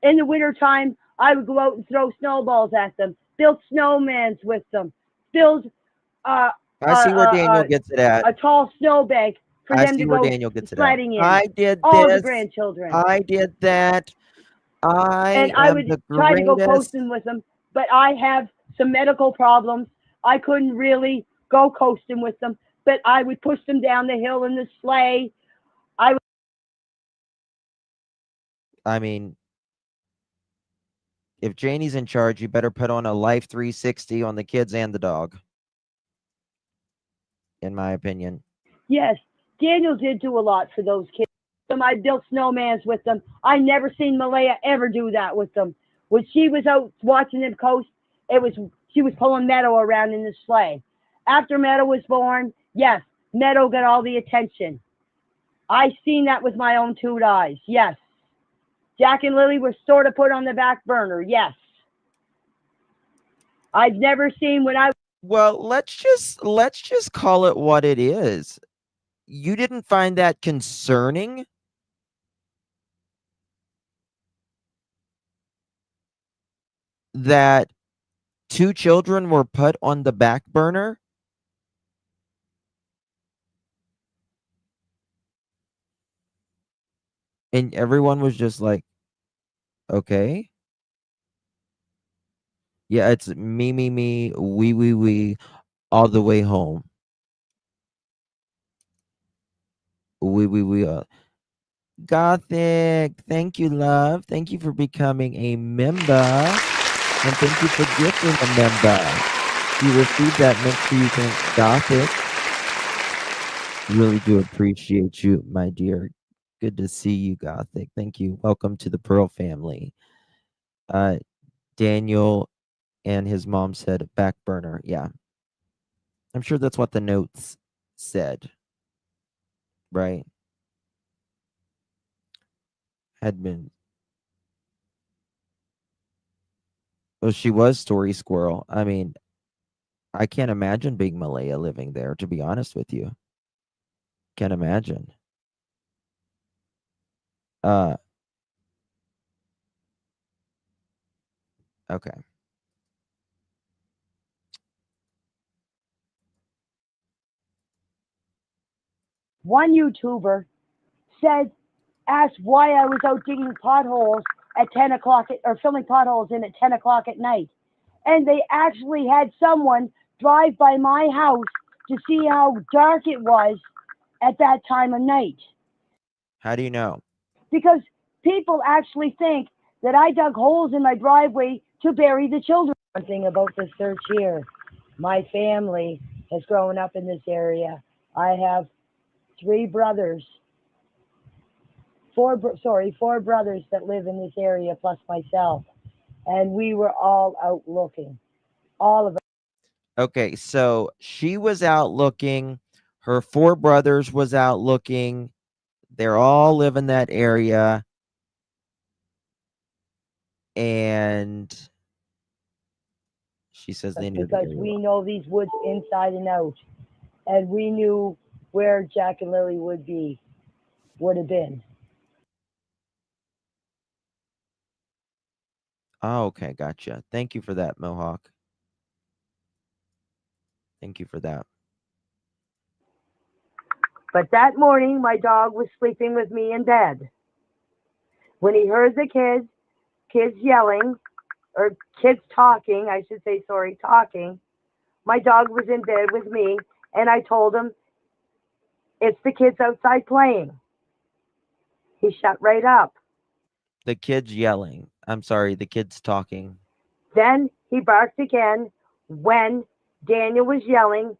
In the wintertime, I would go out and throw snowballs at them, build snowmans with them, build I see where Daniel gets it at. a tall snowbank for them to go Daniel gets it at. sledding in. I did all this. the grandchildren. I did that. I would try to go coasting with them, but I have some medical problems. I couldn't really go coasting with them, but I would push them down the hill in the sleigh. I mean, if Janie's in charge, you better put on a Life 360 on the kids and the dog, in my opinion. Yes, Daniel did do a lot for those kids. I built snowmans with them. I never seen Malehya ever do that with them. When she was out watching them coast, she was pulling Meadow around in the sleigh. After Meadow was born, yes, Meadow got all the attention. I seen that with my own 2 eyes. Yes. Jack and Lily were sort of put on the back burner. Yes. I've never seen Well, let's just call it what it is. You didn't find that concerning? That 2 children were put on the back burner? And everyone was just like, okay. Yeah, it's me, we, all the way home. We. Gothic, thank you, love. Thank you for becoming a member. And thank you for gifting a member. If you received that, make sure you thank Gothic. Really do appreciate you, my dear. Good to see you, Gothic. Thank you. Welcome to the Pearl family. Daniel and his mom said back burner. Yeah. I'm sure that's what the notes said. Right? Had been. Well, she was Story Squirrel. I mean, I can't imagine being Malehya living there, to be honest with you. Can't imagine. Okay. One YouTuber asked why I was out digging potholes at 10 o'clock or filling potholes in at 10 o'clock at night. And they actually had someone drive by my house to see how dark it was at that time of night. How do you know? Because people actually think that I dug holes in my driveway to bury the children. One thing about the search here, my family has grown up in this area. I have four brothers that live in this area plus myself. And we were all out looking. All of us. Okay, so she was out looking. Her 4 brothers was out looking. They're all live in that area. And she says they knew the Because area we well. know these woods inside and out. And we knew where Jack and Lily would have been. Oh, okay, gotcha. Thank you for that, Mohawk. Thank you for that. But that morning, my dog was sleeping with me in bed. When he heard the kids yelling, or kids talking, I should say, sorry, talking, my dog was in bed with me, and I told him, it's the kids outside playing. He shut right up. The kids yelling. I'm sorry, the kids talking. Then he barked again when Daniel was yelling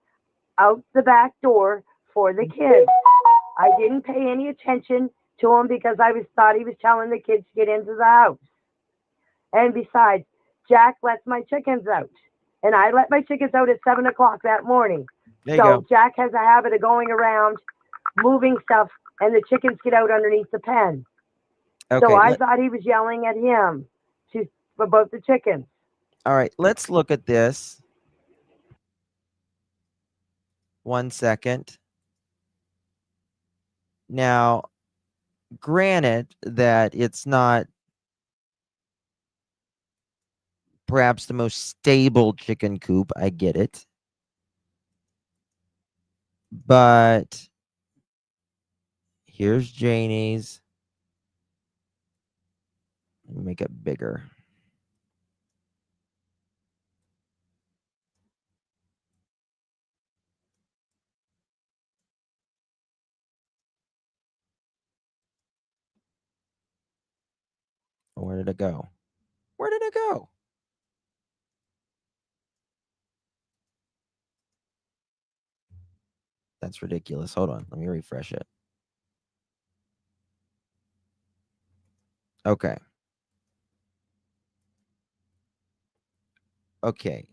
out the back door for the kids. I didn't pay any attention to him because I thought he was telling the kids to get into the house. And besides, Jack lets my chickens out. And I let my chickens out at 7 o'clock that morning. There you So go. Jack has a habit of going around, moving stuff, and the chickens get out underneath the pen. Okay. So I thought he was yelling at him about the chickens. All right, let's look at this. 1 second. Now, granted that it's not perhaps the most stable chicken coop, I get it. But here's Janie's. Let me make it bigger. Where did it go? Where did it go? That's ridiculous. Hold on. Let me refresh it. Okay. Okay.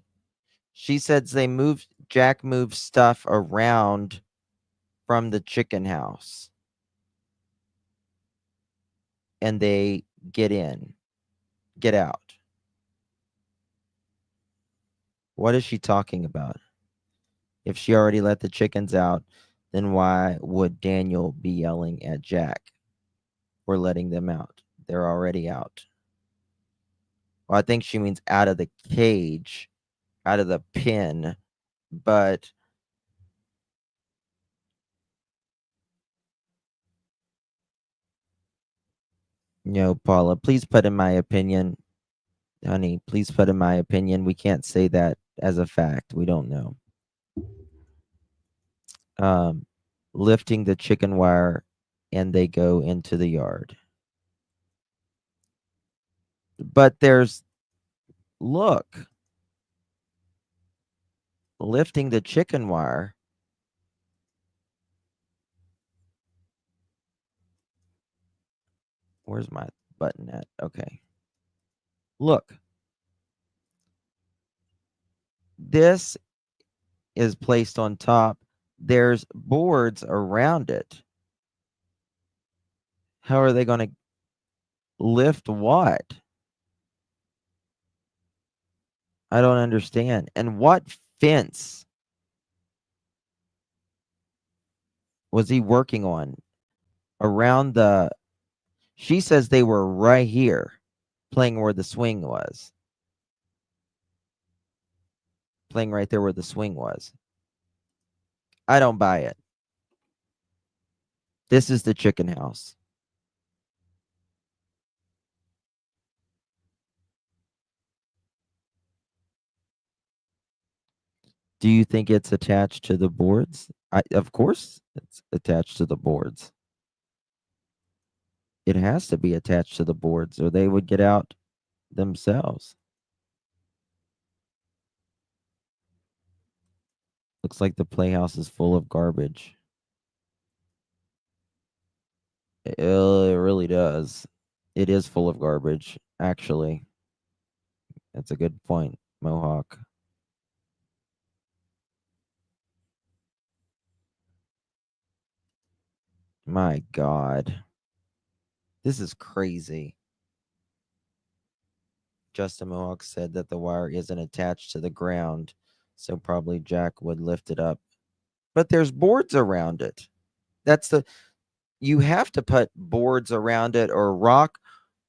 She says Jack moved stuff around from the chicken house. And they get out. What is she talking about? If she already let the chickens out, then why would Daniel be yelling at Jack for letting them out? They're already out. Well, I think she means out of the cage, out of the pen, but Paula, please put in my opinion, honey, please put in my opinion. We can't say that as a fact. We don't know. Lifting the chicken wire and they go into the yard. But look, lifting the chicken wire. Where's my button at? Okay. Look. This is placed on top. There's boards around it. How are they going to lift what? I don't understand. And what fence was he working on around the... She says they were right here playing where the swing was. Playing right there where the swing was. I don't buy it. This is the chicken house. Do you think it's attached to the boards? Of course it's attached to the boards. It has to be attached to the boards or they would get out themselves. Looks like the playhouse is full of garbage. It really does. It is full of garbage, actually. That's a good point, Mohawk. My God. This is crazy. Justin Mohawk said that the wire isn't attached to the ground, so probably Jack would lift it up. But there's boards around it. You have to put boards around it or rock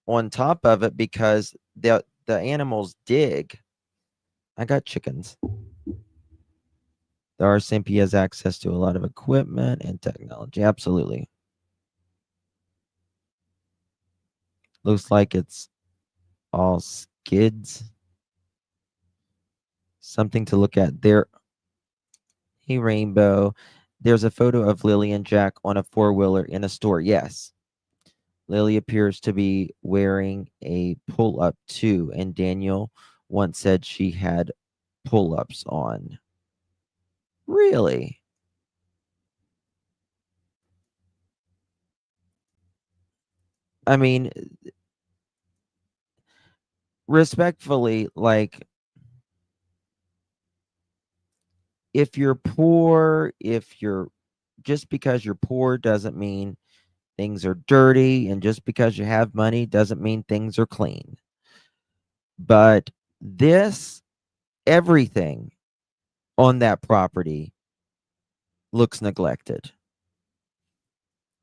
on top of it because the animals dig. I got chickens. The RCMP has access to a lot of equipment and technology. Absolutely. Looks like it's all skids. Something to look at there. Hey, Rainbow. There's a photo of Lilly and Jack on a four-wheeler in a store. Yes. Lilly appears to be wearing a pull-up too, and Daniel once said she had pull-ups on. Really? I mean, respectfully, like, if you're poor, just because you're poor doesn't mean things are dirty, and just because you have money doesn't mean things are clean. But everything on that property looks neglected.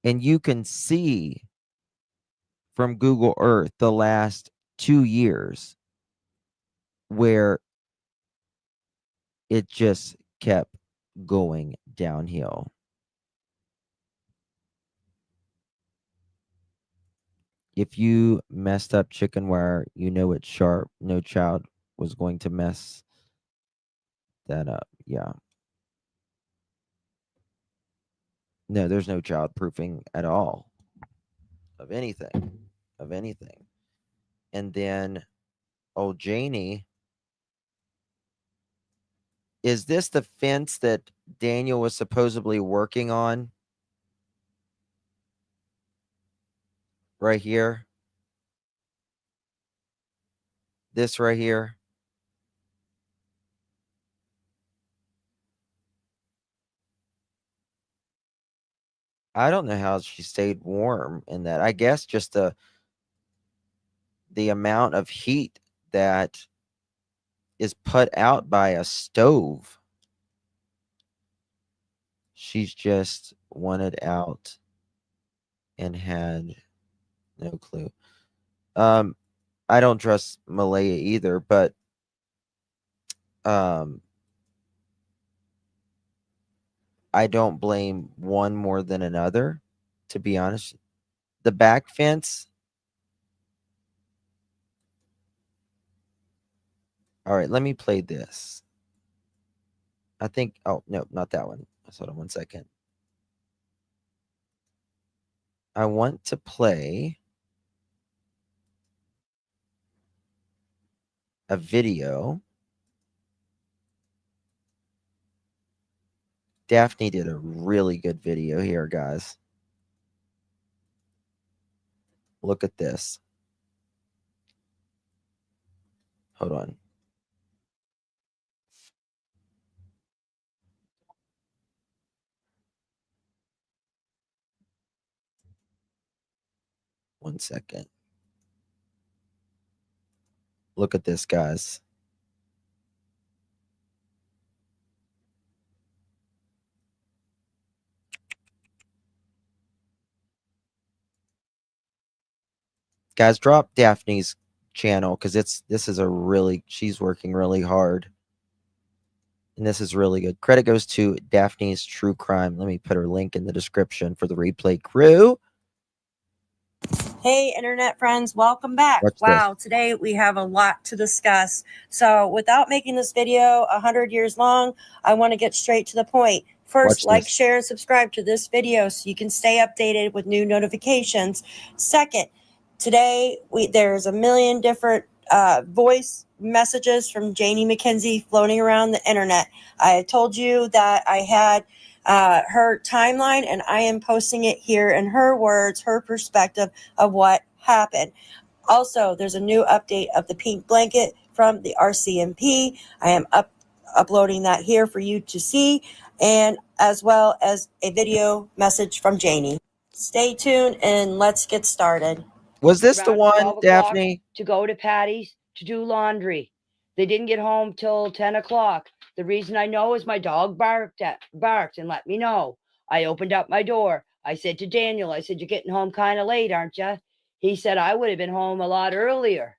And you can see from Google Earth the last 2 years where it just kept going downhill. If you messed up chicken wire, you know it's sharp. No child was going to mess that up. Yeah. No, there's no child proofing at all of anything. And then, oh, Janie, is this the fence that Daniel was supposedly working on? Right here? This right here? I don't know how she stayed warm in that. I guess just the amount of heat that is put out by a stove. She's just wanted out and had no clue. I don't trust Malehya either, but I don't blame one more than another, to be honest. The back fence. All right, let me play this. I think, oh, no, not that one. Hold on 1 second. I want to play a video. Daphne did a really good video here, guys. Look at this. Hold on. One second. Look at this, guys. Guys, drop Daphne's channel because she's working really hard. And this is really good. Credit goes to Daphne's True Crime. Let me put her link in the description for the replay crew. Hey, internet friends, welcome back. Wow, today we have a lot to discuss. So without making this video 100 years long, I want to get straight to the point. First, Watch like, this. share, and subscribe to this video so you can stay updated with new notifications. Second, today there's a million different voice messages from Jayne Makenzee floating around the internet. I told you that I had her timeline, and I am posting it here in her words, her perspective of what happened. Also, there's a new update of the pink blanket from the RCMP. I am uploading that here for you to see, and as well as a video message from Jayne. Stay tuned and let's get started. Was this the Around one, 12 o'clock Daphne? to go to Patty's to do laundry. They didn't get home till 10 o'clock. The reason I know is my dog barked and let me know. I opened up my door. I said to Daniel, I said, "You're getting home kind of late, aren't you?" He said, "I would have been home a lot earlier."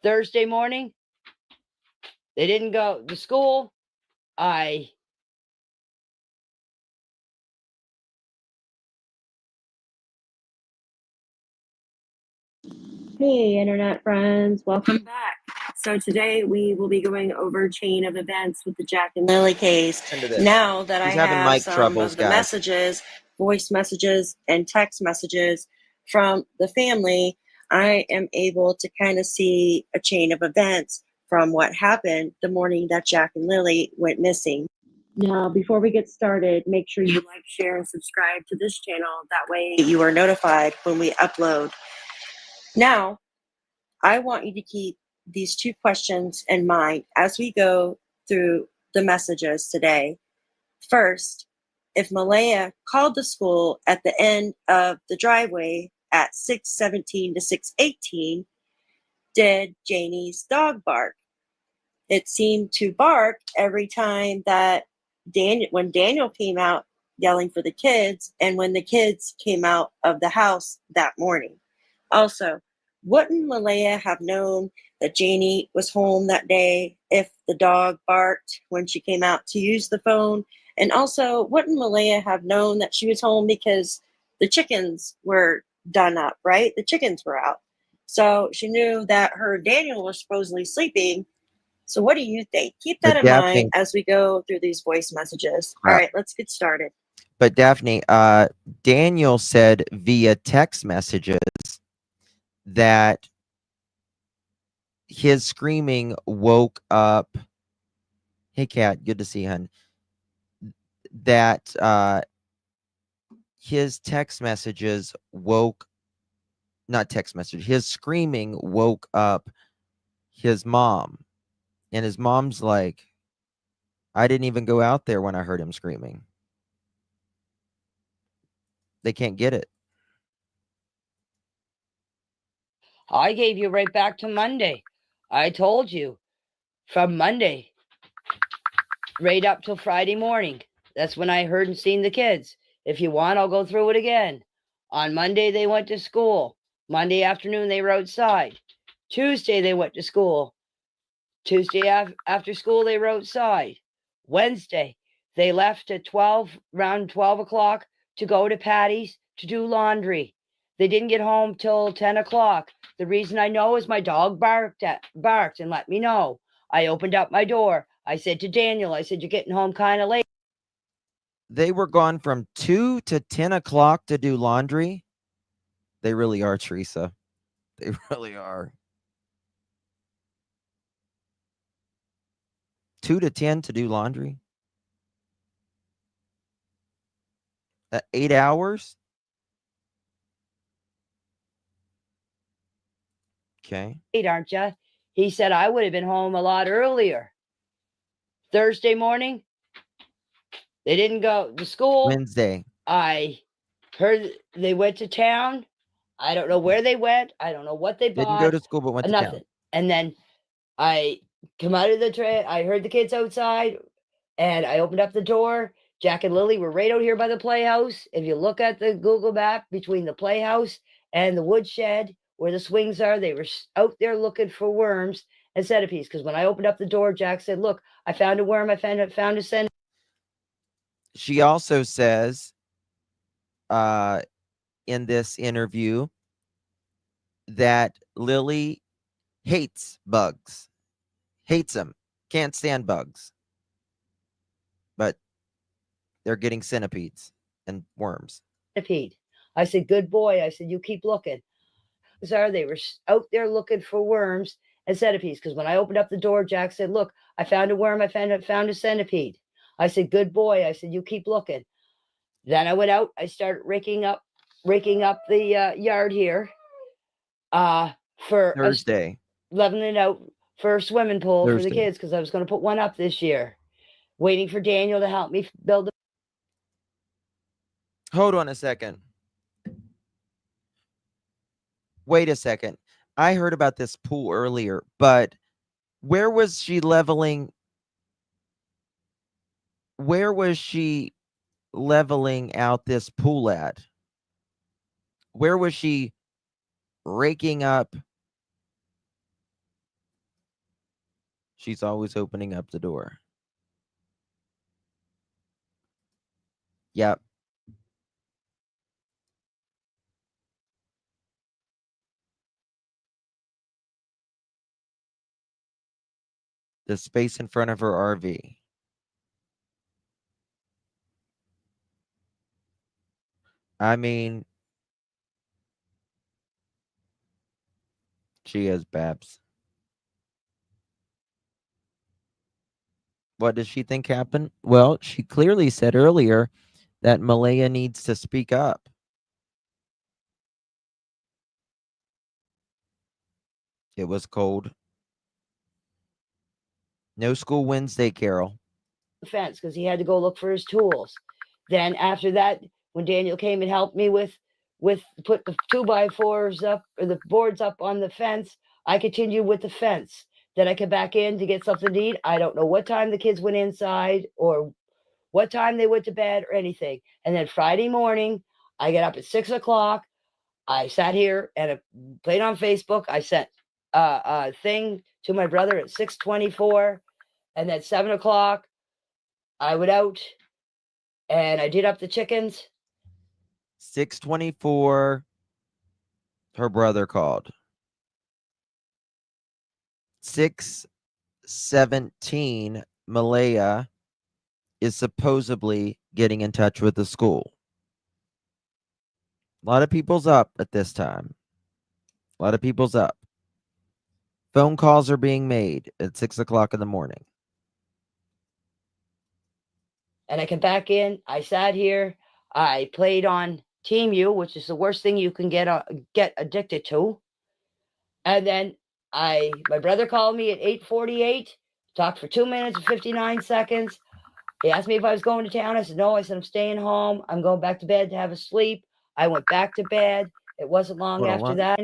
Thursday morning, they didn't go to school. Hey, internet friends, welcome back. So today we will be going over chain of events with the Jack and Lily case. Listen to this. Now that He's I having have mic some troubles, of the guys. messages, voice messages, and text messages from the family, I am able to kind of see a chain of events from what happened the morning that Jack and Lily went missing. Now, before we get started, make sure you like, share, and subscribe to this channel. That way you are notified when we upload. Now, I want you to keep these two questions in mind as we go through the messages today. First, if Malehya called the school at the end of the driveway at 6:17 to 6:18, did Jayne's dog bark? It seemed to bark every time that when Daniel came out yelling for the kids and when the kids came out of the house that morning. Also, wouldn't Malehya have known that Jayne was home that day if the dog barked when she came out to use the phone? And also, wouldn't Malehya have known that she was home because the chickens were done up, right? The chickens were out. So she knew that her and Daniel were supposedly sleeping. So what do you think? Keep that But in mind Daphne, as we go through these voice messages. All right, let's get started. but Daphne, Daniel said via text messages that his screaming woke up. Hey, Kat, good to see you, hun. That his text messages not text message, his screaming woke up his mom. And his mom's like, I didn't even go out there when I heard him screaming. They can't get it. I gave you right back to Monday. I told you from Monday right up till Friday morning. That's when I heard and seen the kids. If you want, I'll go through it again. On Monday, they went to school. Monday afternoon, they were outside. Tuesday, they went to school. Tuesday after school, they were outside. Wednesday, they left at around 12 o'clock to go to Patty's to do laundry. They didn't get home till 10 o'clock. The reason I know is my dog barked and let me know. I opened up my door. I said to Daniel, I said, "You're getting home kind of late." They were gone from 2 to 10 o'clock to do laundry. They really are, Teresa. They really are. 2 to 10 to do laundry? 8 hours? Okay. Aren't you? He said, "I would have been home a lot earlier." Thursday morning, they didn't go to school. Wednesday. I heard they went to town. I don't know where they went. I don't know what they bought. Didn't go to school, but went to nothing. town. And then I come out of the train. I heard the kids outside, and I opened up the door. Jack and Lily were right out here by the playhouse. If you look at the Google map between the playhouse and the woodshed where the swings are, they were out there looking for worms and centipedes. Because when I opened up the door, Jack said, "Look, I found a worm. I found a centipede." She also says in this interview that Lily hates bugs, hates them, can't stand bugs. But They're getting centipedes and worms. Centipede. I said, good boy. I said, you keep looking. They were out there looking for worms and centipedes. Because when I opened up the door, Jack said, look, I found a worm. I found a centipede. I said, good boy. I said, you keep looking. Then I went out. I started raking up the yard here for Thursday. leveling it out for a swimming pool for the Thursday. kids, because I was going to put one up this year. Waiting for Daniel to help me build. Hold on a second. Wait a second. I heard about this pool earlier, but where was she leveling? Where was she leveling out this pool at? Where was she raking up? She's always opening up the door. Yep. The space in front of her RV. I mean, she is Babs. What does she think happened? Well, she clearly said earlier that Malehya needs to speak up. It was cold. No school Wednesday, Carol. Fence because he had to go look for his tools. Then after that, when Daniel came and helped me with put the 2x4s up or the boards up on the fence, I continued with the fence. Then I came back in to get something to eat. I don't know what time the kids went inside or what time they went to bed or anything. And then Friday morning, I get up at 6 o'clock. I sat here and played on Facebook. I sent a thing to my brother at 6:24, and then 7 o'clock, I went out and I did up the chickens. 6:24. Her brother called. 6:17. Malehya is supposedly getting in touch with the school. A lot of people's up at this time. A lot of people's up. Phone calls are being made at 6 o'clock in the morning. And I came back in. I sat here. I played on Team U, which is the worst thing you can get addicted to. And then my brother called me at 8:48, talked for 2 minutes and 59 seconds. He asked me if I was going to town. I said, no. I said, I'm staying home. I'm going back to bed to have a sleep. I went back to bed. It wasn't long after that.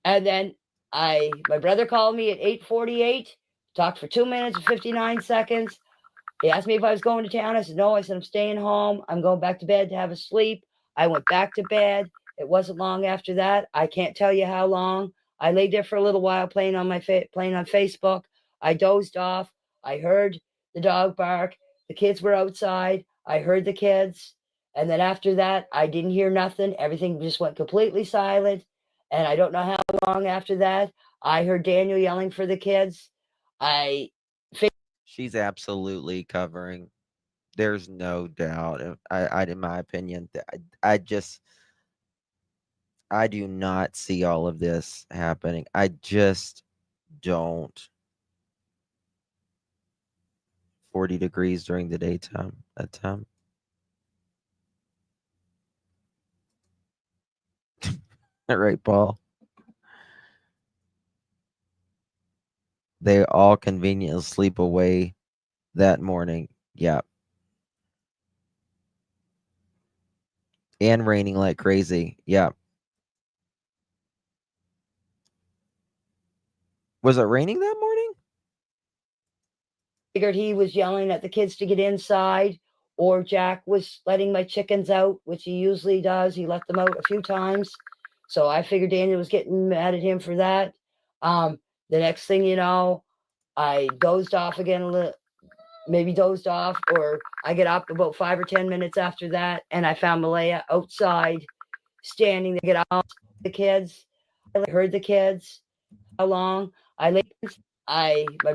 And then my brother called me at 8:48, talked for 2 minutes and 59 seconds. He asked me if I was going to town. I said, no. I said, I'm staying home. I'm going back to bed to have a sleep. I went back to bed. It wasn't long after that. I can't tell you how long. I laid there for a little while playing on Facebook. I dozed off. I heard the dog bark. The kids were outside. I heard the kids. And then after that, I didn't hear nothing. Everything just went completely silent. And I don't know how long after that, I heard Daniel yelling for the kids. She's absolutely covering. There's no doubt. I in my opinion, I do not see all of this happening. I just don't. 40 degrees during the daytime. That time. All right, Paul. They all conveniently sleep away that morning. Yeah. And raining like crazy. Yeah. Was it raining that morning? Figured he was yelling at the kids to get inside, or Jack was letting my chickens out, which he usually does. He let them out a few times. So I figured Daniel was getting mad at him for that. The next thing you know, I dozed off again a little, maybe dozed off, or I get up about 5 or 10 minutes after that, and I found Malehya outside, standing to get out the kids. I heard the kids. How long? My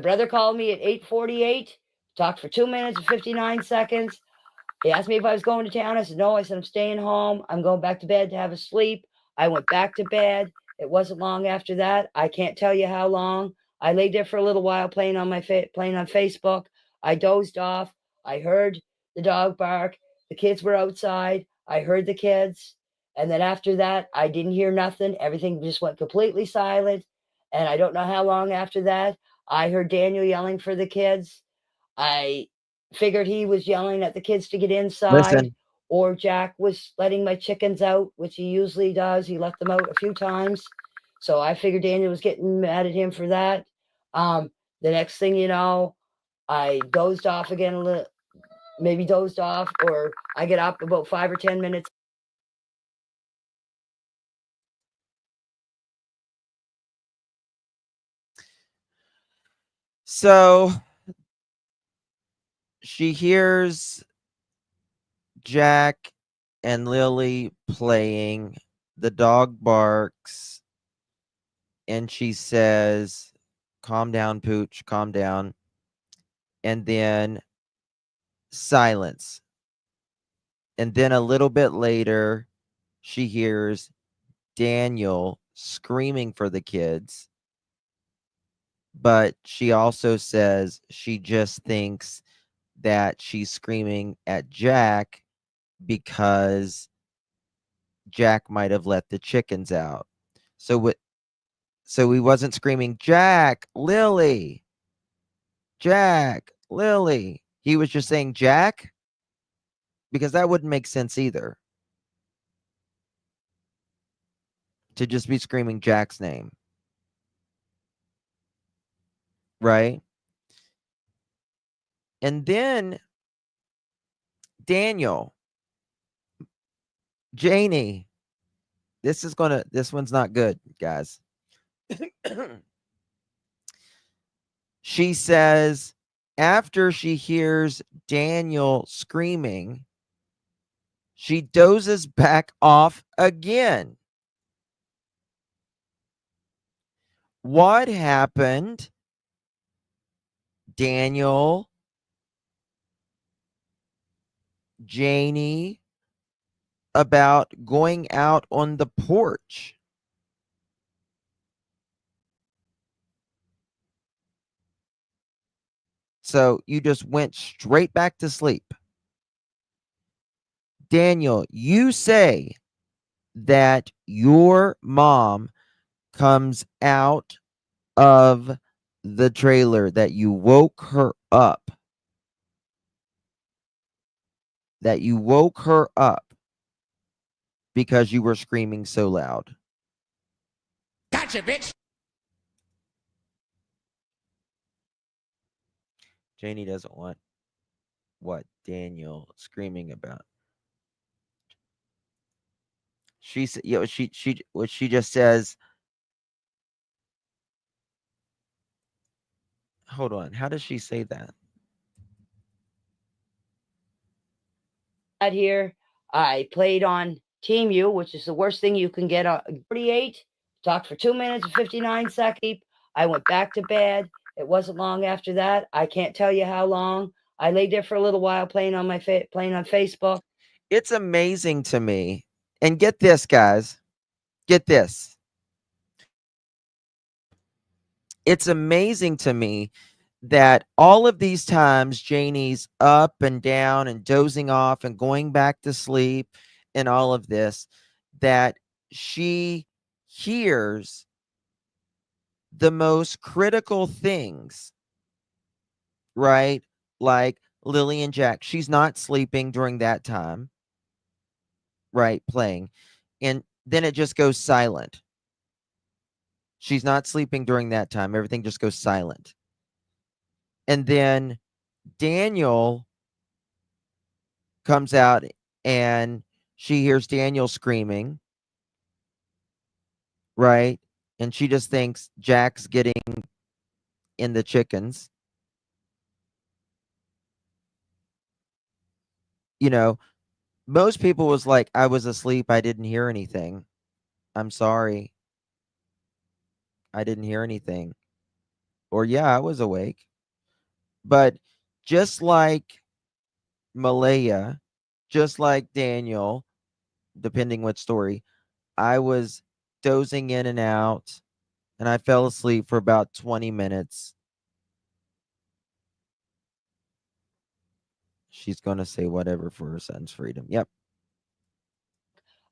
brother called me at 8:48, Talked for 2 minutes and 59 seconds. He asked me if I was going to town. I said, no. I said, I'm staying home. I'm going back to bed to have a sleep. I went back to bed. It wasn't long after that. I can't tell you how long. I laid there for a little while playing on playing on Facebook. I dozed off. I heard the dog bark. The kids were outside. I heard the kids. And then after that, I didn't hear nothing. Everything just went completely silent. And I don't know how long after that, I heard Daniel yelling for the kids. I figured he was yelling at the kids to get inside. Listen. Or Jack was letting my chickens out, which he usually does. He let them out a few times. So I figured Daniel was getting mad at him for that. The next thing you know, I dozed off again a little, maybe dozed off, or I get up about 5 or 10 minutes. So she hears Jack and Lily playing. The dog barks. And she says, calm down, Pooch, calm down. And then silence. And then a little bit later, she hears Daniel screaming for the kids. But she also says she just thinks that she's screaming at Jack because Jack might have let the chickens out. So he wasn't screaming, Jack, Lily, Jack, Lily. He was just saying Jack, because that wouldn't make sense either. To just be screaming Jack's name. Right? And then Daniel, Jayne, this one's not good, guys. She says, after she hears Daniel screaming, she dozes back off again. What happened, Daniel, Jayne, about going out on the porch? So you just went straight back to sleep. Daniel, you say that your mom comes out of the trailer, that you woke her up. That you woke her up because you were screaming so loud. Gotcha, bitch. Jayne doesn't want what Daniel screaming about. She said, she just says, hold on, how does she say that? Here, I played on Team U, which is the worst thing you can get on 48. Talked for 2 minutes and 59 seconds. I went back to bed. It wasn't long after that. I can't tell you how long. I laid there for a little while playing on Facebook. It's amazing to me. And get this, guys. Get this. It's amazing to me that all of these times Jayne's up and down and dozing off and going back to sleep and all of this, that she hears the most critical things, right? Like Lilly and Jack. She's not sleeping during that time, right? Playing. And then it just goes silent. She's not sleeping during that time. Everything just goes silent. And then Daniel comes out and she hears Daniel screaming, right? And she just thinks Jack's getting in the chickens. You know, most people was like, I was asleep. I didn't hear anything. I'm sorry. I didn't hear anything. Or, yeah, I was awake. But just like Malehya, just like Daniel, depending what story, I was dozing in and out, and I fell asleep for about 20 minutes. She's going to say whatever for her son's freedom. Yep.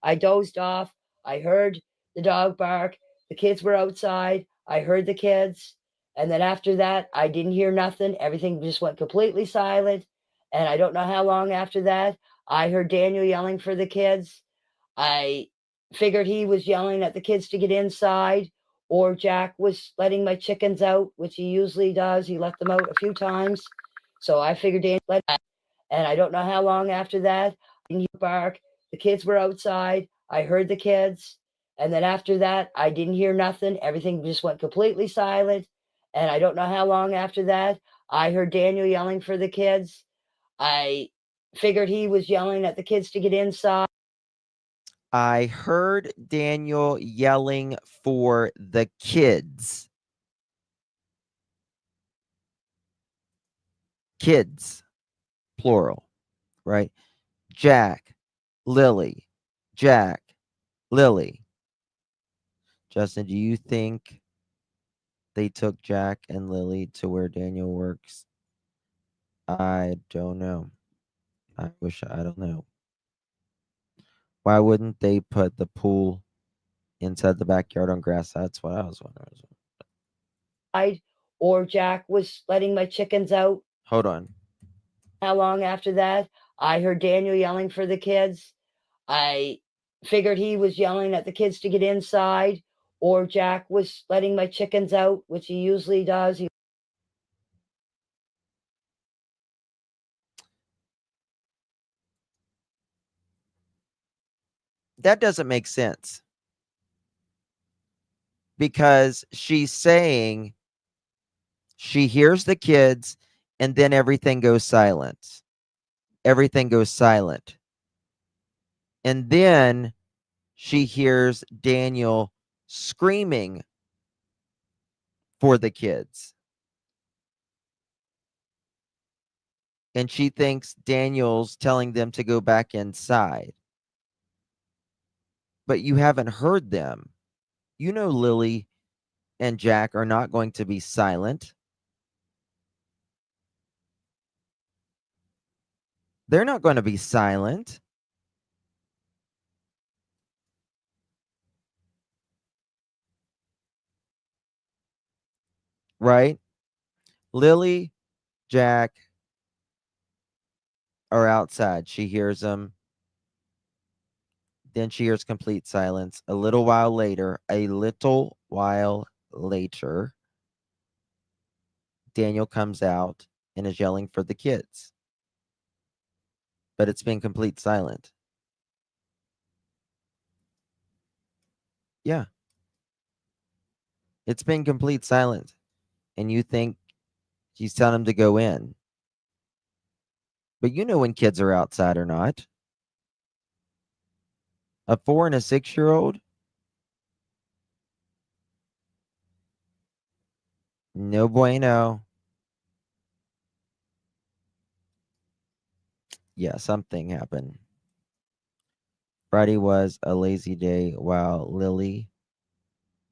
I dozed off. I heard the dog bark. The kids were outside. I heard the kids. And then after that, I didn't hear nothing. Everything just went completely silent. And I don't know how long after that, I heard Daniel yelling for the kids. I figured he was yelling at the kids to get inside, or Jack was letting my chickens out, which he usually does. He let them out a few times. So I figured Daniel let, and I don't know how long after that, I didn't hear bark. The kids were outside. I heard the kids. And then after that, I didn't hear nothing. Everything just went completely silent. And I don't know how long after that, I heard Daniel yelling for the kids. I figured he was yelling at the kids to get inside. I heard Daniel yelling for the kids. Kids, plural, right? Jack, Lilly, Jack, Lilly. Justin, do you think they took Jack and Lilly to where Daniel works? I don't know. I don't know. Why wouldn't they put the pool inside the backyard on grass? That's what I was wondering. Or Jack was letting my chickens out. Hold on. How long after that, I heard Daniel yelling for the kids. I figured he was yelling at the kids to get inside, or Jack was letting my chickens out, which he usually does. That doesn't make sense. Because she's saying she hears the kids and then everything goes silent. Everything goes silent. And then she hears Daniel screaming for the kids. And she thinks Daniel's telling them to go back inside. But you haven't heard them. You know Lilly and Jack are not going to be silent. They're not going to be silent. Right? Lilly, Jack are outside. She hears them. Then she hears complete silence. A little while later, Daniel comes out and is yelling for the kids. But it's been complete silent. Yeah. It's been complete silent. And you think she's telling him to go in. But you know when kids are outside or not. A 4 and a 6-year-old? No bueno. Yeah, something happened. Friday was a lazy day while Lilly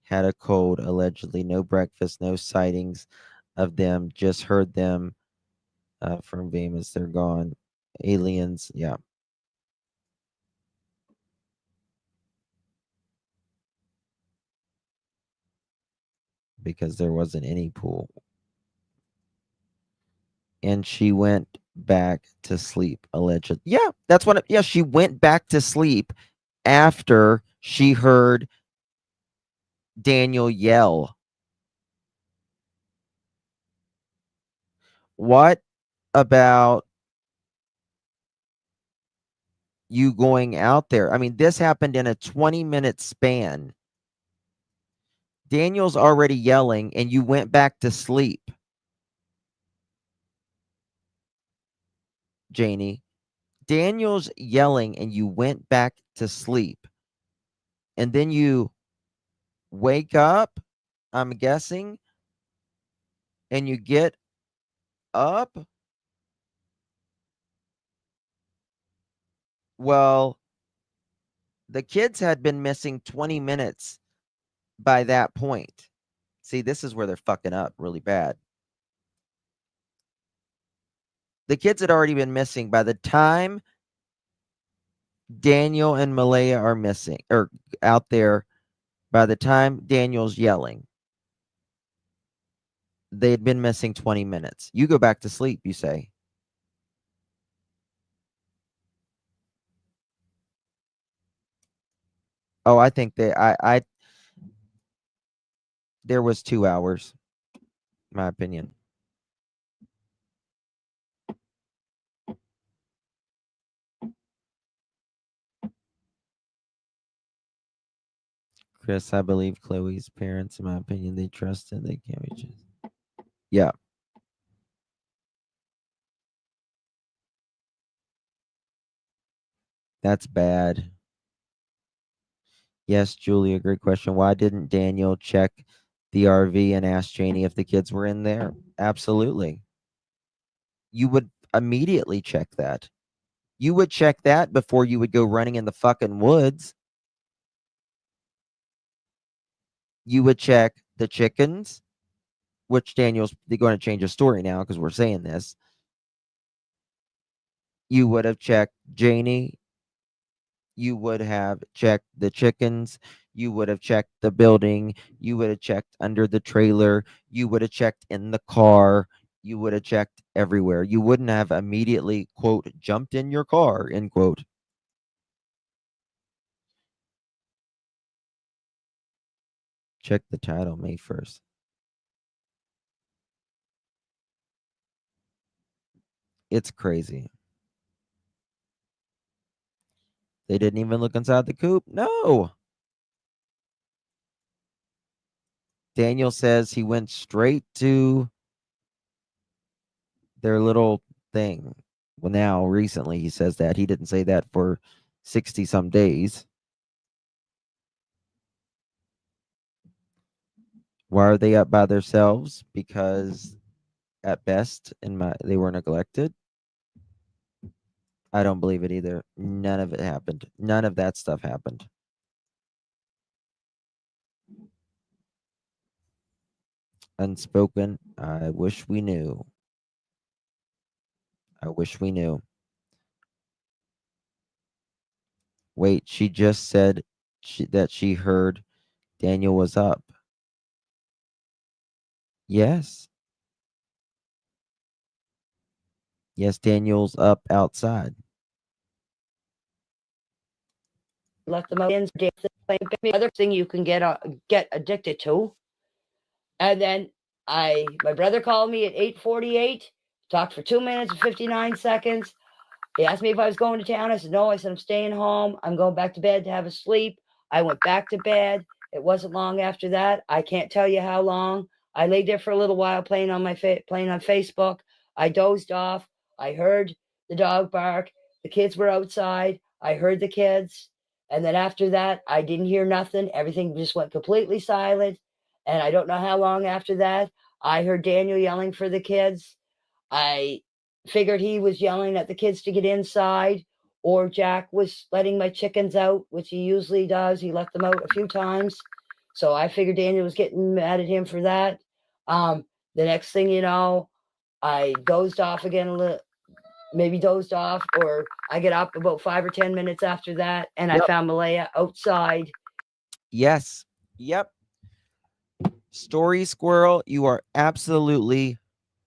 had a cold, allegedly. No breakfast, no sightings of them. Just heard them from Vemus. They're gone. Aliens, yeah. Because there wasn't any pool. And she went back to sleep, allegedly. Yeah, that's what. Yeah, she went back to sleep after she heard Daniel yell. What about you going out there? I mean, this happened in a 20-minute span. Daniel's already yelling, and you went back to sleep. Janie, Daniel's yelling, and you went back to sleep. And then you wake up, I'm guessing, and you get up Well, the kids had been missing 20 minutes by that point. See, this is where they're fucking up really bad. The kids had already been missing by the time Daniel and Malehya are missing or out there. By the time Daniel's yelling, they had been missing 20 minutes. You go back to sleep, you say. Oh, I think there was 2 hours, in my opinion. Chris, I believe Chloe's parents, in my opinion, they trusted. They can't be chosen. Yeah. That's bad. Yes, Julia, great question. Why didn't Daniel check the RV and ask Janie if the kids were in there? Absolutely. You would immediately check that. You would check that before you would go running in the fucking woods. You would check the chickens, which Daniel's going to change his story now because we're saying this. You would have checked Janie. You would have checked the chickens. You would have checked the building. You would have checked under the trailer. You would have checked in the car. You would have checked everywhere. You wouldn't have immediately, quote, jumped in your car, end quote. Check the title May 1st. It's crazy. They didn't even look inside the coop. No. Daniel says he went straight to their little thing. Well, now recently he says that. He didn't say that for 60 some days. Why are they up by themselves? Because at best they were neglected. I don't believe it either. None of it happened. None of that stuff happened. Unspoken. I wish we knew. I wish we knew. Wait, she just said that she heard Daniel was up. Yes. Yes, Daniel's up outside. Let them out in. The other thing you can get addicted to. And then my brother called me at 8:48, talked for 2 minutes and 59 seconds. He asked me if I was going to town. I said, no. I said, I'm staying home. I'm going back to bed to have a sleep. I went back to bed. It wasn't long after that. I can't tell you how long. I laid there for a little while playing on Facebook. I dozed off. I heard the dog bark. The kids were outside. I heard the kids. And then after that, I didn't hear nothing. Everything just went completely silent. And I don't know how long after that, I heard Daniel yelling for the kids. I figured he was yelling at the kids to get inside, or Jack was letting my chickens out, which he usually does. He let them out a few times. So I figured Daniel was getting mad at him for that. The next thing you know, I dozed off again a little, maybe dozed off, or I get up about 5 or 10 minutes after that, and I found Malehya outside. Yes. Yep. Story Squirrel, you are absolutely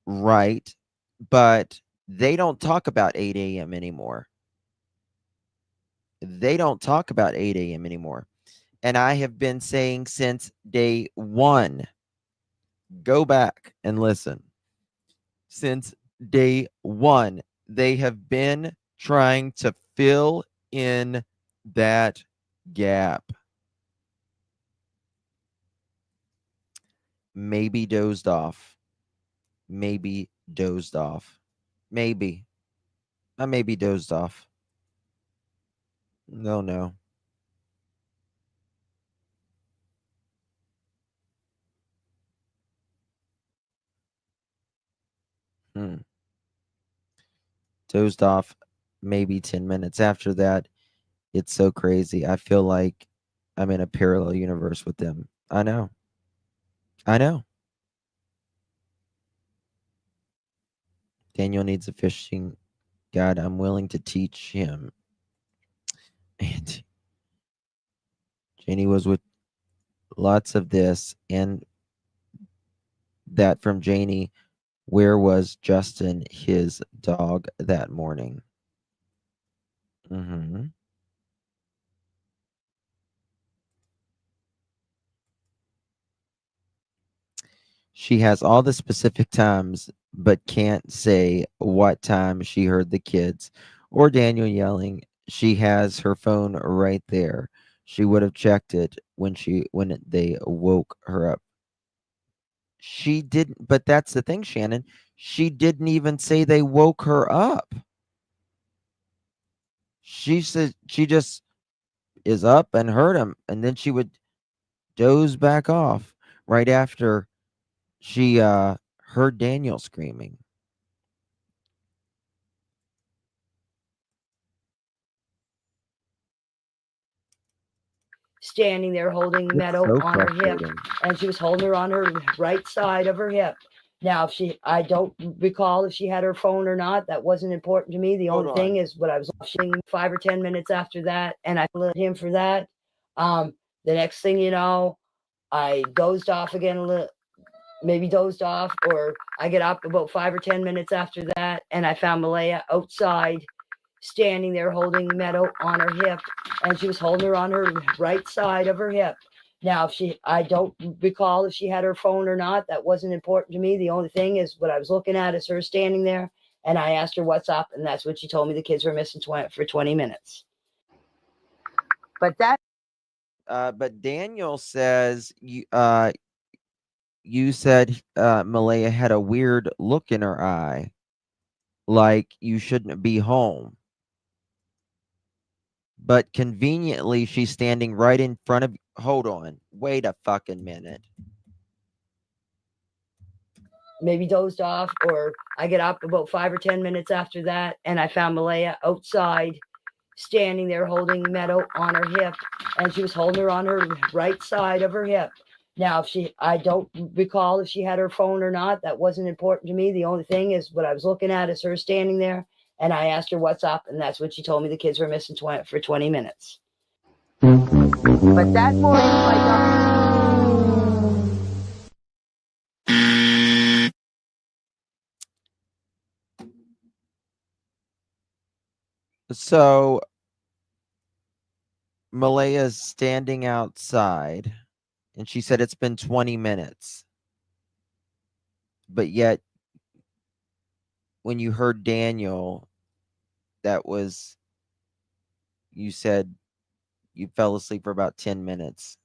right, but they don't talk about 8 a.m. anymore. They don't talk about 8 a.m. anymore. And I have been saying since day one, go back and listen. Since day one, they have been trying to fill in that gap. Maybe dozed off. Maybe dozed off. Maybe. I maybe dozed off. No. Dozed off. maybe 10 minutes after that. It's so crazy. I feel like I'm in a parallel universe with them. I know. Daniel needs a fishing guide. I'm willing to teach him. And Janie was with lots of this and that from Janie. Where was Justin, his dog, that morning? Mm-hmm. She has all the specific times, but can't say what time she heard the kids or Daniel yelling. She has her phone right there. She would have checked it when they woke her up. She didn't, but that's the thing, Shannon. She didn't even say they woke her up. She said she just is up and heard him, and then she would doze back off right after she heard Daniel screaming. Standing there holding Meadow so on her hip, frustrating. and she was holding her on her right side of her hip. Now, I don't recall if she had her phone or not. That wasn't important to me. The only thing is what I was watching 5 or 10 minutes after that, and I let him for that. The next thing you know, I dozed off again a little, maybe dozed off, or I get up about 5 or 10 minutes after that, and I found Malehya outside, standing there holding Meadow on her hip, and she was holding her on her right side of her hip. Now, I don't recall if she had her phone or not. That wasn't important to me. The only thing is what I was looking at is her standing there, and I asked her what's up, and that's what she told me. The kids were missing for 20 minutes. But But Daniel says you said Malehya had a weird look in her eye, like you shouldn't be home. But conveniently, she's standing right in front of. Hold on, wait a fucking minute. Maybe dozed off, or I get up about 5 or 10 minutes after that, and I found Malehya outside, standing there holding Meadow on her hip, and she was holding her on her right side of her hip. Now, I don't recall if she had her phone or not. That wasn't important to me. The only thing is what I was looking at is her standing there, and I asked her what's up, and that's what she told me. The kids were missing for 20 minutes. But that morning, my dog. So Malehya's standing outside, and she said it's been 20 minutes. But yet, when you heard Daniel, you said you fell asleep for about 10 minutes.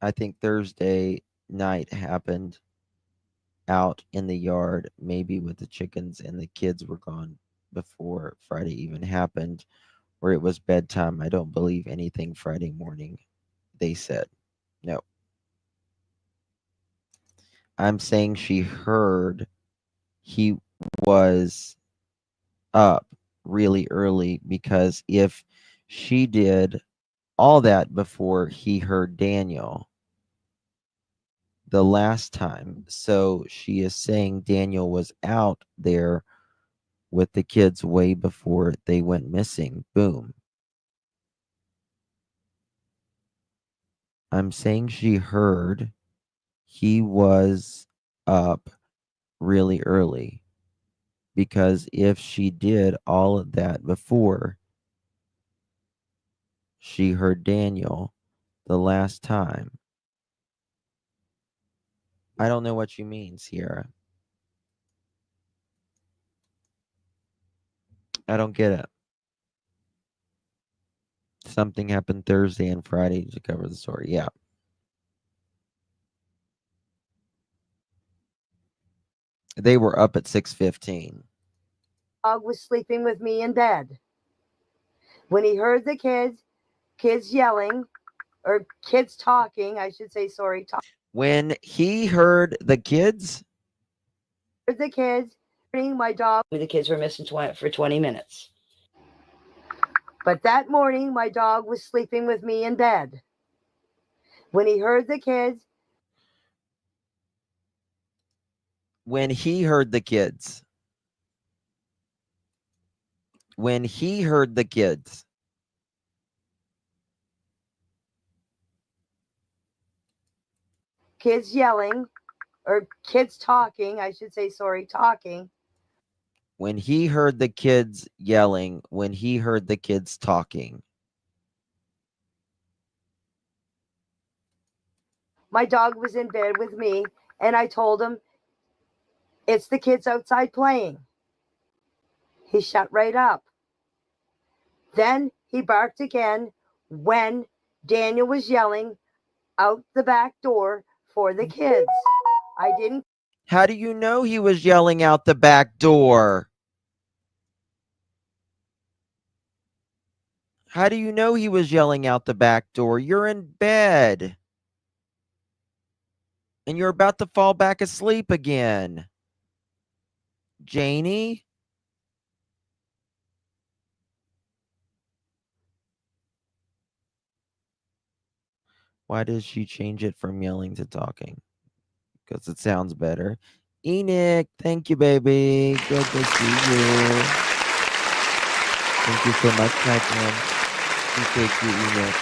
I think Thursday night happened out in the yard, maybe with the chickens, and the kids were gone before Friday even happened, or it was bedtime. I don't believe anything Friday morning, they said. No. I'm saying she heard he was up really early, because if she did all that before he heard Daniel the last time, so she is saying Daniel was out there with the kids way before they went missing. Boom. I'm saying she heard he was up really early, because if she did all of that before she heard Daniel the last time. I don't know what you mean, Sierra. I don't get it. Something happened Thursday and Friday to cover the story. Yeah. They were up at 6:15. Dog was sleeping with me in bed. When he heard the kids yelling, or kids talking, I should say, sorry. When he heard the kids, The kids my dog, the kids were missing for 20 minutes. But that morning, my dog was sleeping with me in bed. When he heard the kids, when he heard the kids, kids yelling, or kids talking, I should say, sorry, talking. When he heard the kids yelling, when he heard the kids talking. My dog was in bed with me, and I told him, it's the kids outside playing. He shut right up. Then he barked again when Daniel was yelling out the back door for the kids. I didn't. How do you know he was yelling out the back door? How do you know he was yelling out the back door? You're in bed. And you're about to fall back asleep again. Janie? Why does she change it from yelling to talking? Because it sounds better. Enoch, thank you, baby. Good to see you. Thank you so much, my friend. Appreciate you, Enoch.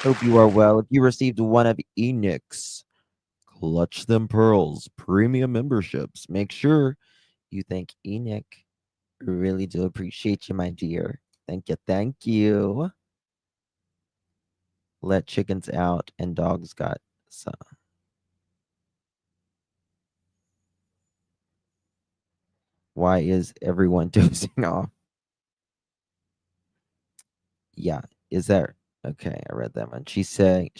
Hope you are well. If you received one of Enoch's Clutch Them Pearls premium memberships, make sure you thank Enoch. I really do appreciate you, my dear. Thank you. Thank you. Let chickens out and dogs got some. Why is everyone dozing off? Yeah, is that okay? I read that one. She's saying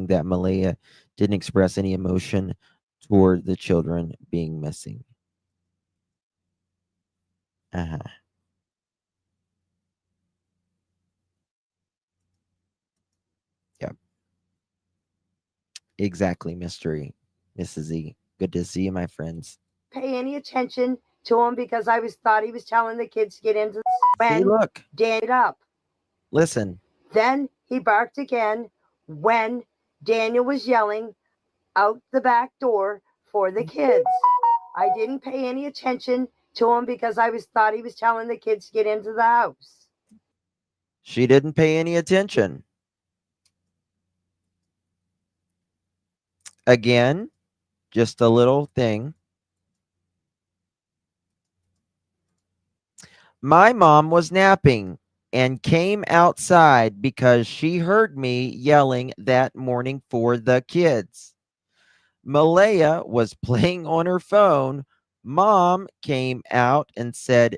that Malehya didn't express any emotion toward the children being missing. Uh-huh. Yep. Exactly, Mr. Mrs. E. Good to see you, my friends. Pay any attention to him because I thought he was telling the kids to get into the See, look. Dan up. Listen. Then he barked again when Daniel was yelling out the back door for the kids. I didn't pay any attention to him because I thought he was telling the kids to get into the house. She didn't pay any attention. Again, just a little thing. My mom was napping and came outside because she heard me yelling that morning for the kids. Malehya was playing on her phone. Mom came out and said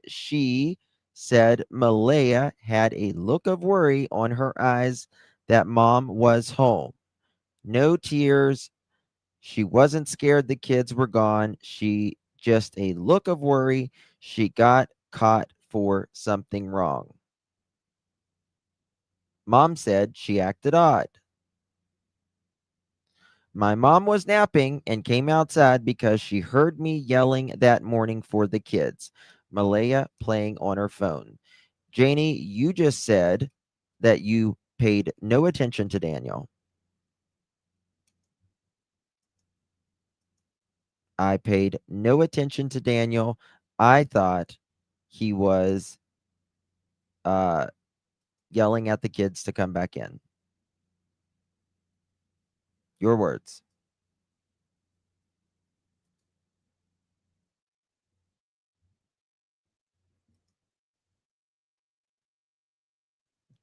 Malehya had a look of worry on her eyes that mom was home. No tears. She wasn't scared the kids were gone. She just a look of worry. She got caught for something wrong. Mom said she acted odd. My mom was napping and came outside because she heard me yelling that morning for the kids. Malehya playing on her phone. Janie, you just said that you paid no attention to Daniel. I paid no attention to Daniel. I thought he was yelling at the kids to come back in. Your words.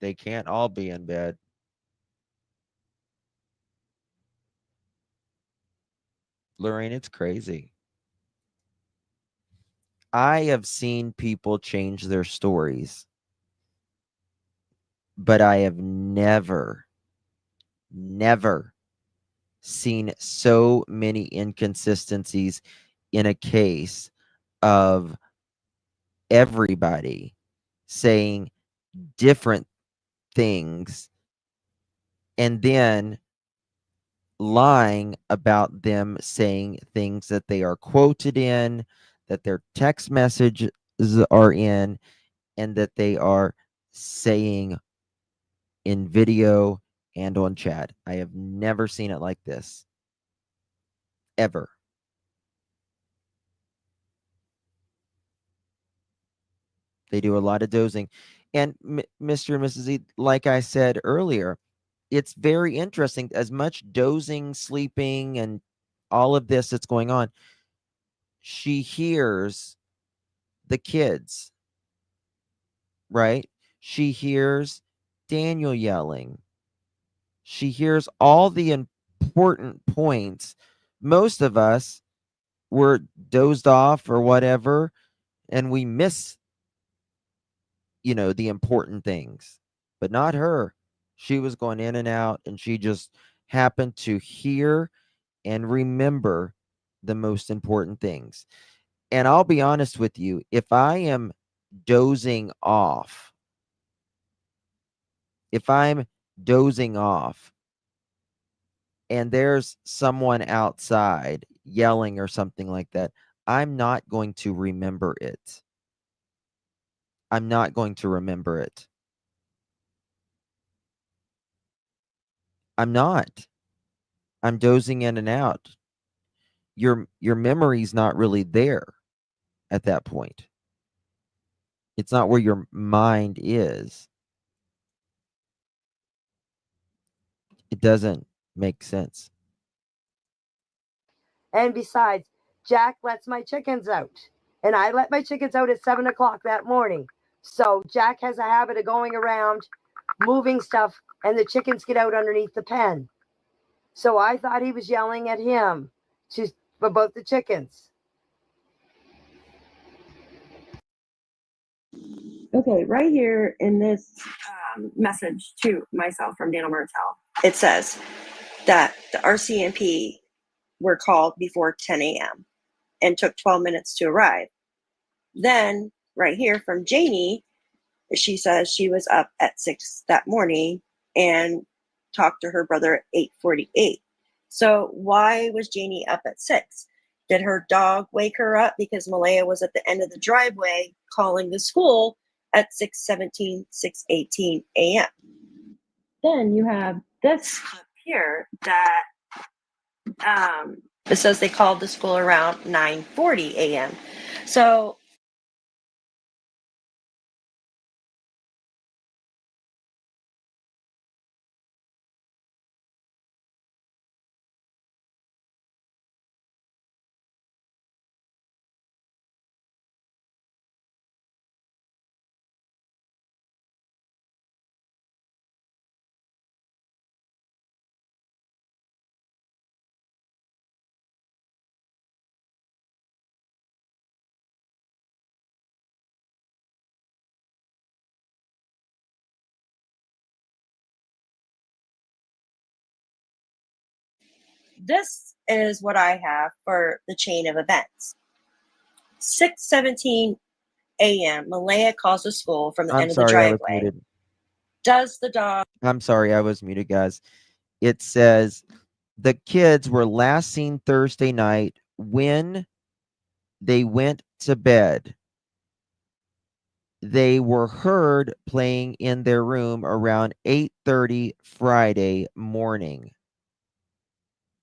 They can't all be in bed. Lorraine, it's crazy. I have seen people change their stories, but I have never seen so many inconsistencies in a case of everybody saying different things and then lying about them saying things that they are quoted in, that their text messages are in, and that they are saying in video and on chat. I have never seen it like this. Ever. They do a lot of dozing. And Mr. and Mrs. E, like I said earlier, it's very interesting. As much dozing, sleeping, and all of this that's going on, she hears the kids, right? She hears Daniel yelling. She hears all the important points. Most of us were dozed off or whatever, and we miss, the important things, but not her. She was going in and out, and she just happened to hear and remember the most important things. And I'll be honest with you, if I am dozing off, if I'm dozing off and there's someone outside yelling or something like that, I'm not going to remember it. I'm not going to remember it. I'm not. I'm dozing in and out. Your memory's not really there at that point. It's not where your mind is. It doesn't make sense. And besides, Jack lets my chickens out. And I let my chickens out at 7 o'clock that morning. So Jack has a habit of going around, moving stuff, and the chickens get out underneath the pen. So I thought he was yelling at him about the chickens. Okay, right here in this message to myself from Daniel Martell, it says that the RCMP were called before 10 a.m. and took 12 minutes to arrive. Then, right here from Jayne, she says she was up at 6 that morning and talked to her brother at 8:48. So why was Jayne up at 6? Did her dog wake her up because Malehya was at the end of the driveway calling the school at 6:17, 6:18 a.m.? Then you have this clip here that it says they called the school around 9:40 a.m. So this is what I have for the chain of events. 6:17 a.m. Malehya calls the school from the end of the sorry, I was driveway. muted. Does the dog? I'm sorry, I was muted, guys. It says the kids were last seen Thursday night when they went to bed. They were heard playing in their room around 8:30 Friday morning.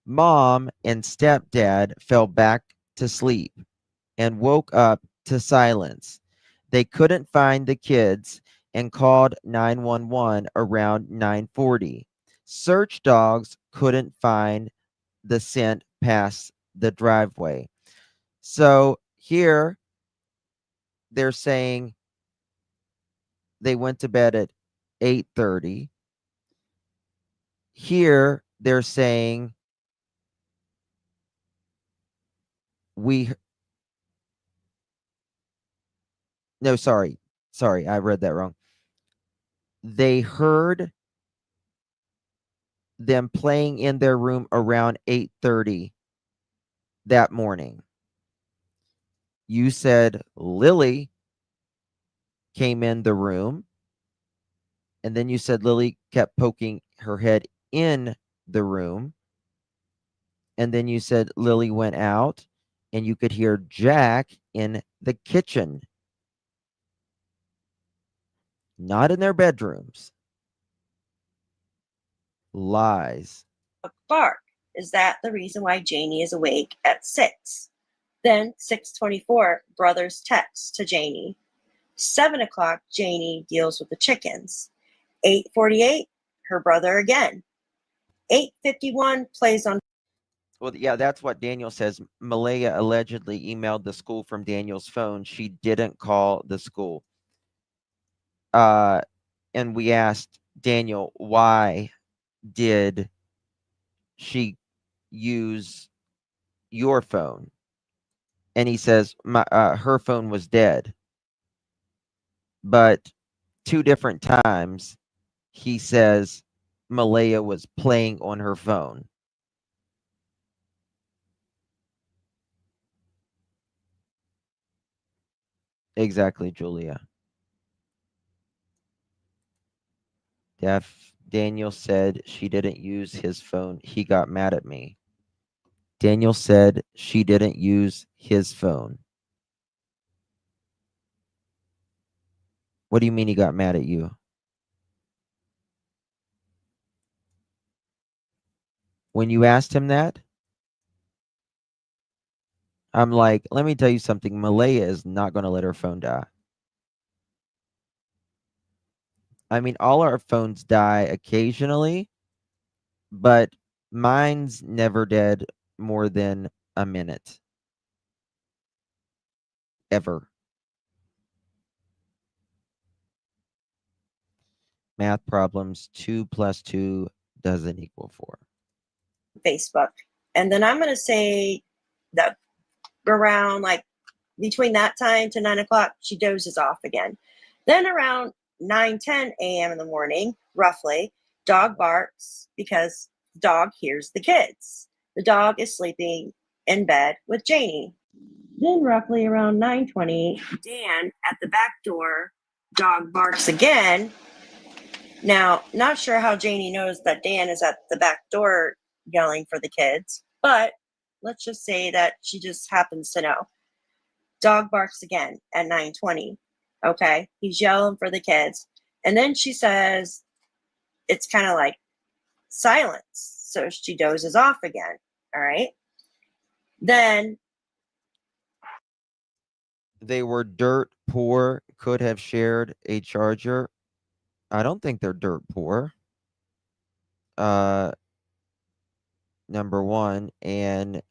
Mom and stepdad fell back to sleep and woke up to silence. They couldn't find the kids and called 911 around 9:40. Search dogs couldn't find the scent past the driveway. So here they're saying they went to bed at 8:30. Here they're saying sorry, I read that wrong. They heard them playing in their room around 8:30 that morning. You said Lilly came in the room, and then you said Lilly kept poking her head in the room, and then you said Lilly went out, and you could hear Jack in the kitchen, not in their bedrooms. Lies. Bark. Is that the reason why Janie is awake at 6? Then 6:24, brothers text to Janie. 7 o'clock, Janie deals with the chickens. 8:48, her brother again. 8:51, plays on. Well, yeah, that's what Daniel says. Malehya allegedly emailed the school from Daniel's phone. She didn't call the school. And we asked Daniel, why did she use your phone? And he says, her phone was dead. But 2 different times, he says Malehya was playing on her phone. Exactly, Julia. Daniel said she didn't use his phone. He got mad at me. Daniel said she didn't use his phone. What do you mean he got mad at you? When you asked him that, I'm like, let me tell you something. Malehya is not going to let her phone die. I mean, all our phones die occasionally, but mine's never dead more than a minute. Ever. Math problems. 2 + 2 doesn't equal 4. Facebook. And then I'm going to say that around like between that time to 9 o'clock, she dozes off again. Then around 9:10 a.m. in the morning, roughly, dog barks because the dog hears the kids. The dog is sleeping in bed with Janie. Then roughly around 9:20, Dan at the back door, dog barks again. Now, not sure how Janie knows that Dan is at the back door yelling for the kids, but let's just say that she just happens to know. Dog barks again at 9:20. Okay, he's yelling for the kids. And then she says it's kind of like silence. So she dozes off again. All right. Then they were dirt poor, could have shared a charger. I don't think they're dirt poor. Number 1. And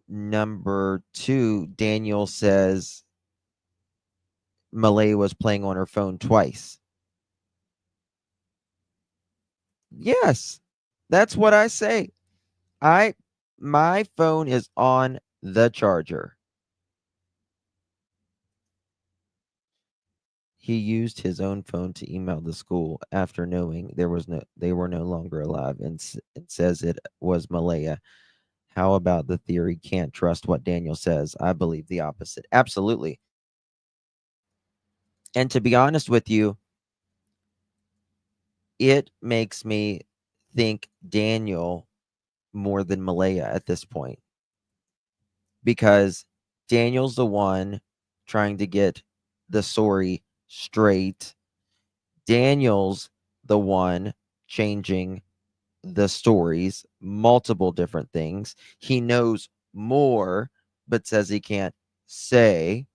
number 2, Daniel says Malehya was playing on her phone twice. Yes, that's what I say. My phone is on the charger. He used his own phone to email the school after knowing they were no longer alive, and says it was Malehya. How about the theory can't trust what Daniel says? I believe the opposite. Absolutely. And to be honest with you, it makes me think Daniel more than Malehya at this point, because Daniel's the one trying to get the story straight. Daniel's the one changing the stories, multiple different things. He knows more, but says he can't say.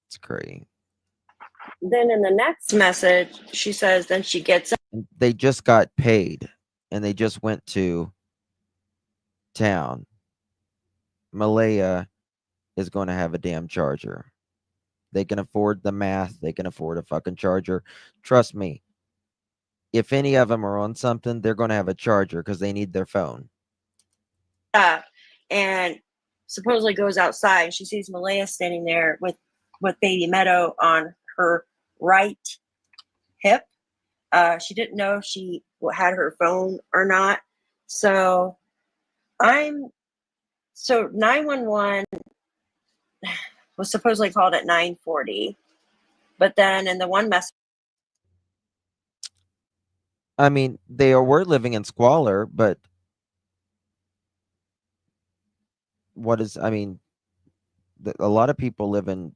It's crazy. Then in the next message, she says, then she gets up. They just got paid and they just went to town. Malehya is going to have a damn charger. They can afford the math. They can afford a fucking charger. Trust me. If any of them are on something, they're going to have a charger because they need their phone. And supposedly goes outside. And she sees Malehya standing there with baby Meadow on her right hip. She didn't know if she had her phone or not. So 911 was supposedly called at 9:40. But then in the one message, I mean, they were living in squalor, but I mean, a lot of people live in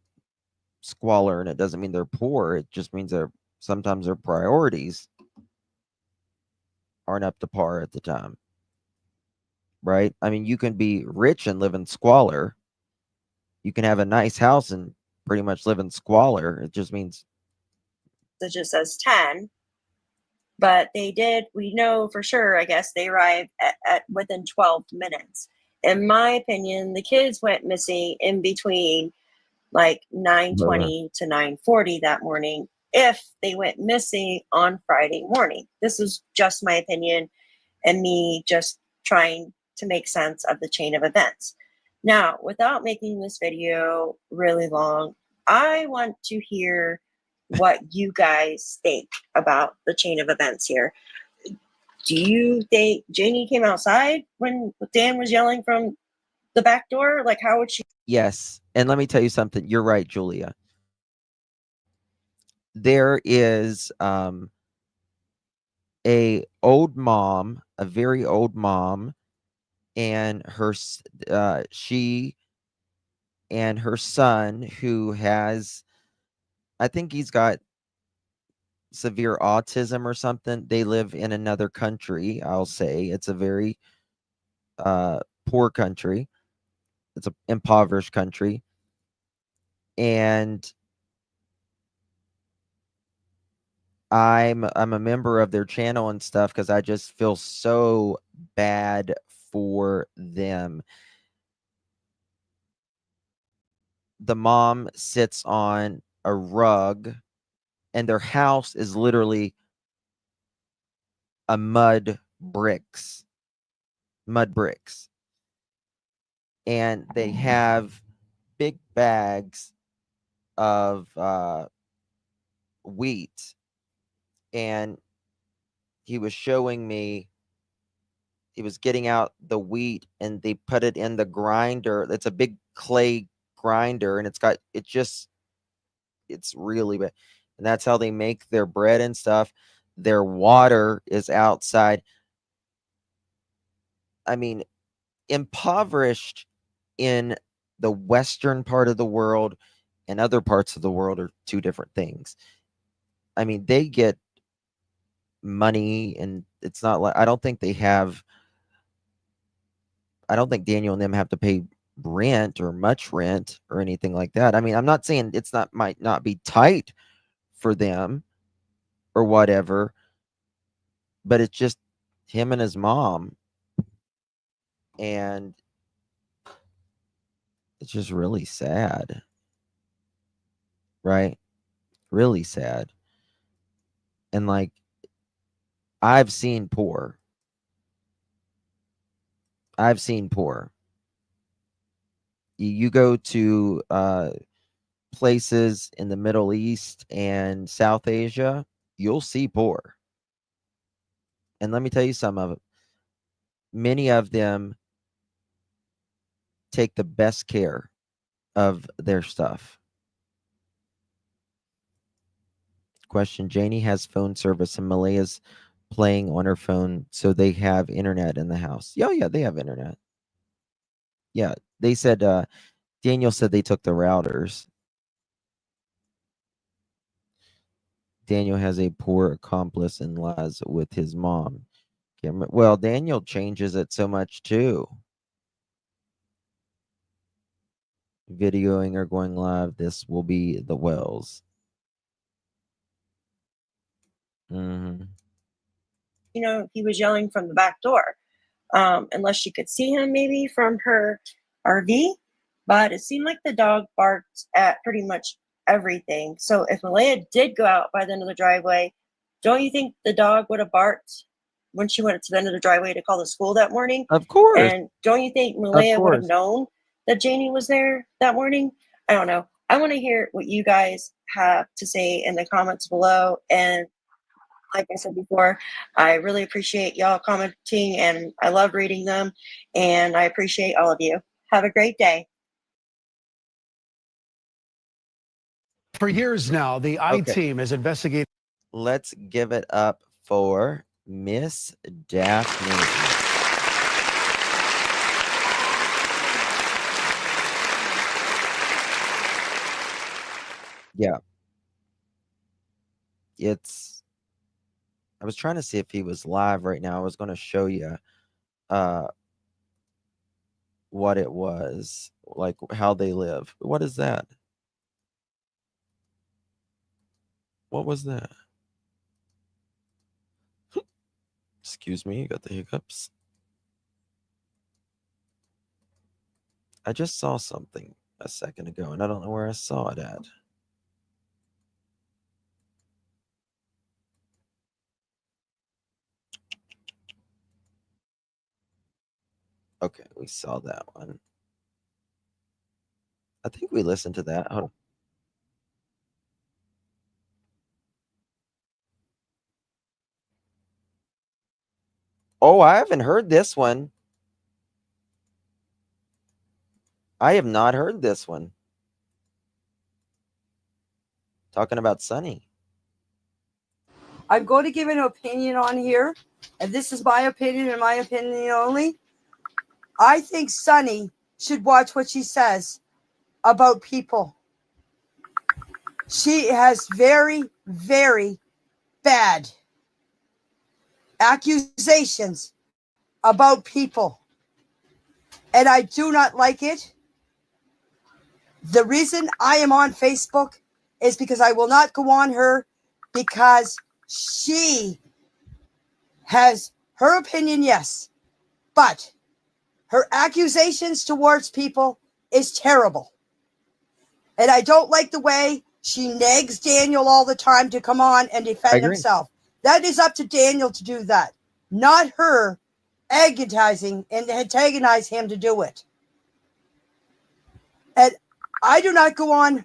squalor, and it doesn't mean they're poor. It just means sometimes their priorities aren't up to par at the time. Right? I mean, you can be rich and live in squalor. You can have a nice house and pretty much live in squalor. It just means it just says 10. But we know for sure, I guess, they arrived at within 12 minutes. In my opinion, the kids went missing in between like 9:20 to 9:40 that morning if they went missing on Friday morning. This is just my opinion and me just trying to make sense of the chain of events. Now, without making this video really long, I want to hear what you guys think about the chain of events here. Do you think Janie came outside when Dan was yelling from the back door? Like, how would she? yes. And let me tell you something. You're right, Julia. There is a very old mom, and she and her son, who has, I think he's got severe autism or something. They live in another country. I'll say it's a very poor country. It's an impoverished country, and I'm a member of their channel and stuff because I just feel so bad for them. The mom sits on a rug, and their house is literally a mud bricks, and they have big bags of wheat, and he was showing me, he was getting out the wheat, and they put it in the grinder. It's a big clay grinder, and it's really bad, and that's how they make their bread and stuff. Their water is outside. I mean, impoverished in the western part of the world and other parts of the world are two different things. I mean, they get money, and it's not like, I don't think Daniel and them have to pay rent or much rent or anything like that. I mean, I'm not saying might not be tight for them or whatever, but it's just him and his mom, and it's just really sad. Right? Really sad. And like, I've seen poor. You go to places in the Middle East and South Asia, you'll see poor. And let me tell you some of it. Many of them take the best care of their stuff. Question: Janie has phone service and Malehya's playing on her phone, so they have internet in the house. Yeah, they have internet. Yeah, they said Daniel said they took the routers. Daniel has a poor accomplice in lies with his mom. Well, Daniel changes it so much too. Videoing or going live, this will be the Wells. Mm-hmm. You know, he was yelling from the back door. Unless she could see him maybe from her RV. But it seemed like the dog barked at pretty much everything. So if Malehya did go out by the end of the driveway, don't you think the dog would have barked when she went to the end of the driveway to call the school that morning? Of course. And don't you think Malehya would have known that Janie was there that morning? I don't know. I want to hear what you guys have to say in the comments below. And like I said before, I really appreciate y'all commenting, and I love reading them, and I appreciate all of you. Have a great day. For years now, the I-Team has investigated. Let's give it up for Miss Daphne. Yeah. I was trying to see if he was live right now. I was going to show you what it was, like how they live. What is that? What was that? Excuse me, you got the hiccups. I just saw something a second ago, and I don't know where I saw it at. Okay, we saw that one. I think we listened to that. Hold on. Oh, I haven't heard this one. I have not heard this one. Talking about Sunny. I'm going to give an opinion on here, and this is my opinion and my opinion only. I think Sunny should watch what she says about people. She has very, very bad accusations about people, and I do not like it. The reason I am on Facebook is because I will not go on her, because she has her opinion, yes, but her accusations towards people is terrible. And I don't like the way she nags Daniel all the time to come on and defend himself. That is up to Daniel to do that, not her agonizing and antagonize him to do it. And I do not go on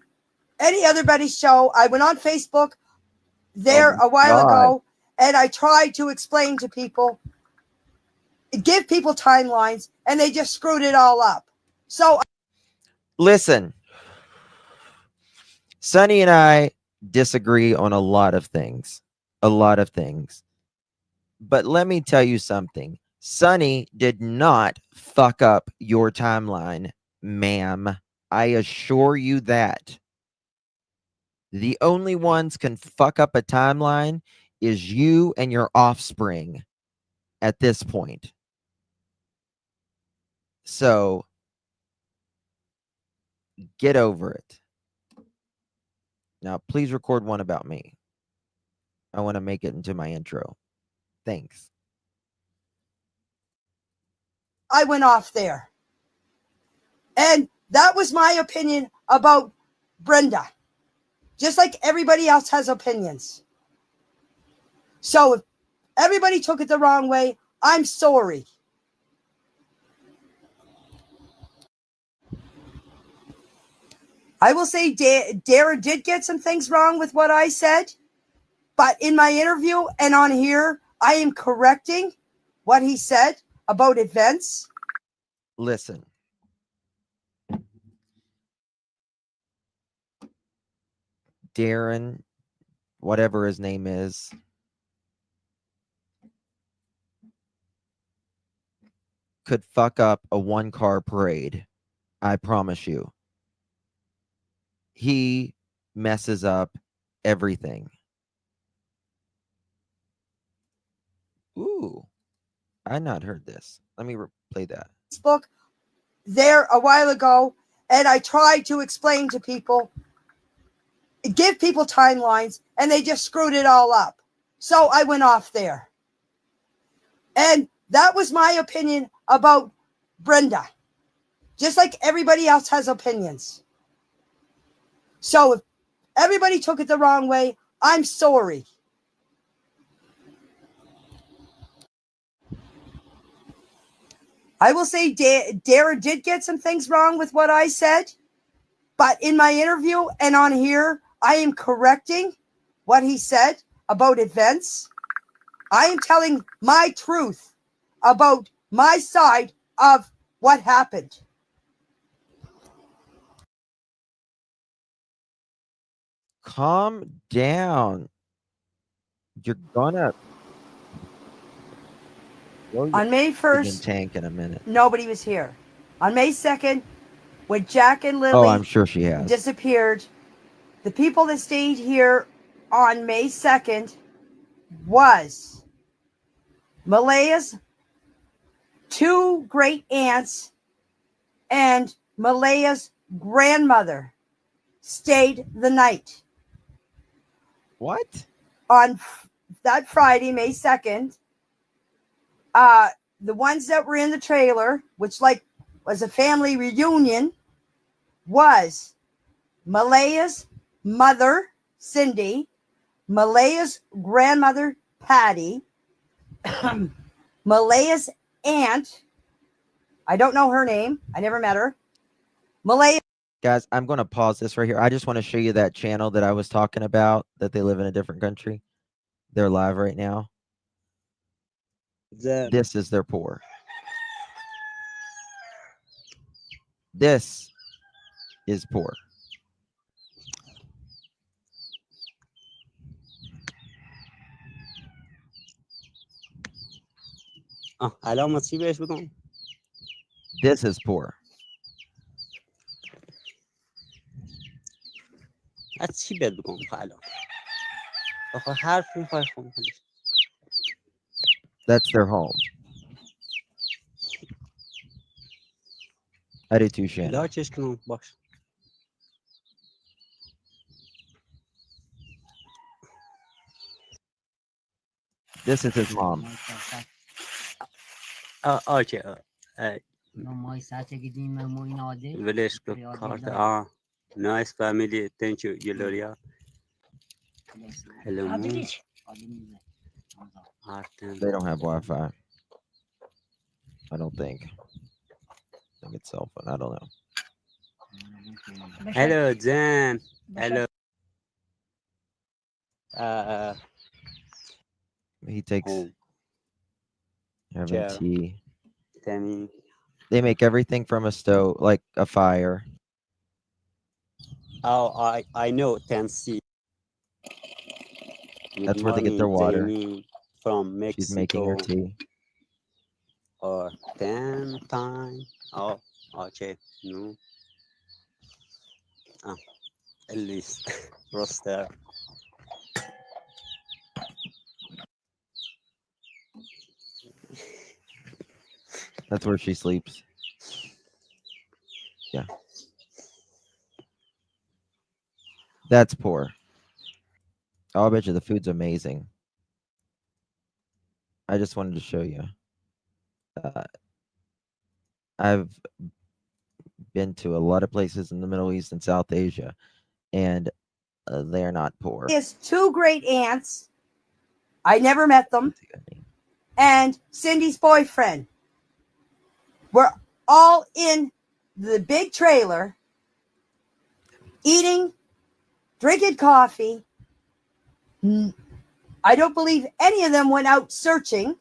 any other buddy's show. I went on Facebook there a while ago, and I tried to explain to people, give people timelines, and they just screwed it all up. So listen, Sunny and I disagree on a lot of things. But let me tell you something. Sunny did not fuck up your timeline, ma'am. I assure you that. The only ones can fuck up a timeline is you and your offspring at this point. So get over it. Now, please record one about me. I want to make it into my intro. Thanks. I went off there. And that was my opinion about Brenda. Just like everybody else has opinions. So if everybody took it the wrong way, I'm sorry. I will say Dara did get some things wrong with what I said, but in my interview and on here, I am correcting what he said about events. Listen. Darren, whatever his name is, could fuck up a one-car parade. I promise you. He messes up everything. Ooh, I not heard this. Let me play that. Facebook there a while ago, and I tried to explain to people, give people timelines, and they just screwed it all up. So I went off there. And that was my opinion about Brenda. Just like everybody else has opinions. So if everybody took it the wrong way, I'm sorry. I will say Dara did get some things wrong with what I said, but in my interview and on here, I am correcting what he said about events. I am telling my truth about my side of what happened. Calm down. You're gonna On May Begin 1st, tank in a minute. nobody was here. On May 2nd, when Jack and Oh, Lily I'm sure she has. disappeared, the people that stayed here on May 2nd was Malehya's 2 great aunts and Malehya's grandmother stayed the night. What? On that Friday, May 2nd, the ones that were in the trailer, which was a family reunion, was Malehya's mother, Cindy, Malehya's grandmother, Patty, Malehya's aunt, I don't know her name, I never met her, Malehya. Guys, I'm going to pause this right here. I just want to show you that channel that I was talking about, that they live in a different country. They're live right now. This is their poor. This is poor. علامت چی بهش بگم؟ This is poor. از چی بهت بگم الان؟ آخه حرف میخوای خون. That's their home. I do too, Shannon. لاکش کنم باش. This is his mom. اوکی. ولش کن کارت. Nice family. Thank you, Gloria. Hello, Moon. They don't have Wi-Fi. I don't think. I think it's cell phone. I don't know. Hello, Jen. Hello. He takes having chair. tea. Tammy. They make everything from a stove, like a fire. Oh, I know Tennessee. That's where they get their water. Jayne from Mexico. She's making her tea. Or 10 time. Oh, okay. No. At least roster. That's where she sleeps. Yeah. That's poor. Oh, I bet you the food's amazing. I just wanted to show you. I've been to a lot of places in the Middle East and South Asia, and they're not poor. He has 2 great aunts. I never met them. And Cindy's boyfriend. We're all in the big trailer, eating, drinking coffee. I don't believe any of them went out searching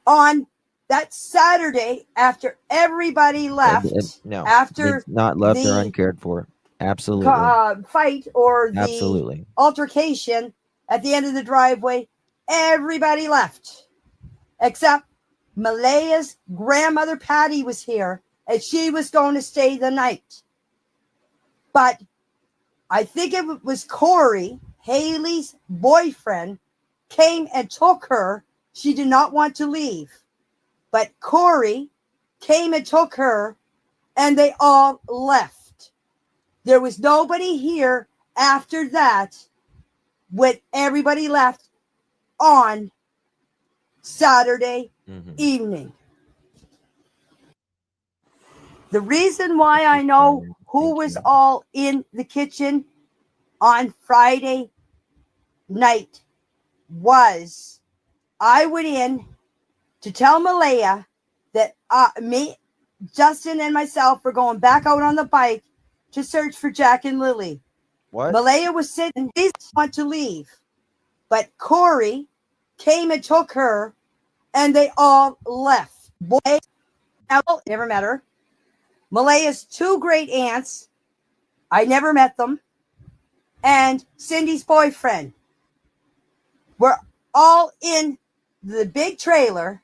on that Saturday after everybody left. No, after it's not loved or the uncared for. Absolutely. Fight or the Absolutely. altercation at the end of the driveway, everybody left except Malehya's grandmother Patty was here, and she was going to stay the night. But I think it was Corey, Haley's boyfriend, came and took her. She did not want to leave, but Corey came and took her, and they all left. There was nobody here after that when everybody left on Saturday evening. The reason why I know who was all in the kitchen on Friday night was I went in to tell Malehya that me, Justin, and myself were going back out on the bike to search for Jack and Lily. What? Malehya was sitting, he didn't want to leave, but Corey came and took her, and they all left. Boy, never met her. Malehya's 2 great aunts, I never met them, and Cindy's boyfriend. We're all in the big trailer,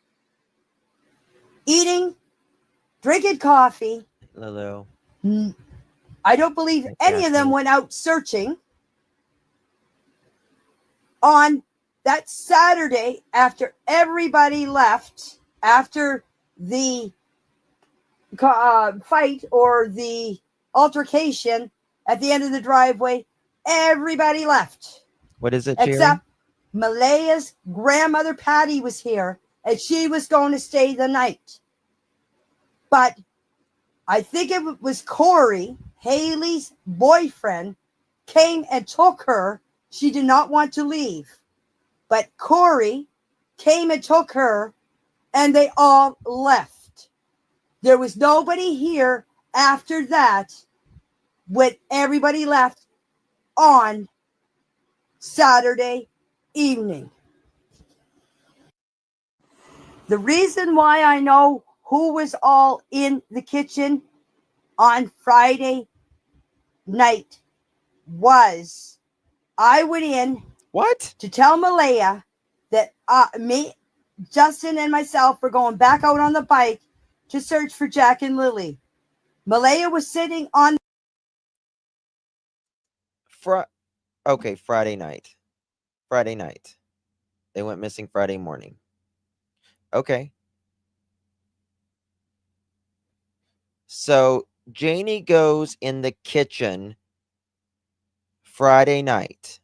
eating, drinking coffee. Lulu. I don't believe any of them went out searching on that Saturday after everybody left, after the fight or the altercation at the end of the driveway. Everybody left. What is it, Jerry? Except Malehya's grandmother Patty was here, and she was going to stay the night. But I think it was Corey, Haley's boyfriend, came and took her. She did not want to leave. But Corey came and took her, and they all left. There was nobody here after that when everybody left on Saturday evening. The reason why I know who was all in the kitchen on Friday night was I went in to tell Malehya that me, Justin, and myself were going back out on the bike to search for Jack and Lily. Malehya was sitting on Friday night. Friday night. They went missing Friday morning. Okay. So Janie goes in the kitchen Friday night.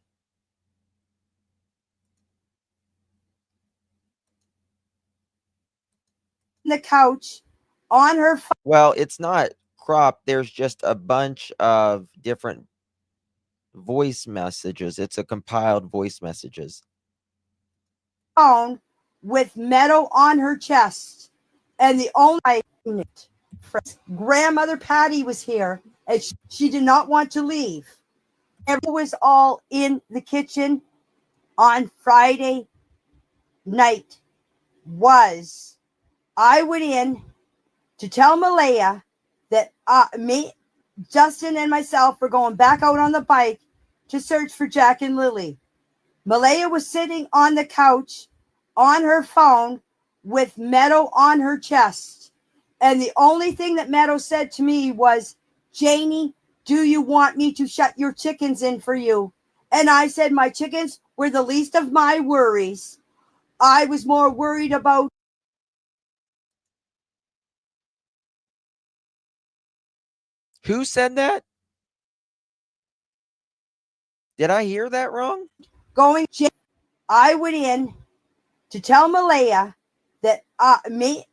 the couch on her phone. Well, it's not cropped. There's just a bunch of different voice messages. It's a compiled voice messages. Phone with metal on her chest, and the only grandmother Patty was here, and she did not want to leave. Everyone was all in the kitchen on Friday night. Was I went in to tell Malehya that me, Justin, and myself were going back out on the bike to search for Jack and Lily. Malehya was sitting on the couch on her phone with Meadow on her chest. And the only thing that Meadow said to me was, Janie, do you want me to shut your chickens in for you? And I said my chickens were the least of my worries. I was more worried about Who said that? Did I hear that wrong? I went in to tell Malehya that me,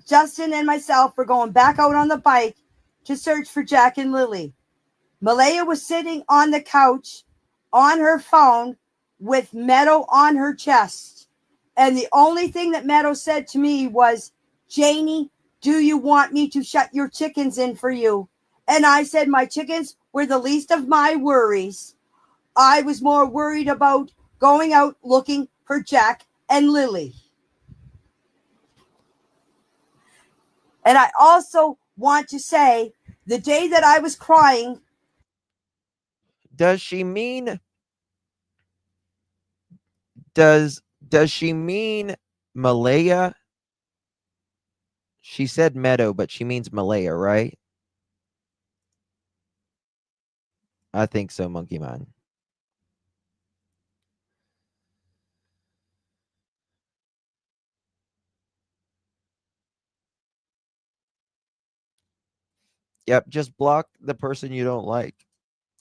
Justin, and myself were going back out on the bike to search for Jack and Lily. Malehya was sitting on the couch on her phone with Meadow on her chest. And the only thing that Meadow said to me was, Janie, do you want me to shut your chickens in for you? And I said my chickens were the least of my worries. I was more worried about going out looking for Jack and Lily. And I also want to say the day that I was crying. Does she mean Malehya? She said Meadow, but she means Malehya, right? I think so, Monkey Man. Yep, just block the person you don't like.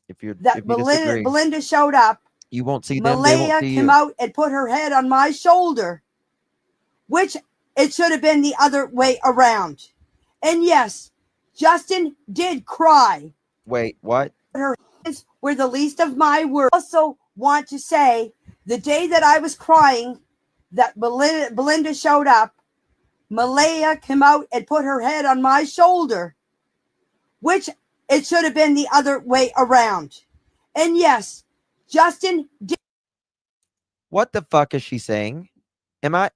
If you disagree. Belinda showed up. You won't see them. They won't Malehya see came you. out and put her head on my shoulder, which it should have been the other way around. And yes, Justin did cry. Wait, what? Her hands were the least of my worries. I also want to say the day that I was crying, that Belinda showed up, Malehya came out and put her head on my shoulder, which it should have been the other way around. And yes, Justin did. What the fuck is she saying? What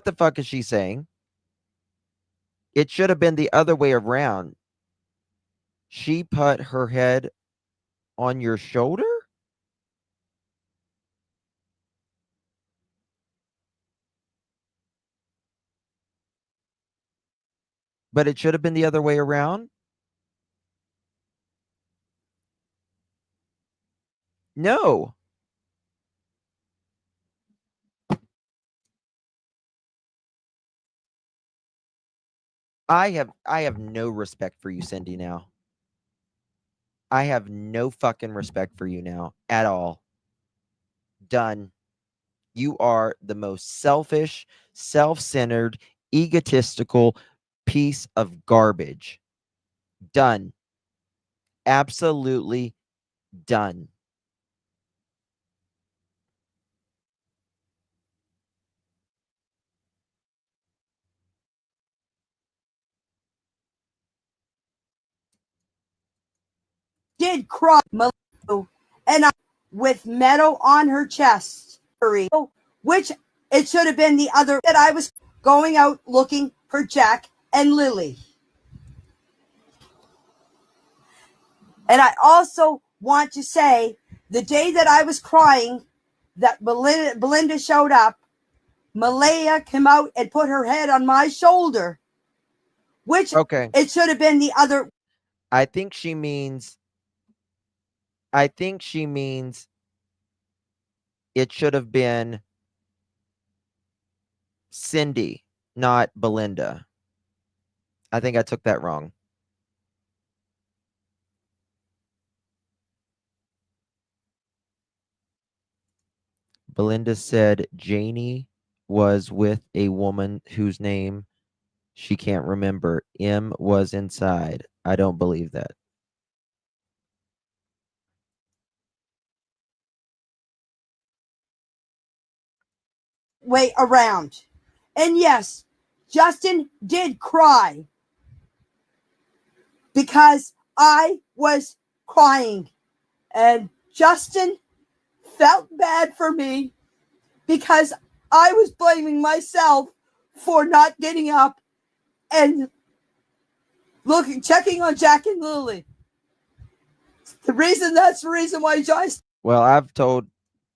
the fuck is she saying? It should have been the other way around. She put her head on your shoulder? But it should have been the other way around? No. I have no respect for you, Cindy, now. I have no fucking respect for you now at all. Done. You are the most selfish, self-centered, egotistical piece of garbage. Done. Absolutely done. Did cry, Malehya, and I, with metal on her chest, which it should have been the other, that I was going out looking for Jack and Lily. And I also want to say, the day that I was crying, that Belinda showed up, Malehya came out and put her head on my shoulder, which Okay. it should have been the other. I think she means it should have been Cindy, not Belinda. I think I took that wrong. Belinda said Janie was with a woman whose name she can't remember. M was inside. I don't believe that. Way around. And yes, Justin did cry because I was crying. And Justin felt bad for me because I was blaming myself for not getting up and checking on Jack and Lily. That's the reason why Justin Well, I've told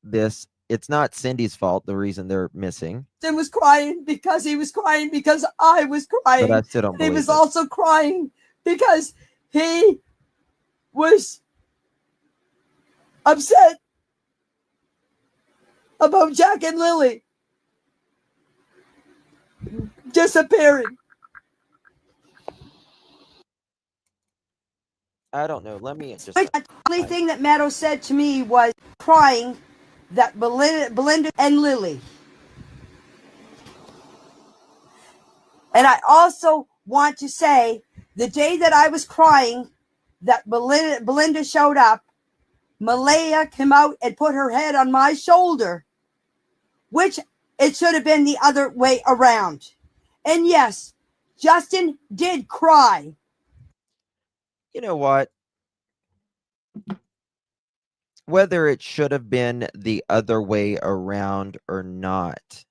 this. It's not Cindy's fault, the reason they're missing. was crying because he was crying because I was crying. But I still don't And he believe was it. also crying because he was upset about Jack and Lily disappearing. I don't know. Let me just. The only thing that Meadow said to me was crying that Belinda and Lily. And I also want to say, the day that I was crying, that Belinda showed up, Malehya came out and put her head on my shoulder, which it should have been the other way around. And yes, Justin did cry. You know what? Whether it should have been the other way around or not,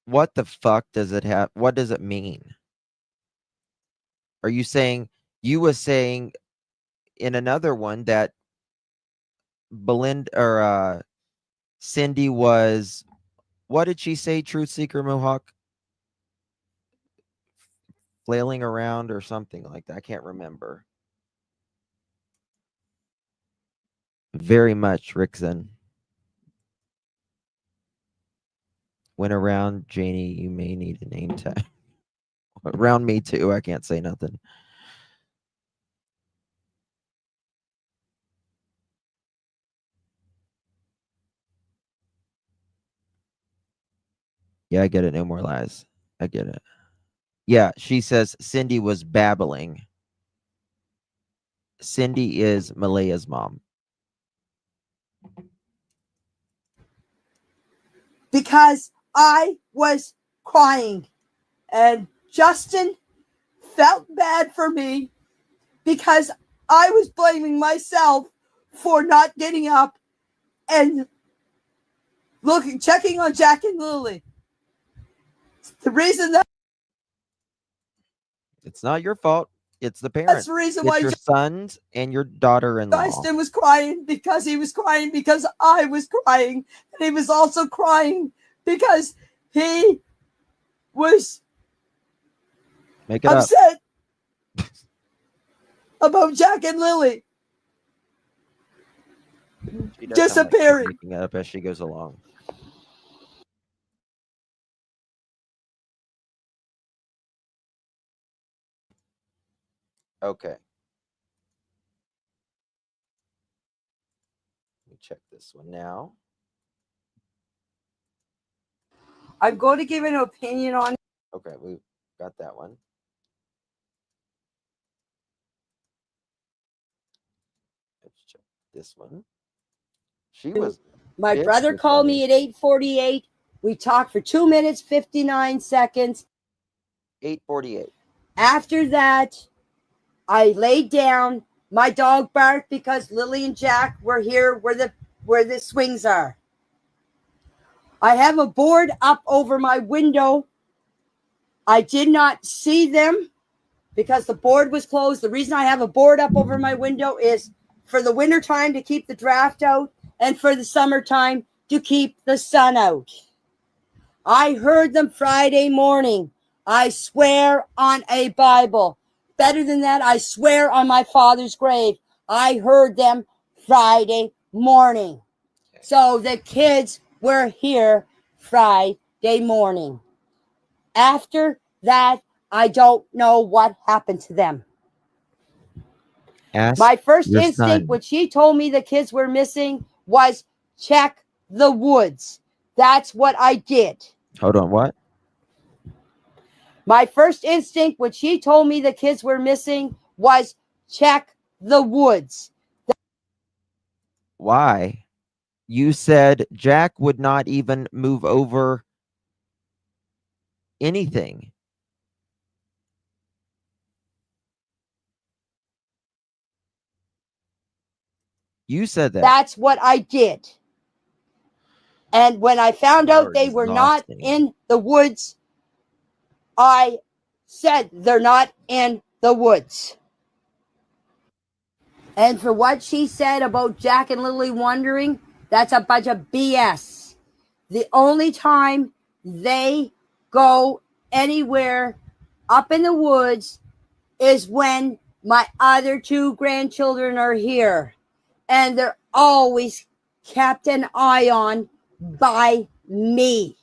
what the fuck does it have? What does it mean? Are you saying, you were saying in another one that Belinda or Cindy was, what did she say, Truth Seeker Mohawk? Flailing around or something like that. I can't remember. Very much, Rickson. Went around, Janie, you may need a name tag. Around me too, I can't say nothing. Yeah, I get it. No more lies. I get it. Yeah, she says Cindy was babbling. Cindy is Malehya's mom. Because I was crying. And Justin felt bad for me because I was blaming myself for not getting up and checking on Jack and Lily. The reason that It's not your fault. It's the parents. that's the reason it's why your sons and your daughter-in-law. Justin was crying because he was crying because I was crying. And he was also crying because he was Make it up. upset about Jack and Lily She does sound like she's disappearing. making it up as she goes along. Okay. Let me check this one now. I'm going to give an opinion on. Okay, we got that one. Let's check this one. She was. My It's brother so called funny. me at 8:48. We talked for 2 minutes, 59 seconds. 8:48. After that, I laid down. My dog barked because Lily and Jack were here where the swings are. I have a board up over my window. I did not see them because the board was closed. The reason I have a board up over my window is for the winter time to keep the draft out and for the summertime to keep the sun out. I heard them Friday morning. I swear on a Bible. Better than that, I swear on my father's grave. I heard them Friday morning. So the kids were here Friday morning. After that, I don't know what happened to them. Ask My first your instinct son. when she told me the kids were missing was check the woods. That's what I did. Hold on, what? My first instinct when she told me the kids were missing was check the woods. Why? You said Jack would not even move over anything. You said that. That's what I did. And when I found out You're they were not exhausting. in the woods, I said they're not in the woods. And for what she said about Jack and Lily wandering, that's a bunch of BS. The only time they go anywhere up in the woods is when my other two grandchildren are here. And they're always kept an eye on by me.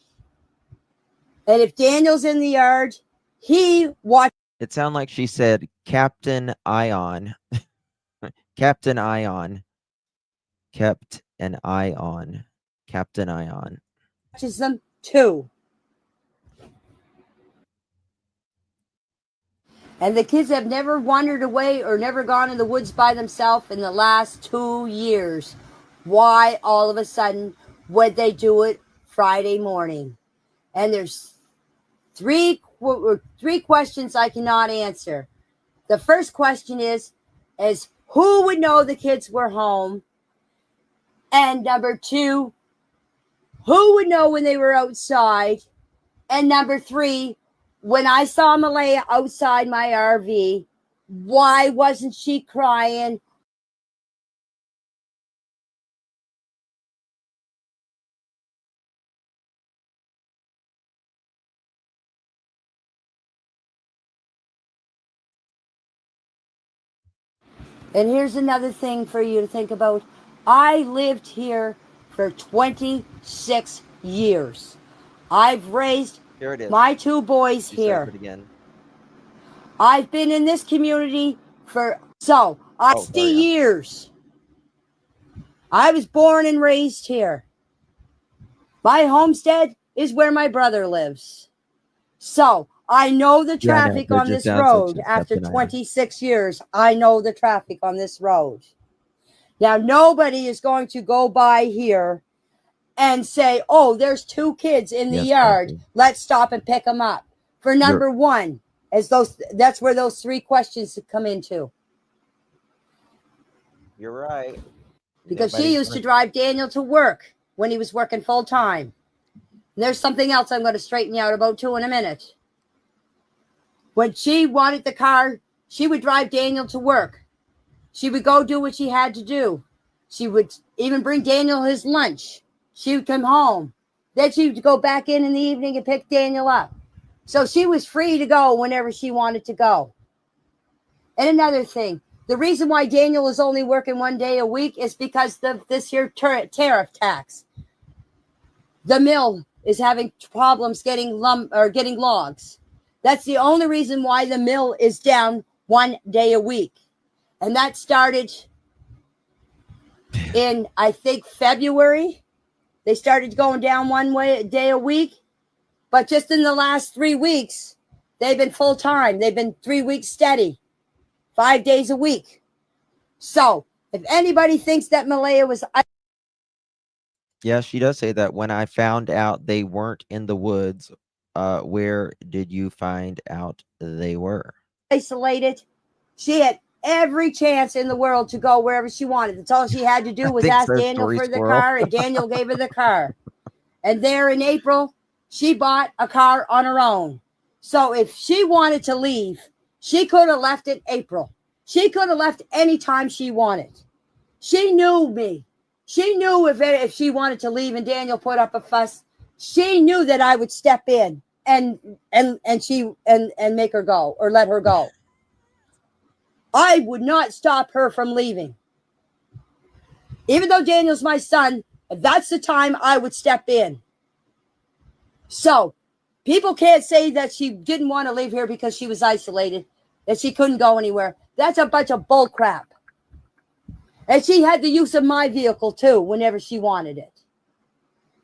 And if Daniel's in the yard, he watches. It sounded like she said Captain Ion. Captain Ion. Kept an eye on. Captain Ion. Them too. And the kids have never wandered away or never gone in the woods by themselves in the last 2 years. Why all of a sudden would they do it Friday morning? And there's three questions I cannot answer. The first question is who would know the kids were home? And number two, who would know when they were outside? And number three, when I saw Malehya outside my RV, why wasn't she crying? And here's another thing for you to think about. I lived here for 26 years. I've raised Here it is. my two boys She here. says it again. I've been in this community for 60 years. I was born and raised here. My homestead is where my brother lives. So I know the traffic on this road after 26 years. I know the traffic on this road. Now, nobody is going to go by here and say, oh, there's two kids in the yard. Kathy. Let's stop and pick them up. For number one, that's where those three questions come into. You're right. Because she used to drive Daniel to work when he was working full time. And there's something else I'm going to straighten you out about too in a minute. When she wanted the car, she would drive Daniel to work. She would go do what she had to do. She would even bring Daniel his lunch. She would come home. Then she would go back in the evening and pick Daniel up. So she was free to go whenever she wanted to go. And another thing, the reason why Daniel is only working 1 day a week is because of this here tariff tax. The mill is having problems getting getting logs. That's the only reason why the mill is down 1 day a week. And that started in, I think, February. They started going down 1 day a week. But just in the last 3 weeks, they've been full time. They've been 3 weeks steady, 5 days a week. So if anybody thinks that Malehya was... Yeah, she does say that. When I found out they weren't in the woods, where did you find out they were? Isolated. She had every chance in the world to go wherever she wanted. That's all she had to do was ask so, Daniel Story for the Squirrel. car, and Daniel gave her the car. And there in April, she bought a car on her own. So if she wanted to leave, she could have left in April. She could have left any time she wanted. She knew me. She knew if she wanted to leave and Daniel put up a fuss, she knew that I would step in and make her go or let her go. I would not stop her from leaving. Even though Daniel's my son, that's the time I would step in. So people can't say that she didn't want to leave here because she was isolated, that she couldn't go anywhere. That's a bunch of bull crap. And she had the use of my vehicle too, whenever she wanted it.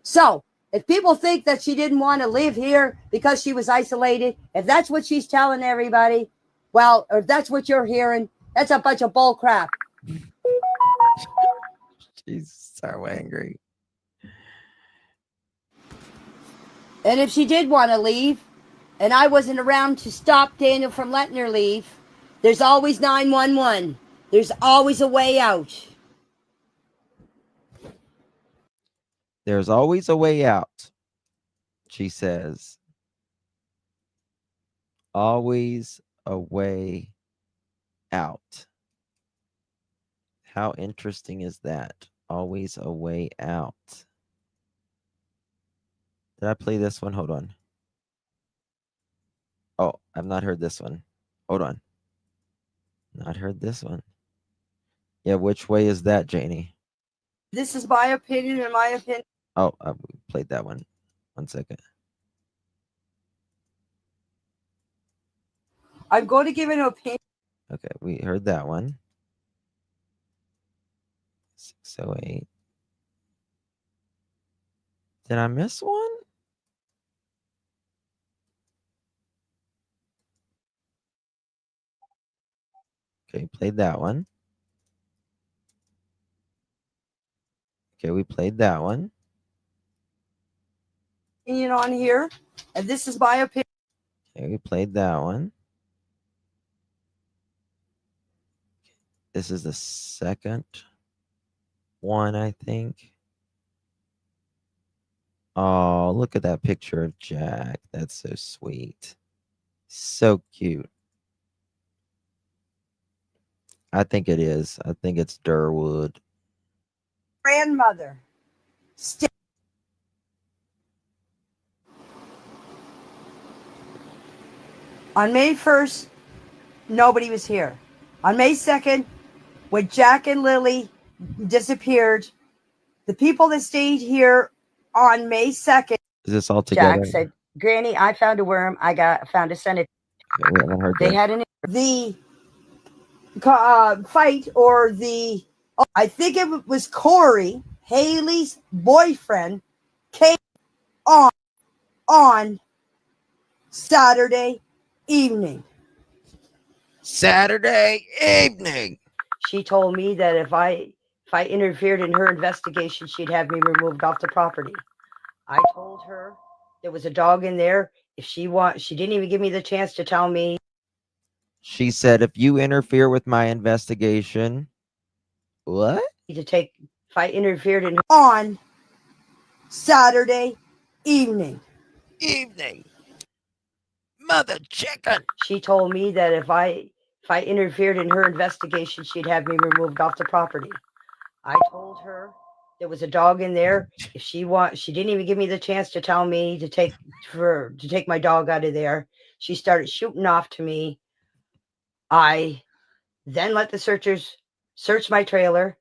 So if people think that she didn't want to live here because she was isolated, if that's what she's telling everybody, well, or if that's what you're hearing, that's a bunch of bull crap. She's so angry. And if she did want to leave, and I wasn't around to stop Daniel from letting her leave, there's always 911. There's always a way out. There's always a way out, she says. Always a way out. How interesting is that? Always a way out. Did I play this one? Hold on. Oh, I've not heard this one. Hold on. Not heard this one. Yeah, which way is that, Janie? This is my opinion, and my opinion. Oh, I played that one. 1 second. I'm going to give an opinion. Okay, we heard that one. 608. Did I miss one? Okay, played that one. Okay, we played that one. On here, and this is my opinion. Okay, we played that one. This is the second one, I think. Oh, look at that picture of Jack. That's so sweet. So cute. I think it is. I think it's Durwood. Grandmother. On May 1st, nobody was here. On May 2nd, when Jack and Lily disappeared, the people that stayed here on May 2nd. Is this all together? Jack said, Granny, I found a worm. I found a centipede. Okay, we haven't heard They that. had the fight, or I think it was Corey, Haley's boyfriend, came on Saturday evening. Saturday evening. She told me that if I interfered in her investigation, she'd have me removed off the property. I told her there was a dog in there. If she didn't even give me the chance to tell me. She said, if you interfere with my investigation, what? If I interfered in on Saturday evening. Mother chicken. She told me that if I interfered in her investigation, she'd have me removed off the property. I told her There was a dog in there. If she didn't even give me the chance to tell me to take my dog out of there. She started shooting off to me. I then let the searchers search my trailer.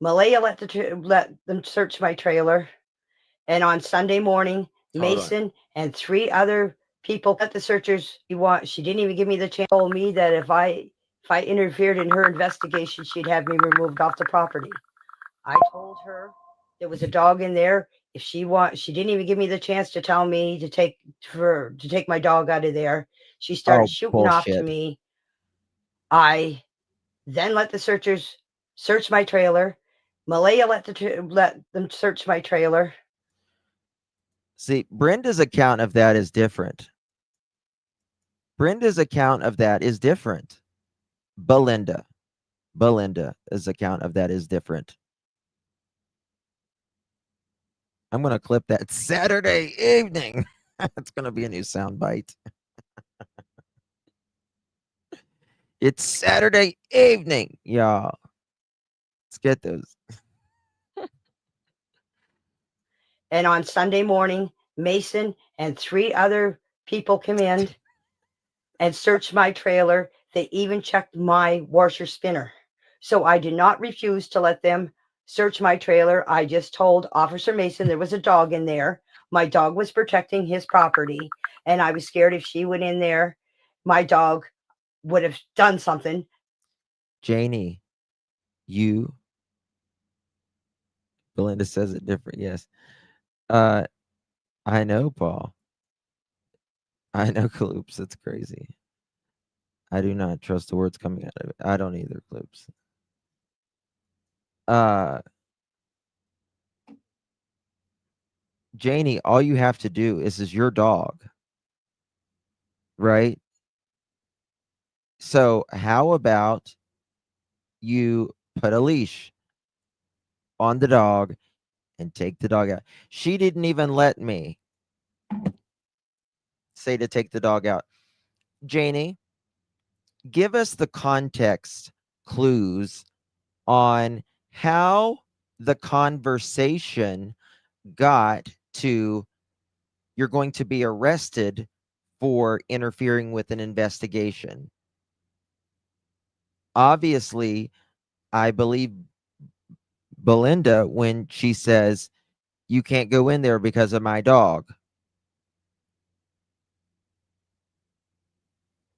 Malehya let them search my trailer. And on Sunday morning, Mason and 3 other people let the searchers. She didn't even give me the chance. Told me that if I interfered in her investigation, she'd have me removed off the property. I told her there was a dog in there. If she didn't even give me the chance to tell me to take my dog out of there. She started shooting off to me. I then let the searchers search my trailer. Malehya let them search my trailer. See, Brenda's account of that is different. Belinda's account of that is different. I'm going to clip that Saturday evening. It's going to be a new soundbite. It's Saturday evening, y'all. Let's get those. And on Sunday morning, Mason and 3 other people come in and searched my trailer. They even checked my washer spinner. So I did not refuse to let them search my trailer. I just told Officer Mason there was a dog in there. My dog was protecting his property, and I was scared if she went in there, my dog would have done something. Janie, Belinda says it different, yes. I know, Paul. I know, Kloops. It's crazy. I do not trust the words coming out of it. I don't either, Kloops. Janie, all you have to do is your dog, right? So how about you put a leash on the dog and take the dog out? She didn't even let me say to take the dog out. Janie, give us the context clues on how the conversation got to you're going to be arrested for interfering with an investigation. Obviously, I believe Belinda when she says, you can't go in there because of my dog.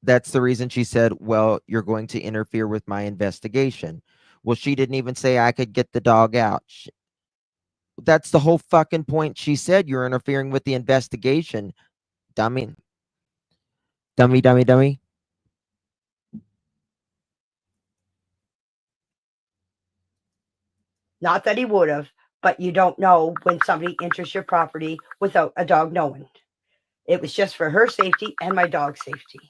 That's the reason she said, well, you're going to interfere with my investigation. Well, she didn't even say I could get the dog out. That's the whole fucking point. She said you're interfering with the investigation. Dummy. Dummy. Not that he would have, but you don't know when somebody enters your property without a dog knowing. It was just for her safety and my dog's safety.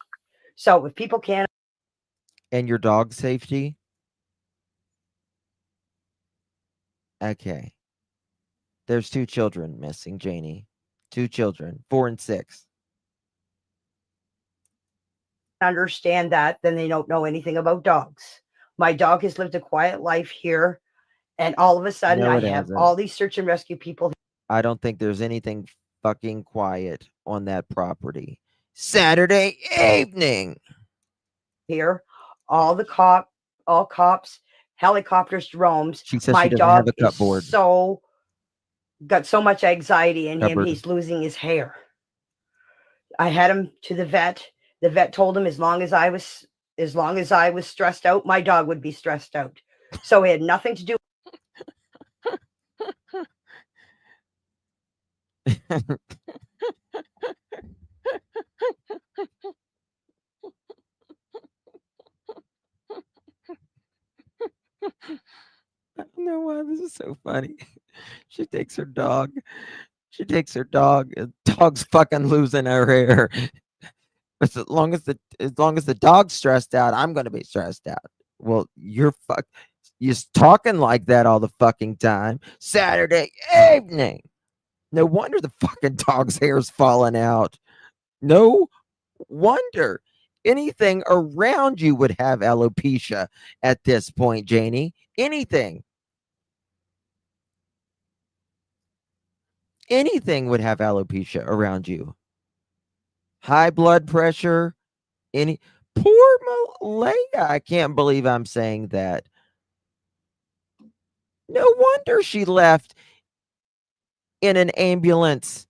So if people can't. And your dog's safety? Okay. There's 2 children missing, Janie. 2 children, 4 and 6. Understand that, then they don't know anything about dogs. My dog has lived a quiet life here, and all of a sudden No, I it have hasn't. all these search and rescue people. I don't think there's anything fucking quiet on that property. Saturday evening Here, all cops, helicopters, drones. She says My she doesn't have dog a cupboard. is got so much anxiety in him, he's losing his hair. I had him to the vet. The vet told him as long as I was stressed out, my dog would be stressed out. So it had nothing to do. I don't know why this is so funny. She takes her dog. The dog's fucking losing her hair. But as long as the dog's stressed out, I'm gonna be stressed out. Well, you're talking like that all the fucking time. Saturday evening. No wonder the fucking dog's hair's falling out. No wonder. Anything around you would have alopecia at this point, Janie. Anything. Anything would have alopecia around you. High blood pressure, any poor Malehya. I can't believe I'm saying that. No wonder she left in an ambulance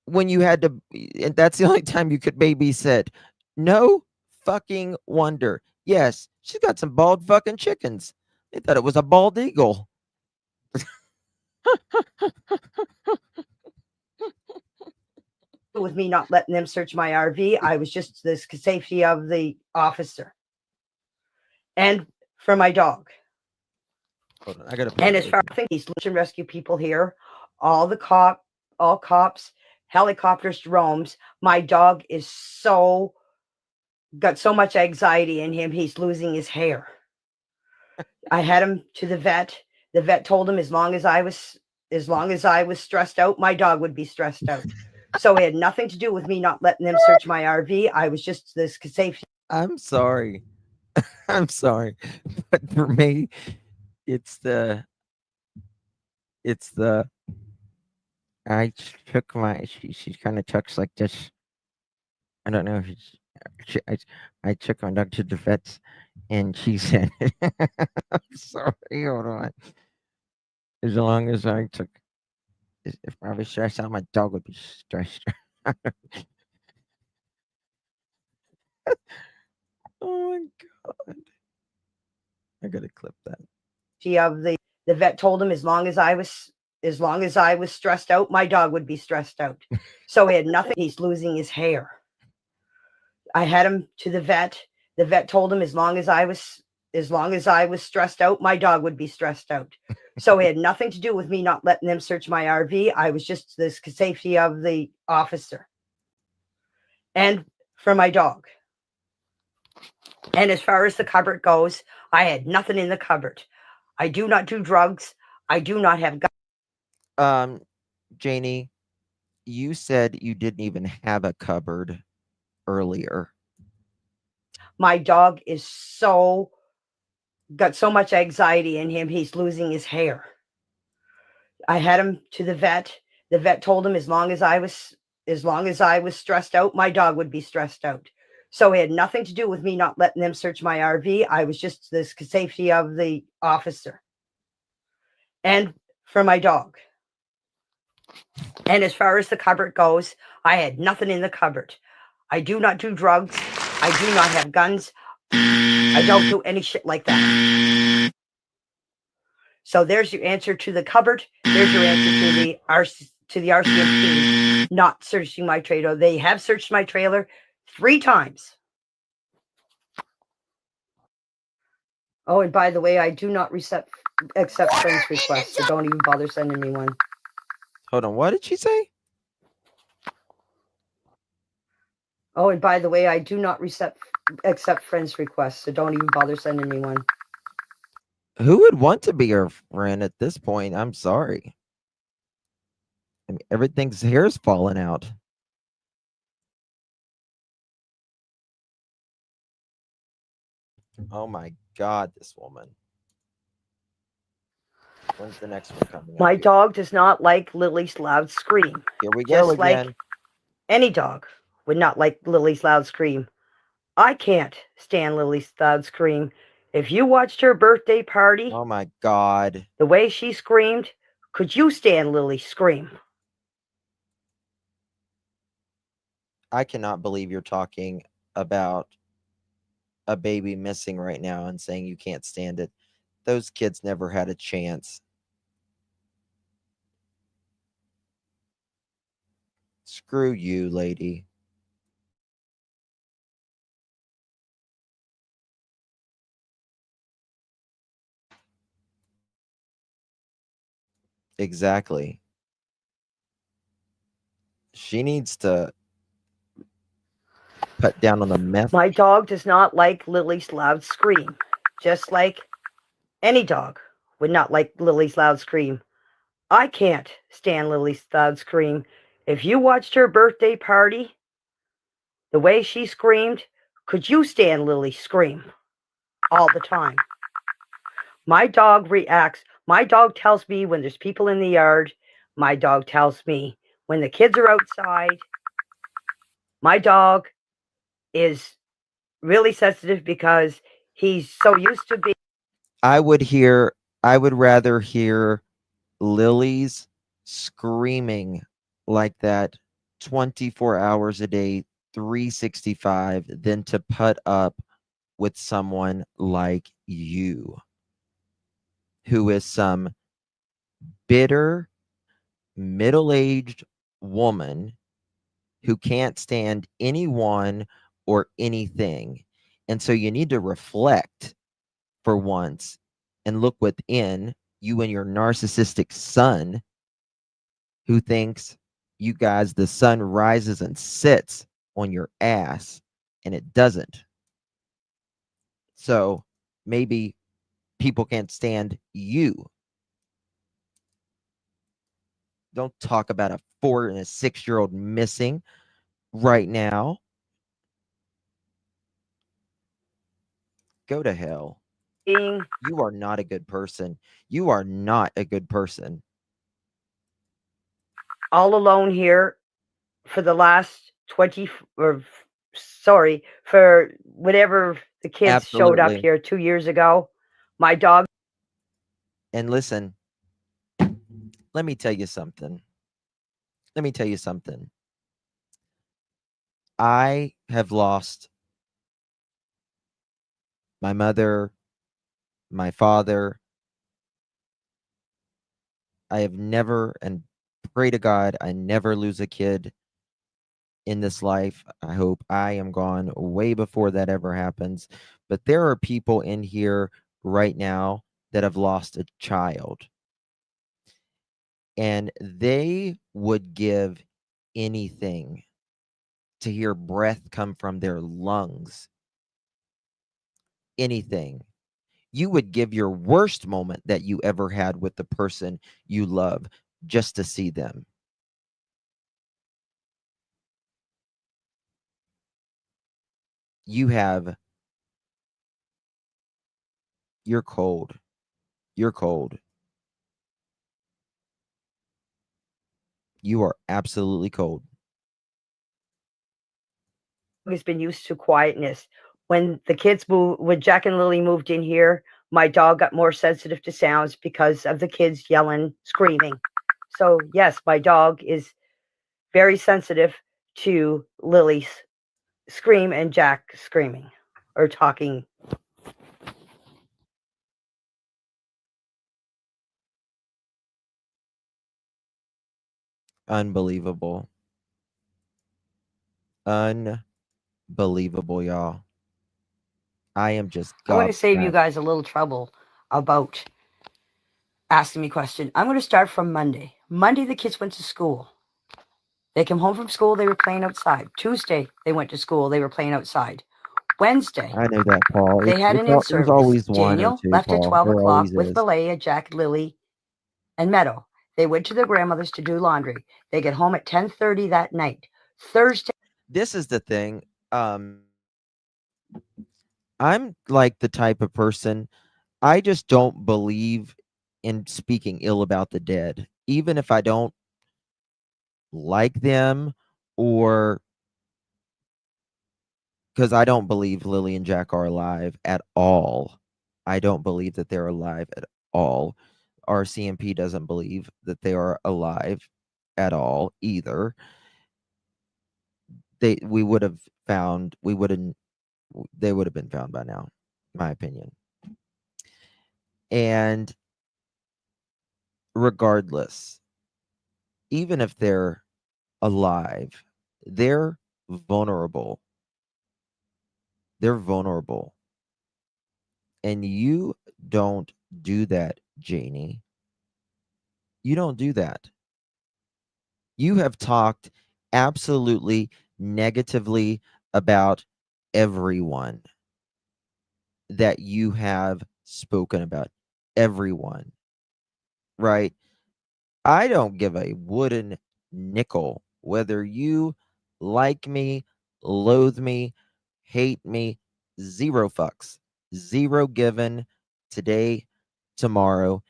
when you had to, and that's the only time you could babysit. No fucking wonder. Yes, she's got some bald fucking chickens. They thought it was a bald eagle. With me not letting them search my RV, I was just the safety of the officer. And for my dog. Hold on, I gotta. And as far as these search and rescue people here, all cops, helicopters, drones, my dog is got so much anxiety in him, he's losing his hair. I had him to the vet. The vet told him as long as I was stressed out, my dog would be stressed out. So it had nothing to do with me not letting them search my RV. I was just this safety. I'm sorry. I'm sorry. But for me, it's the I took my she kind of talks like this. I don't know if I took my dog to the vets and she said I'm sorry, hold on. As long as I took if I was stressed out, my dog would be stressed. Oh my god. I gotta clip that. The vet told him as long as I was stressed out, my dog would be stressed out. So he had nothing. He's losing his hair. I had him to the vet. The vet told him as long as I was stressed out, my dog would be stressed out. So it had nothing to do with me not letting them search my RV. I was just the safety of the officer. And for my dog. And as far as the cupboard goes, I had nothing in the cupboard. I do not do drugs. I do not have guns. Janie, you said you didn't even have a cupboard earlier. My dog is got so much anxiety in him, he's losing his hair. I had him to the vet. The vet told him as long as I was stressed out, my dog would be stressed out. So it had nothing to do with me not letting them search my RV. I was just the safety of the officer. And for my dog. And as far as the cupboard goes, I had nothing in the cupboard. I do not do drugs. I do not have guns. I don't do any shit like that. So there's your answer to the cupboard. There's your answer to the RCMP not searching my trailer. They have searched my trailer 3 times. Oh, and by the way, I do not accept friends requests, so don't even bother sending me one. Hold on, what did she say? Oh, and by the way, I do not accept friends requests, so don't even bother sending me one. Who would want to be her friend at this point? I'm sorry. I mean, everything's hair's falling out. Oh my god, this woman. When's the next one coming? My dog does not like Lily's loud scream. Here we go Just again. like any dog would not like Lily's loud scream. I can't stand Lily's loud scream. If you watched her birthday party, oh my god, the way she screamed, could you stand Lily's scream? I cannot believe you're talking about a baby missing right now and saying you can't stand it. Those kids never had a chance. Screw you, lady. Exactly. She needs to cut down on the meth. My dog does not like Lily's loud scream. Just like any dog would not like Lily's loud scream. I can't stand Lily's loud scream. If you watched her birthday party, the way she screamed, could you stand Lily's scream all the time? My dog reacts My dog tells me when there's people in the yard. My dog tells me when the kids are outside. My dog is really sensitive because he's so used to being. I would rather hear Lily's screaming like that 24 hours a day, 365 than to put up with someone like you, who is some bitter, middle-aged woman who can't stand anyone or anything. And so you need to reflect for once and look within you and your narcissistic son, who thinks you guys, the sun rises and sits on your ass, and it doesn't. So maybe people can't stand you. Don't talk about a 4 and a 6-year-old missing right now. Go to hell. being You are not a good person. You are not a good person. all alone here for the last 20 or sorry, for whenever the kids showed up Absolutely. here 2 years ago. My dog. And listen, let me tell you something. Let me tell you something. I have lost my mother, my father. I have never, and pray to God, I never lose a kid in this life. I hope I am gone way before that ever happens. But there are people in here right now that have lost a child, and they would give anything to hear breath come from their lungs. Anything. You would give your worst moment that you ever had with the person you love just to see them. You're cold. You're cold. You are absolutely cold. Has been used to quietness. When the kids moved, when Jack and Lily moved in here, my dog got more sensitive to sounds because of the kids yelling, screaming. So yes, my dog is very sensitive to Lily's scream and Jack screaming or talking. Unbelievable. Unbelievable, y'all. I am just I'm going to save you gobsmacked. guys a little trouble about asking me question. I'm going to start from Monday. Monday, the kids went to school. They came home from school, they were playing outside. Tuesday, they went to school, they were playing outside. Wednesday, I know that, Paul. they had an There's in-service. always one or Daniel two, left at Paul. 12 There o'clock always with is. Malehya, Jack, Lily, and Meadow. They went to their grandmother's to do laundry. They get home at 10:30 that night. Thursday. This is the thing. I'm like the type of person, I just don't believe in speaking ill about the dead, even if I don't like them, or because I don't believe Lily and Jack are alive at all. I don't believe that they're alive at all. RCMP doesn't believe that they are alive at all either. We would have found, we wouldn't, they would have been found by now, my opinion. And regardless, even if they're alive, they're vulnerable. They're vulnerable. And you don't do that, Janie. You don't do that. You have talked absolutely negatively about everyone that you have spoken about. Everyone, right? I don't give a wooden nickel whether you like me, loathe me, hate me. Zero fucks. Zero given today, tomorrow,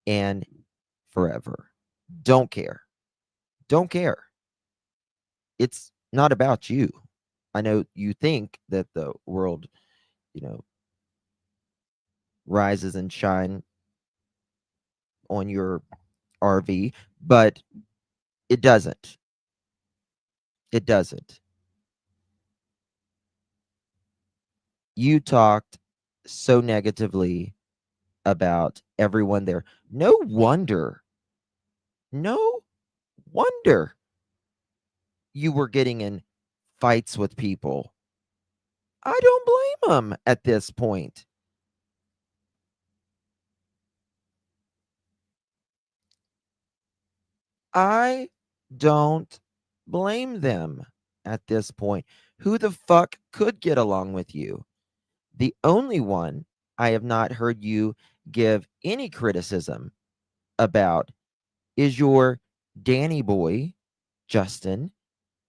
and forever. Don't care. Don't care. It's not about you. I know you think that the world, rises and shine on your RV, but it doesn't. It doesn't. You talked so negatively about everyone there. No wonder you were getting in fights with people. I don't blame them at this point. I don't blame them at this point. Who the fuck could get along with you? The only one I have not heard you give any criticism about is your Danny boy, Justin,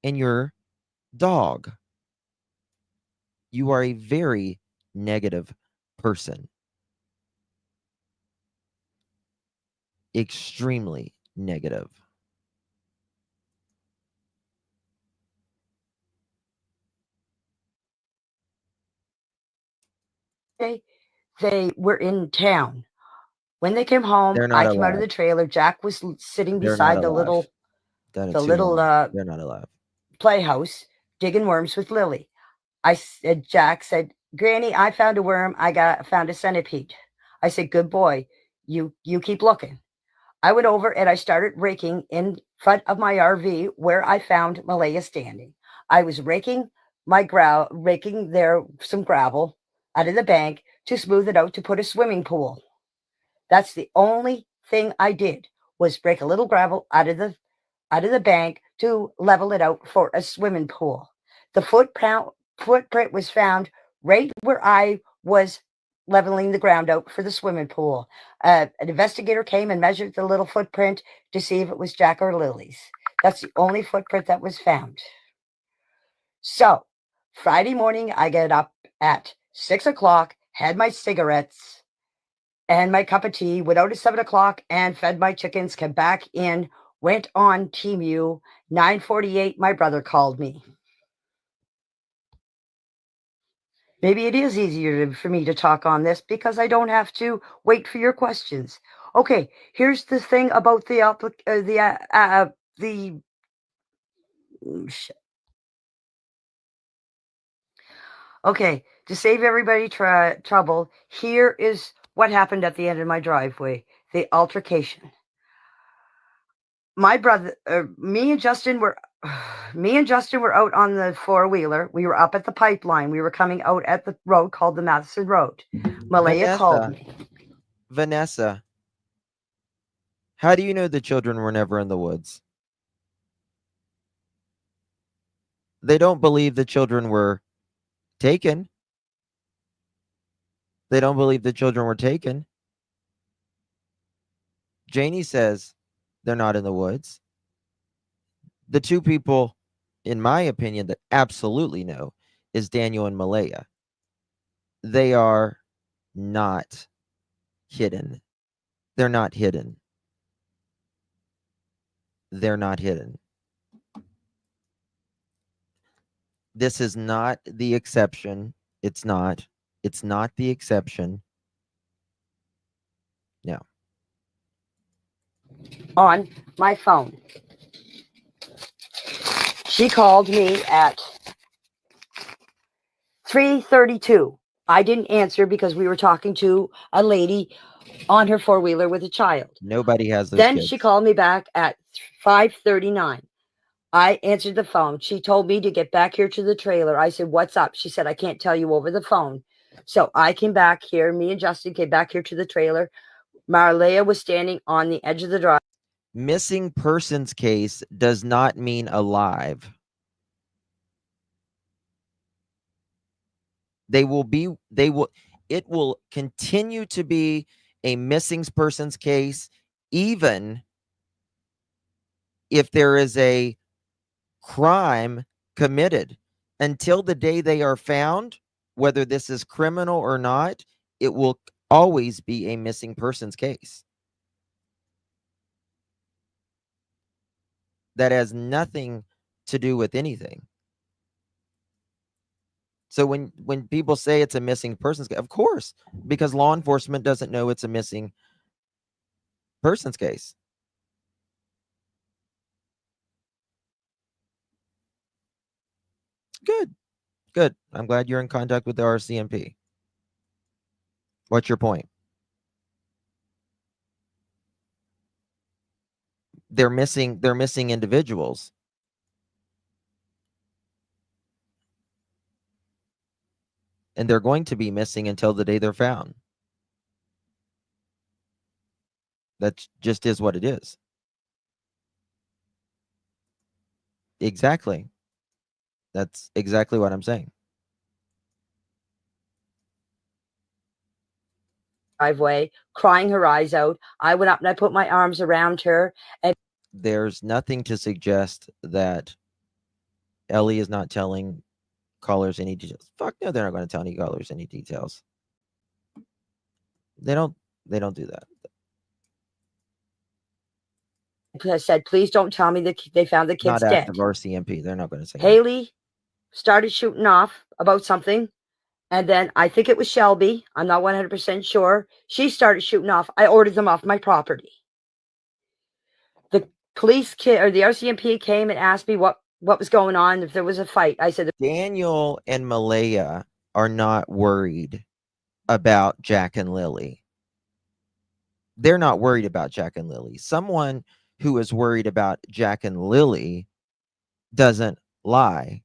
and your dog. You are a very negative person. Extremely negative. They were in town. When they came home, They're not I came out of alive. the trailer. Jack was sitting They're not beside the alive. little Done it the too little long. They're not alive. playhouse digging worms with Lily. Jack said, "Granny, I found a worm. Found a centipede." I said, "Good boy. You keep looking." I went over and I started raking in front of my RV where I found Malehya standing. I was raking there some gravel out of the bank to smooth it out to put a swimming pool. That's the only thing I did, was break a little gravel out of the bank to level it out for a swimming pool. The footprint was found right where I was leveling the ground out for the swimming pool. An investigator came and measured the little footprint to see if it was Jack or Lily's. That's the only footprint that was found. So Friday morning, I get up at 6 o'clock, had my cigarettes and my cup of tea, went out at 7 o'clock and fed my chickens, came back in, went on Team 9:48, my brother called me. Maybe it is easier for me to talk on this because I don't have to wait for your questions. Okay, here's the thing about Okay, to save everybody trouble, here is what happened at the end of my driveway, the altercation. My brother, me and Justin were out on the four-wheeler. We were up at the pipeline. We were coming out at the road called the Madison Road. Malehya called me. Vanessa, how do you know the children were never in the woods? They don't believe the children were taken. They don't believe the children were taken. Janie says they're not in the woods. The two people, in my opinion, that absolutely know is Daniel and Malehya. They are not hidden. They're not hidden. They're not hidden. This is not the exception. It's not. It's not the exception. No. On my phone. She called me at 3:32. I didn't answer because we were talking to a lady on her four-wheeler with a child. Nobody has those Then kids. she called me back at 5:39. I answered the phone. She told me to get back here to the trailer. I said, "What's up?" She said, "I can't tell you over the phone." So I came back here. Me and Justin came back here to the trailer. Malehya was standing on the edge of the drive. Missing persons case does not mean alive. It will continue to be a missing persons case, even if there is a crime committed. Until the day they are found, whether this is criminal or not, it will always be a missing persons case. that has nothing to do with anything. So when people say it's a missing persons case, of course, because law enforcement doesn't know it's a missing persons case. Good. Good. I'm glad you're in contact with the RCMP. What's your point? They're missing individuals. And they're going to be missing until the day they're found. That just is what it is. Exactly. That's exactly what I'm saying. Driveway, crying her eyes out. I went up and I put my arms around her. And there's nothing to suggest that Ellie is not telling callers any details. Fuck no, they're not going to tell any callers any details. They don't do that. I said, please don't tell me that they found the kids Not dead. active RCMP. They're not going to say Haley started shooting off about something. And then I think it was Shelby. I'm not 100% sure. She started shooting off. I ordered them off my property. The police or the RCMP came and asked me what was going on, if there was a fight. I said, Daniel and Malehya are not worried about Jack and Lily. They're not worried about Jack and Lily. Someone who is worried about Jack and Lily doesn't lie.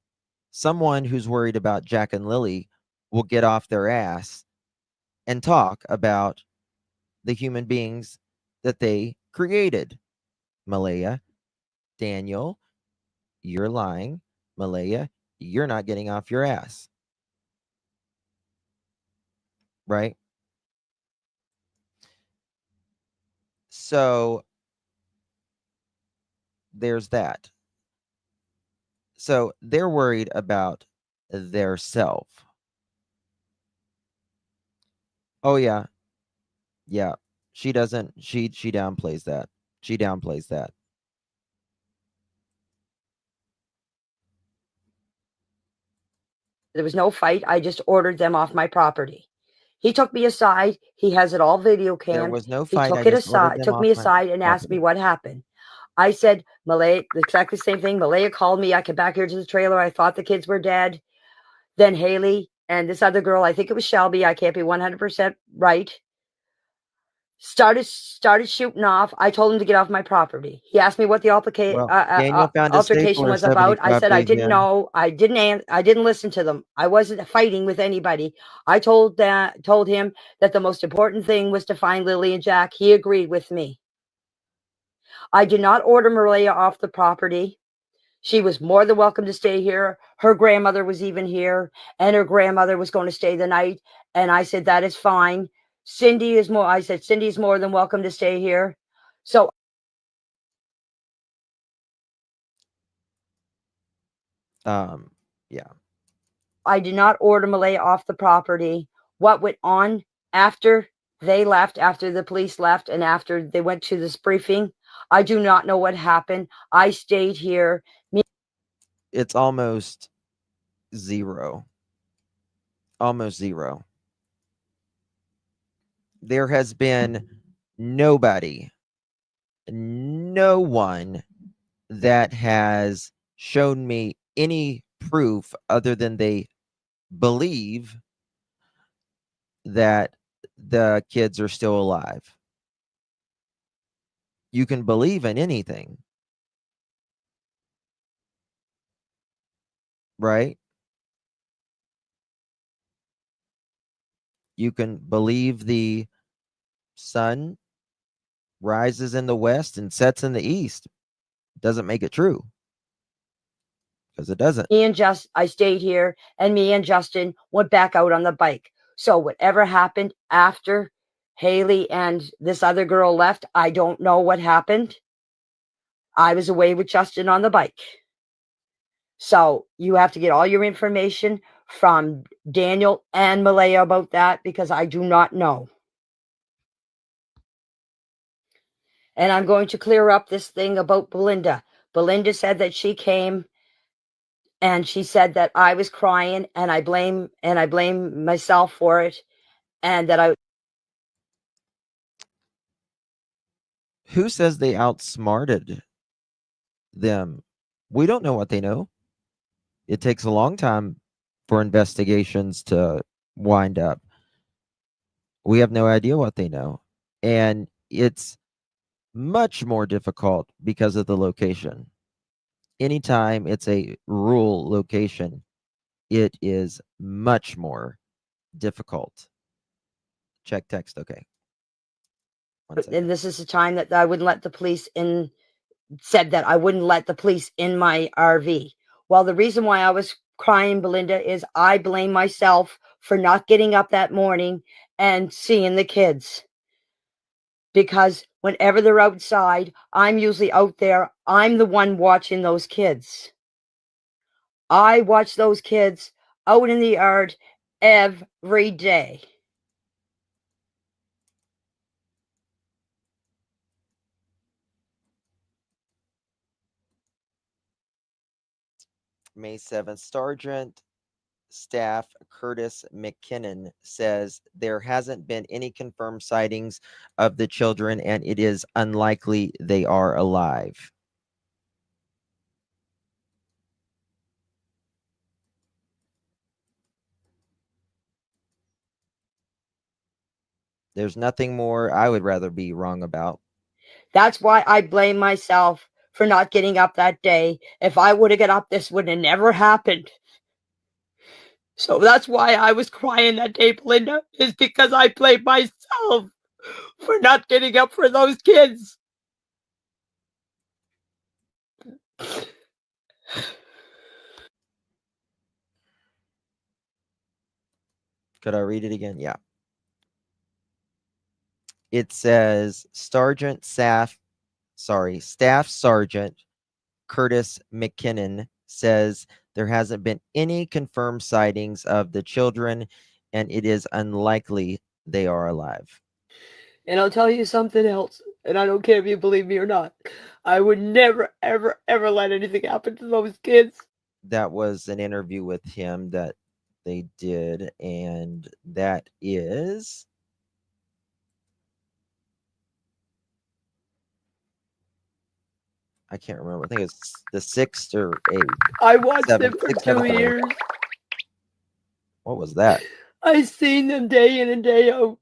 Someone who's worried about Jack and Lily will get off their ass and talk about the human beings that they created. Malehya, Daniel, you're lying. Malehya, you're not getting off your ass. Right? So there's that. So they're worried about their self. Oh yeah. Yeah. She doesn't, she downplays that. She downplays that. there was no fight. I just ordered them off my property. He took me aside. He has it all video cammed. There was no He fight. took me aside and asked me what happened. I said, Malehya, exactly the same thing. Malehya called me. I came back here to the trailer. I thought the kids were dead. Then Haley and this other girl, I think it was Shelby, I can't be 100% right, started shooting off. I told him to get off my property. He asked me what the altercation was about. I said I didn't know. I didn't listen to them. I wasn't fighting with anybody. I told him that the most important thing was to find Lily and Jack. He agreed with me. I did not order Malehya off the property. She was more than welcome to stay here. Her grandmother was even here, and her grandmother was going to stay the night. And I said, that is fine. Cindy's more than welcome to stay here. So yeah. I did not order Malehya off the property. What went on after they left, after the police left, and after they went to this briefing, I do not know what happened. I stayed here. It's almost zero. Almost zero. There has been no one that has shown me any proof other than they believe that the kids are still alive. You can believe in anything, right? You can believe the sun rises in the west and sets in the east. Doesn't make it true, because it doesn't. I stayed here, and me and Justin went back out on the bike. So whatever happened after Haley and this other girl left, I don't know what happened. I was away with Justin on the bike. So you have to get all your information from Daniel and Malehya about that, because I do not know. And I'm going to clear up this thing about Belinda. Belinda said that she came and she said that I was crying and I blame myself for it, and that I. Who says they outsmarted them? We don't know what they know. It takes a long time for investigations to wind up. We have no idea what they know. And it's much more difficult because of the location. Anytime it's a rural location, it is much more difficult. Check text. Okay. And this is the time that I wouldn't let the police in, said that I wouldn't let the police in my RV. Well, the reason why I was crying, Belinda, is I blame myself for not getting up that morning and seeing the kids. Because whenever they're outside, I'm usually out there. I'm the one watching those kids. I watch those kids out in the yard every day. May 7th, Sergeant Staff Curtis McKinnon says there hasn't been any confirmed sightings of the children and it is unlikely they are alive. There's nothing more I would rather be wrong about. That's why I blame myself for not getting up that day. If I would have got up, this would have never happened. So that's why I was crying that day, Belinda, is because I blame myself for not getting up for those kids. Could I read it again? Yeah. It says Staff Sergeant Curtis McKinnon says there hasn't been any confirmed sightings of the children and it is unlikely they are alive. And I'll tell you something else, and I don't care if you believe me or not. I would never, ever, ever let anything happen to those kids. That was an interview with him that they did, and that is I can't remember. I think it's the 6th or 8th. I watched them for 2 years. What was that? I seen them day in and day out.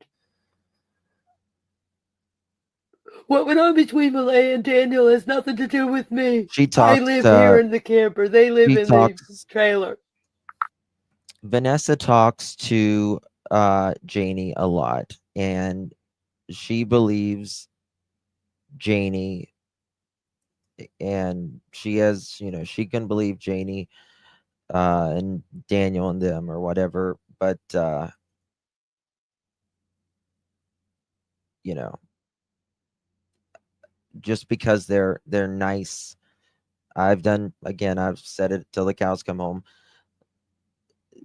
What went on between Malehya and Daniel has nothing to do with me. I live here in the camper. They live in the trailer. Vanessa talks to Janie a lot, and she believes Janie, and she has, she can believe Janie and Daniel and them or whatever, but just because they're nice. I've said it till the cows come home.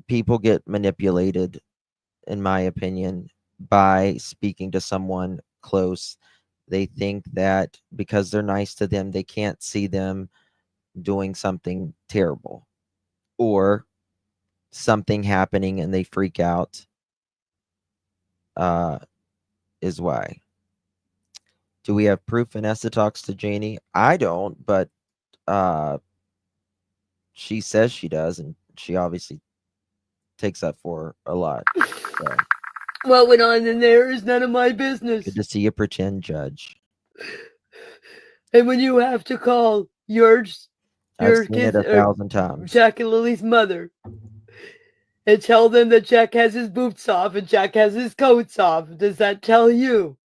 People get manipulated, in my opinion, by speaking to someone close. They think that because they're nice to them, they can't see them doing something terrible or something happening and they freak out, is why. Do we have proof Vanessa talks to Janie? I don't, but she says she does, and she obviously takes that for a lot. So. What went on in there is none of my business. Good to see you, pretend judge. And when you have to call your I've seen it 1,000 times. Jack and Lily's mother, and tell them that Jack has his boots off and Jack has his coats off, does that tell you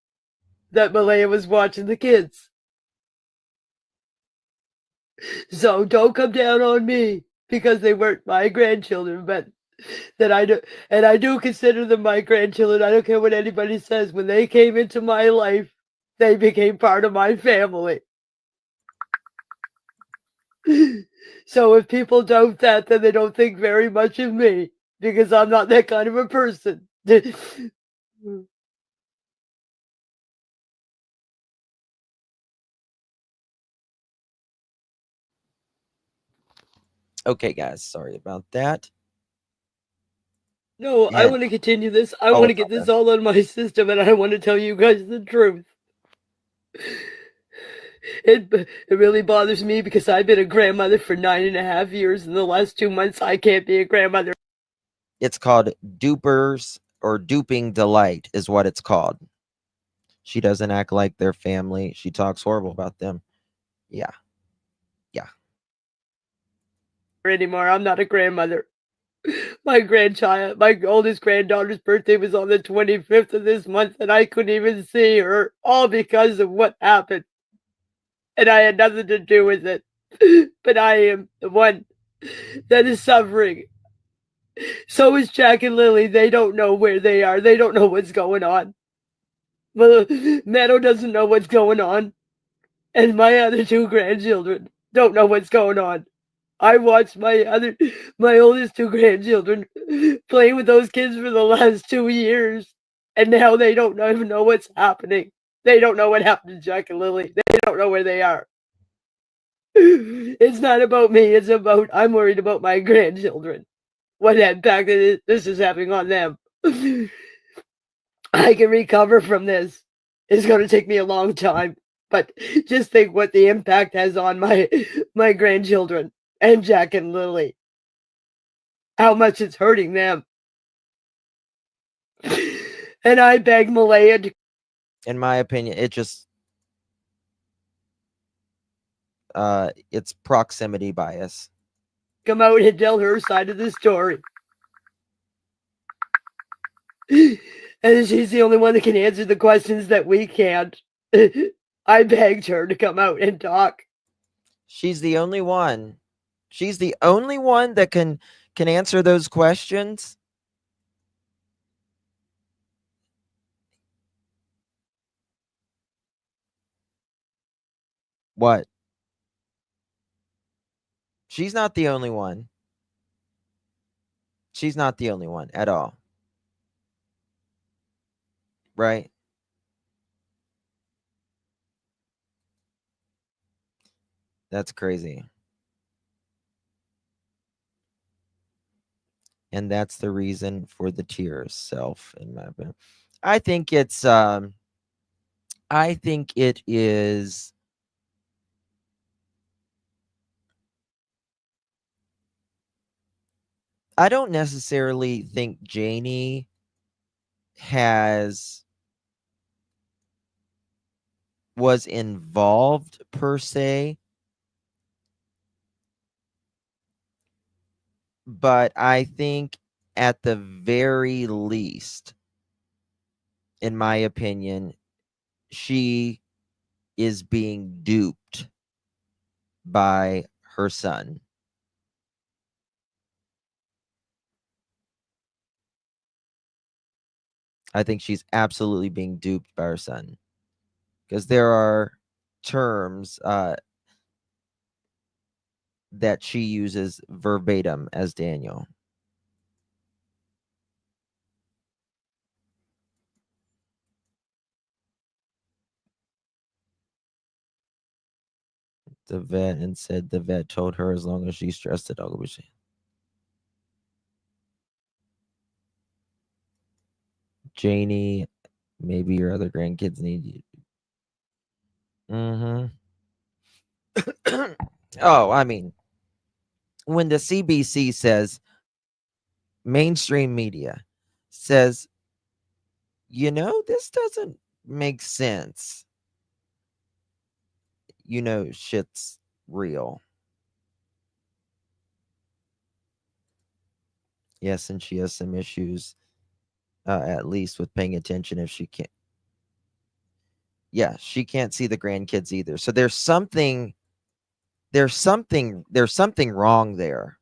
that Malehya was watching the kids? So don't come down on me because they weren't my grandchildren, but that I do, and I do consider them my grandchildren. I don't care what anybody says. When they came into my life, they became part of my family. So if people doubt that, then they don't think very much of me, because I'm not that kind of a person. Okay, guys, sorry about that. No, I And- want to continue this. I Oh, want to get this all out of my system, and I want to tell you guys the truth. It really bothers me because I've been a grandmother for 9.5 years. In the last 2 months, I can't be a grandmother. It's called dupers or duping delight is what it's called. She doesn't act like their family. She talks horrible about them. Yeah. Yeah. Anymore. I'm not a grandmother. My oldest granddaughter's birthday was on the 25th of this month, and I couldn't even see her, all because of what happened. And I had nothing to do with it. But I am the one that is suffering. So is Jack and Lily. They don't know where they are. They don't know what's going on. Well, Meadow doesn't know what's going on. And my other 2 grandchildren don't know what's going on. I watched my oldest 2 grandchildren playing with those kids for the last 2 years. And now they don't even know what's happening. They don't know what happened to Jack and Lily. They don't know where they are. It's not about me. I'm worried about my grandchildren. What impact this is having on them. I can recover from this. It's going to take me a long time. But just think what the impact has on my grandchildren and Jack and Lily. How much it's hurting them. And I beg Malehya to... In my opinion, it just it's proximity bias. come out and tell her side of the story. And she's the only one that can answer the questions that we can't. I begged her to come out and talk. She's the only one. She's the only one that can answer those questions. What? She's not the only one. She's not the only one at all. Right? That's crazy. And that's the reason for the tears, self, in my opinion. I think it is I don't necessarily think Janie was involved per se, but I think at the very least, in my opinion, she is being duped by her son. I think she's absolutely being duped by her son, because there are terms that she uses verbatim as Daniel. The vet, and said the vet told her as long as she stressed it, I'll be. Janie, maybe your other grandkids need you. Oh, I mean, when the CBC says, mainstream media says, this doesn't make sense, shit's real. Yes, and she has some issues, at least with paying attention if she can't. Yeah, she can't see the grandkids either. So there's something wrong there.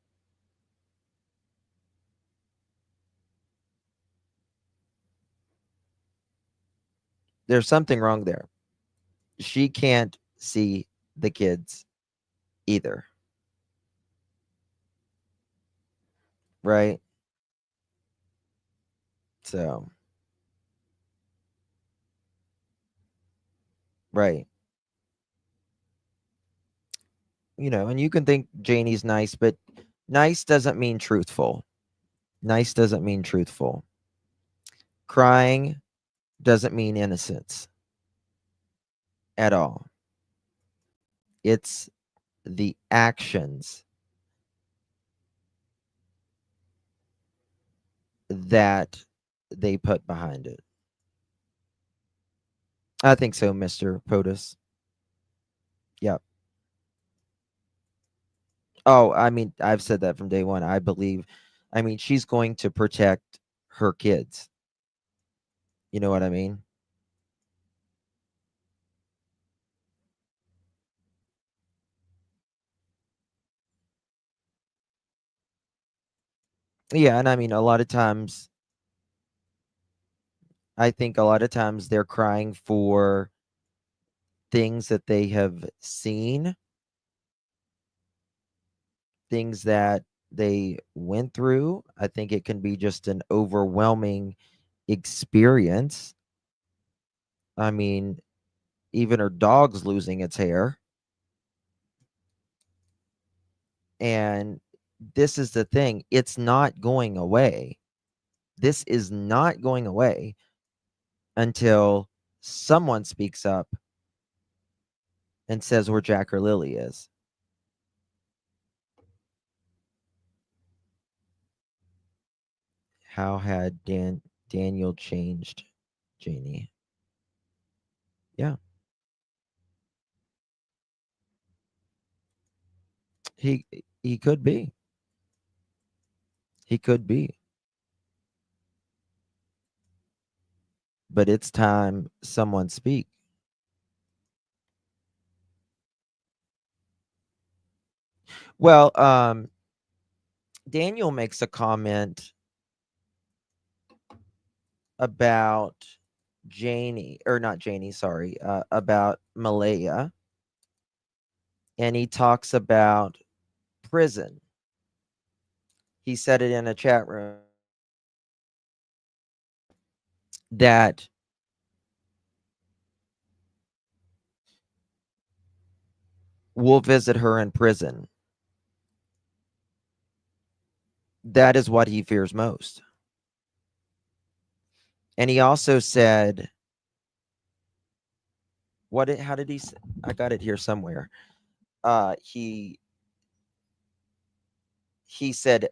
There's something wrong there. She can't see the kids either. Right? So, right. And you can think Janie's nice, but Nice doesn't mean truthful. Nice doesn't mean truthful. Crying doesn't mean innocence at all. It's the actions that they put behind it. I think so, Mr. POTUS. Yep. Oh, I mean, I've said that from day one. I believe, I mean, she's going to protect her kids. You know what I mean? Yeah, and I mean, a lot of times, I think a lot of times they're crying for things that they have seen, things that they went through. I think it can be just an overwhelming experience. I mean, even her dog's losing its hair. And this is the thing, it's not going away. This is not going away until someone speaks up and says where Jack or Lily is. How had Daniel changed Janie? Yeah. He could be. He could be. But it's time someone speak. Well, Daniel makes a comment about Janie, or not Janie, sorry, about Malehya. And he talks about prison. He said it in a chat room that we'll visit her in prison. That is what he fears most. And he also said, how did he, I got it here somewhere. He said,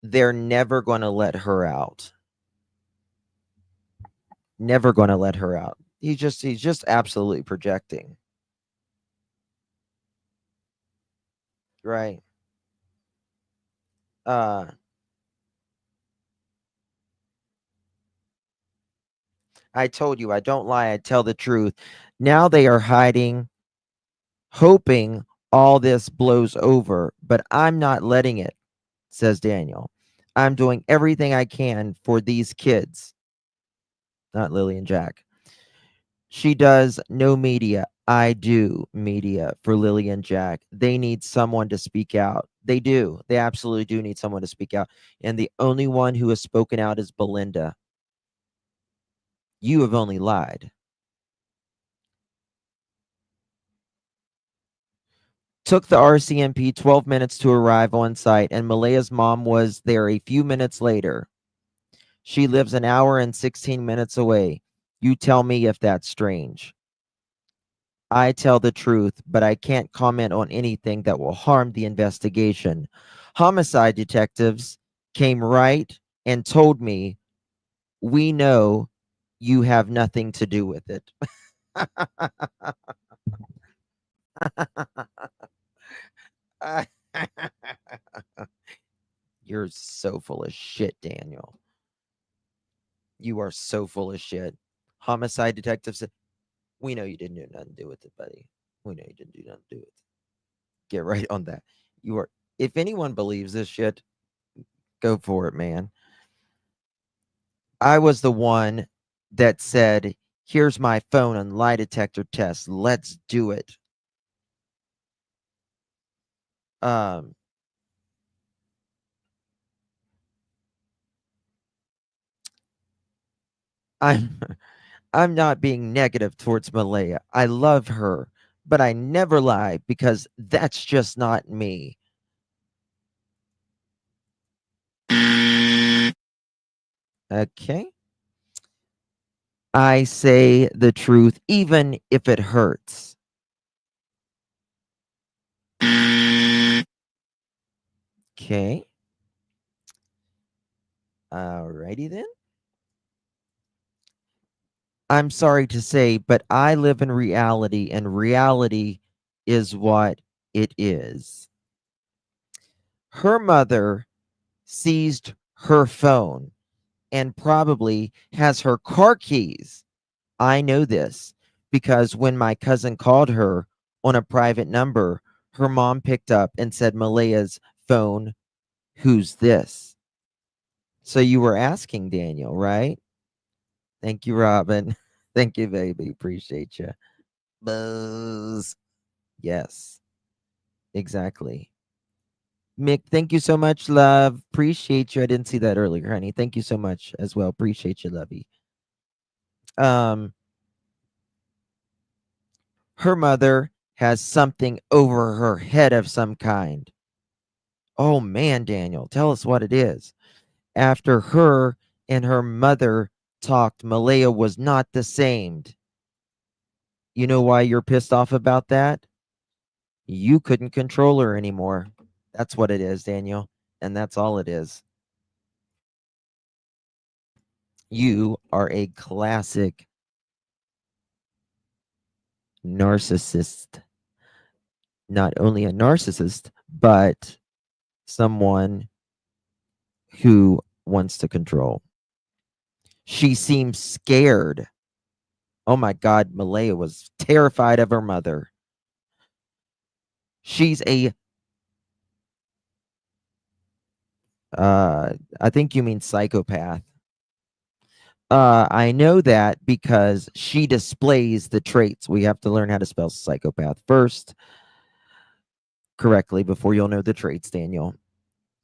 they're never going to let her out. Never going to let her out. He's just absolutely projecting. Right. I told you, I don't lie, I tell the truth. Now they are hiding, hoping all this blows over, but I'm not letting it, says Daniel. I'm doing everything I can for these kids. Not Lily and Jack. She does no media. I do media for Lily and Jack. They need someone to speak out. They do. They absolutely do need someone to speak out. And the only one who has spoken out is Belinda. You have only lied. Took the RCMP 12 minutes to arrive on site, and Malehya's mom was there a few minutes later. She lives an hour and 16 minutes away. You tell me if that's strange. I tell the truth, but I can't comment on anything that will harm the investigation. Homicide detectives came right and told me, we know you have nothing to do with it. You're so full of shit, Daniel. You are so full of shit. Homicide detectives said, we know you didn't do nothing to do with it, buddy. We know you didn't do nothing to do with it. Get right on that. You are, if anyone believes this shit, go for it, man. I was the one that said, here's my phone and lie detector test. Let's do it. I'm not being negative towards Malehya. I love her, but I never lie because that's just not me. Okay. I say the truth even if it hurts. Okay. Alrighty then. I'm sorry to say, but I live in reality, and reality is what it is. Her mother seized her phone and probably has her car keys. I know this because when my cousin called her on a private number, her mom picked up and said, Malehya's phone, who's this? So you were asking, Daniel, right? Thank you, Robin. Thank you, baby. Appreciate you. Buzz. Yes, exactly. Mick, thank you so much, love. Appreciate you. I didn't see that earlier, honey. Thank you so much as well. Appreciate you, lovey. Her mother has something over her head of some kind. Oh man, Daniel, tell us what it is. After her and her mother talked, Malehya was not the same. You know why you're pissed off about that? You couldn't control her anymore. That's what it is, Daniel. And that's all it is. You are a classic narcissist. Not only a narcissist, but someone who wants to control. She seems scared. Oh my God, Malehya was terrified of her mother. She's a, I think you mean psychopath. I know that because she displays the traits. We have to learn how to spell psychopath first correctly before you'll know the traits, Daniel.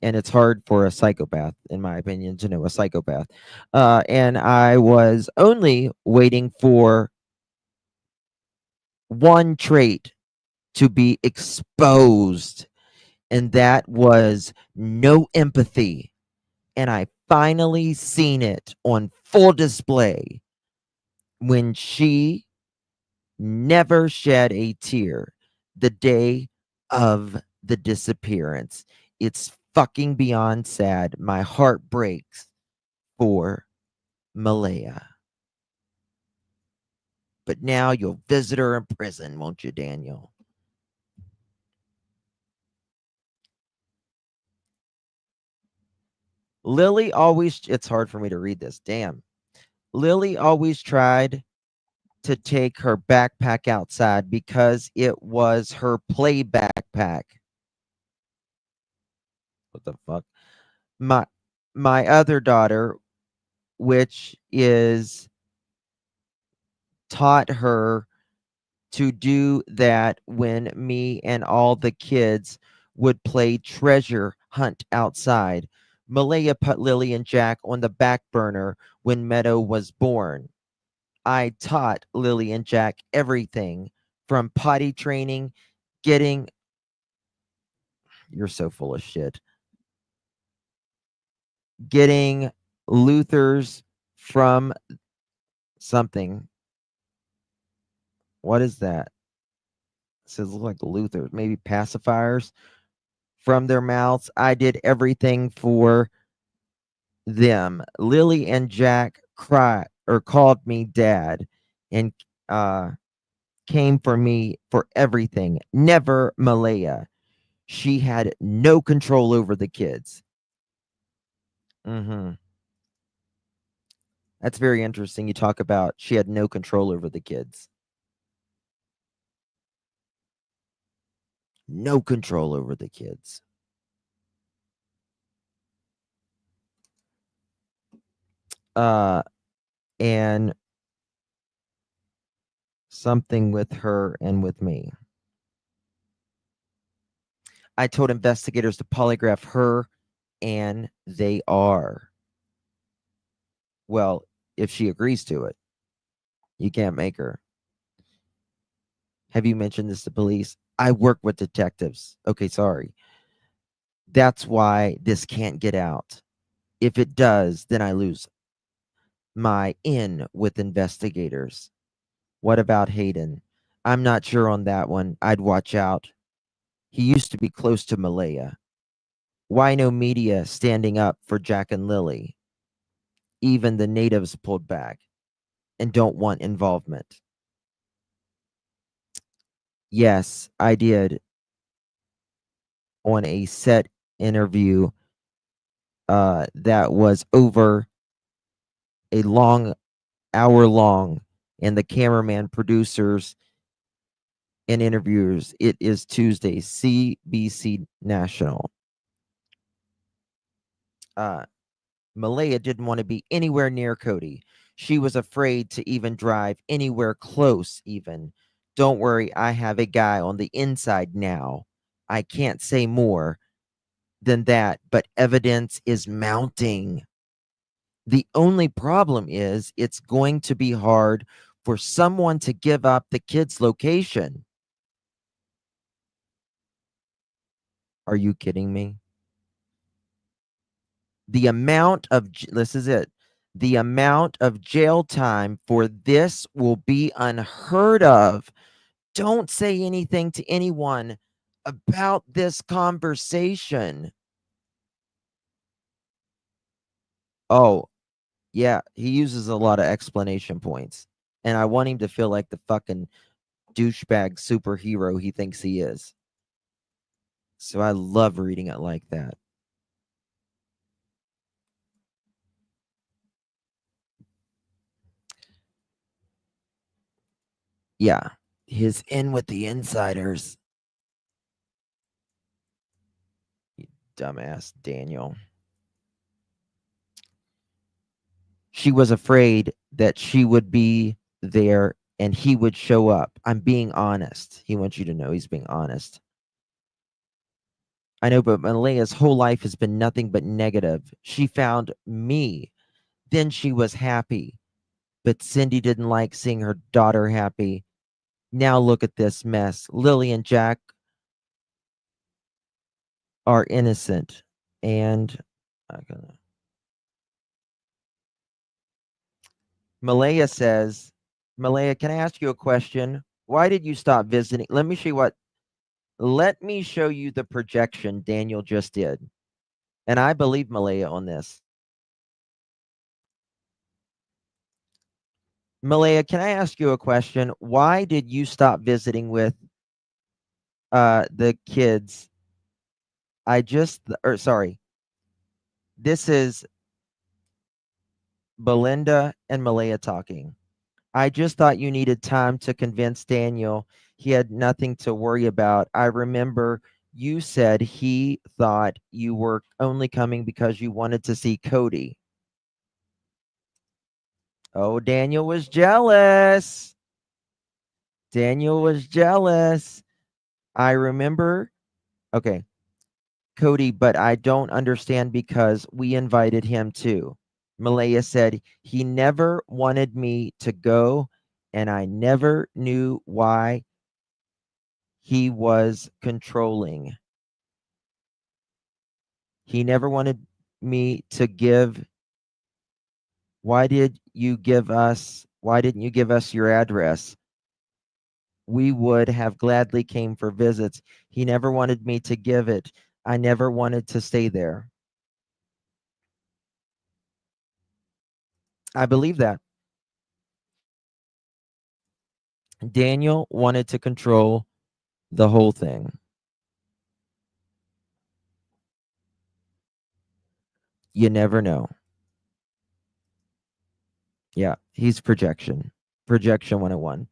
And it's hard for a psychopath, in my opinion, to know a psychopath. And I was only waiting for one trait to be exposed, and that was no empathy. And I finally seen it on full display when she never shed a tear the day of the disappearance. It's fucking beyond sad. My heart breaks for Malehya. But now you'll visit her in prison, won't you, Daniel? Lilly always, it's hard for me to read this. Damn. Lilly always tried to take her backpack outside because it was her play backpack. What the fuck? My other daughter, which is taught her to do that when me and all the kids would play treasure hunt outside. Malehya put Lilly and Jack on the back burner when Meadow was born. I taught Lilly and Jack everything from potty training, getting. You're so full of shit. Getting Luther's from something. What is that? It says look like Luther, maybe pacifiers from their mouths. I did everything for them. Lilly and Jack cried or called me dad and came for me for everything. Never Malehya. She had no control over the kids. That's very interesting. You talk about she had no control over the kids. No control over the kids. And something with her and with me. I told investigators to polygraph her, and they are. Well, if she agrees to it, you can't make her. Have you mentioned this to police? I work with detectives. Okay, sorry. That's why this can't get out. If it does, then I lose my in with investigators. What about Hayden? I'm not sure on that one. I'd watch out. He used to be close to Malehya. Why no media standing up for Jack and Lilly? Even the natives pulled back and don't want involvement. Yes, I did on a set interview that was over a long hour long, and the cameraman, producers, and interviewers. It is Tuesday, CBC National. Malehya didn't want to be anywhere near Cody. She was afraid to even drive anywhere close, even. Don't worry, I have a guy on the inside now. I can't say more than that, but evidence is mounting. The only problem is it's going to be hard for someone to give up the kid's location. Are you kidding me? The amount of, this is it, the amount of jail time for this will be unheard of. Don't say anything to anyone about this conversation. Oh, yeah, he uses a lot of explanation points. And I want him to feel like the fucking douchebag superhero he thinks he is. So I love reading it like that. Yeah, his in with the insiders. You dumbass Daniel. She was afraid that she would be there and he would show up. I'm being honest. He wants you to know he's being honest. I know, but Malehya's whole life has been nothing but negative. She found me. Then she was happy. But Cindy didn't like seeing her daughter happy. Now look at this mess. Lilly and Jack are innocent. And Malehya says, Malehya, can I ask you a question? Why did you stop visiting? Let me show you the projection Daniel just did. And I believe Malehya on this. Malehya, can I ask you a question? Why did you stop visiting with the kids? This is Belinda and Malehya talking. I just thought you needed time to convince Daniel he had nothing to worry about. I remember you said he thought you were only coming because you wanted to see Cody. Oh, Daniel was jealous. Daniel was jealous. I remember. Okay. Cody, but I don't understand because we invited him too. Malehya said he never wanted me to go, and I never knew why he was controlling. He never wanted me to give. Why didn't you give us your address? We would have gladly came for visits. He never wanted me to give it. I never wanted to stay there. I believe that. Daniel wanted to control the whole thing. You never know. Yeah, he's projection. Projection 101.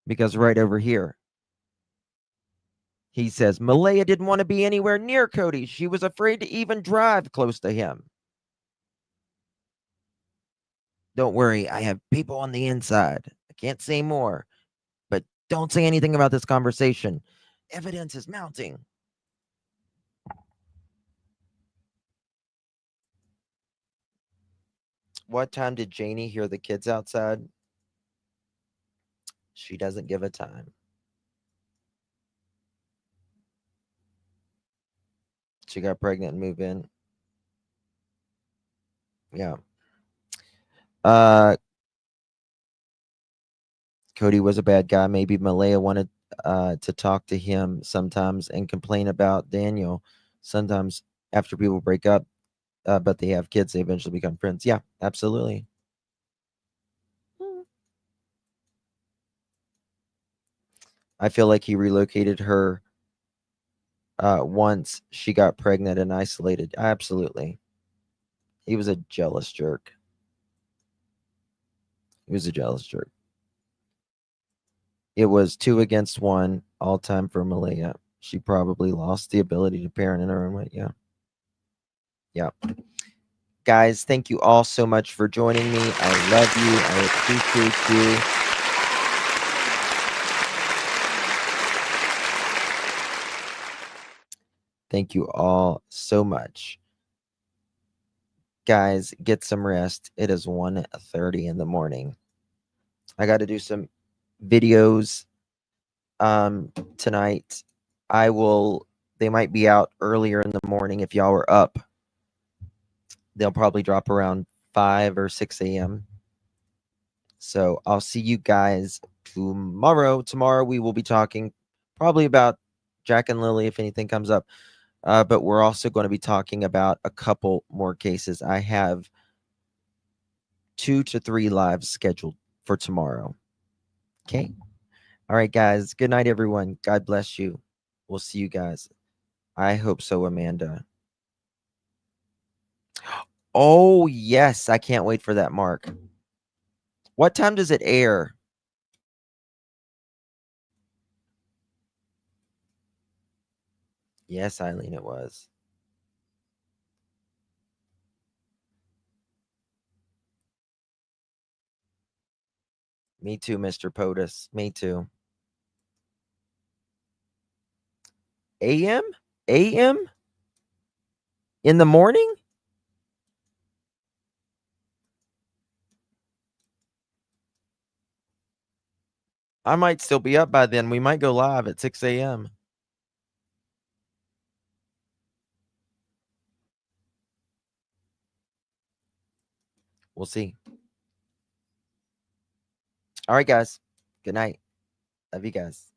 Because right over here, he says, Malehya didn't want to be anywhere near Cody. She was afraid to even drive close to him. Don't worry, I have people on the inside. I can't say more, but don't say anything about this conversation. Evidence is mounting. What time did Janie hear the kids outside? She doesn't give a time. She got pregnant and moved in. Yeah. Cody was a bad guy. Maybe Malehya wanted to talk to him sometimes and complain about Daniel. Sometimes after people break up, but they have kids, they eventually become friends. Yeah, absolutely. I feel like he relocated her once she got pregnant and isolated. Absolutely. He was a jealous jerk. He was a jealous jerk. It was 2 against 1 all time for Malehya. She probably lost the ability to parent in her own way. Yeah. Yeah. Guys, thank you all so much for joining me. I love you. I appreciate you. Thank you all so much. Guys, get some rest. It is 1:30 in the morning. I got to do some videos tonight. They might be out earlier in the morning if y'all are up. They'll probably drop around 5 or 6 a.m. So I'll see you guys tomorrow. Tomorrow we will be talking probably about Jack and Lily if anything comes up. But we're also going to be talking about a couple more cases. I have 2 to 3 lives scheduled for tomorrow. Okay. All right, guys. Good night, everyone. God bless you. We'll see you guys. I hope so, Amanda. Oh, yes. I can't wait for that, Mark. What time does it air? Yes, Eileen, it was. Me too, Mr. POTUS. Me too. AM? AM? In the morning? I might still be up by then. We might go live at 6 a.m. We'll see. All right, guys. Good night. Love you guys.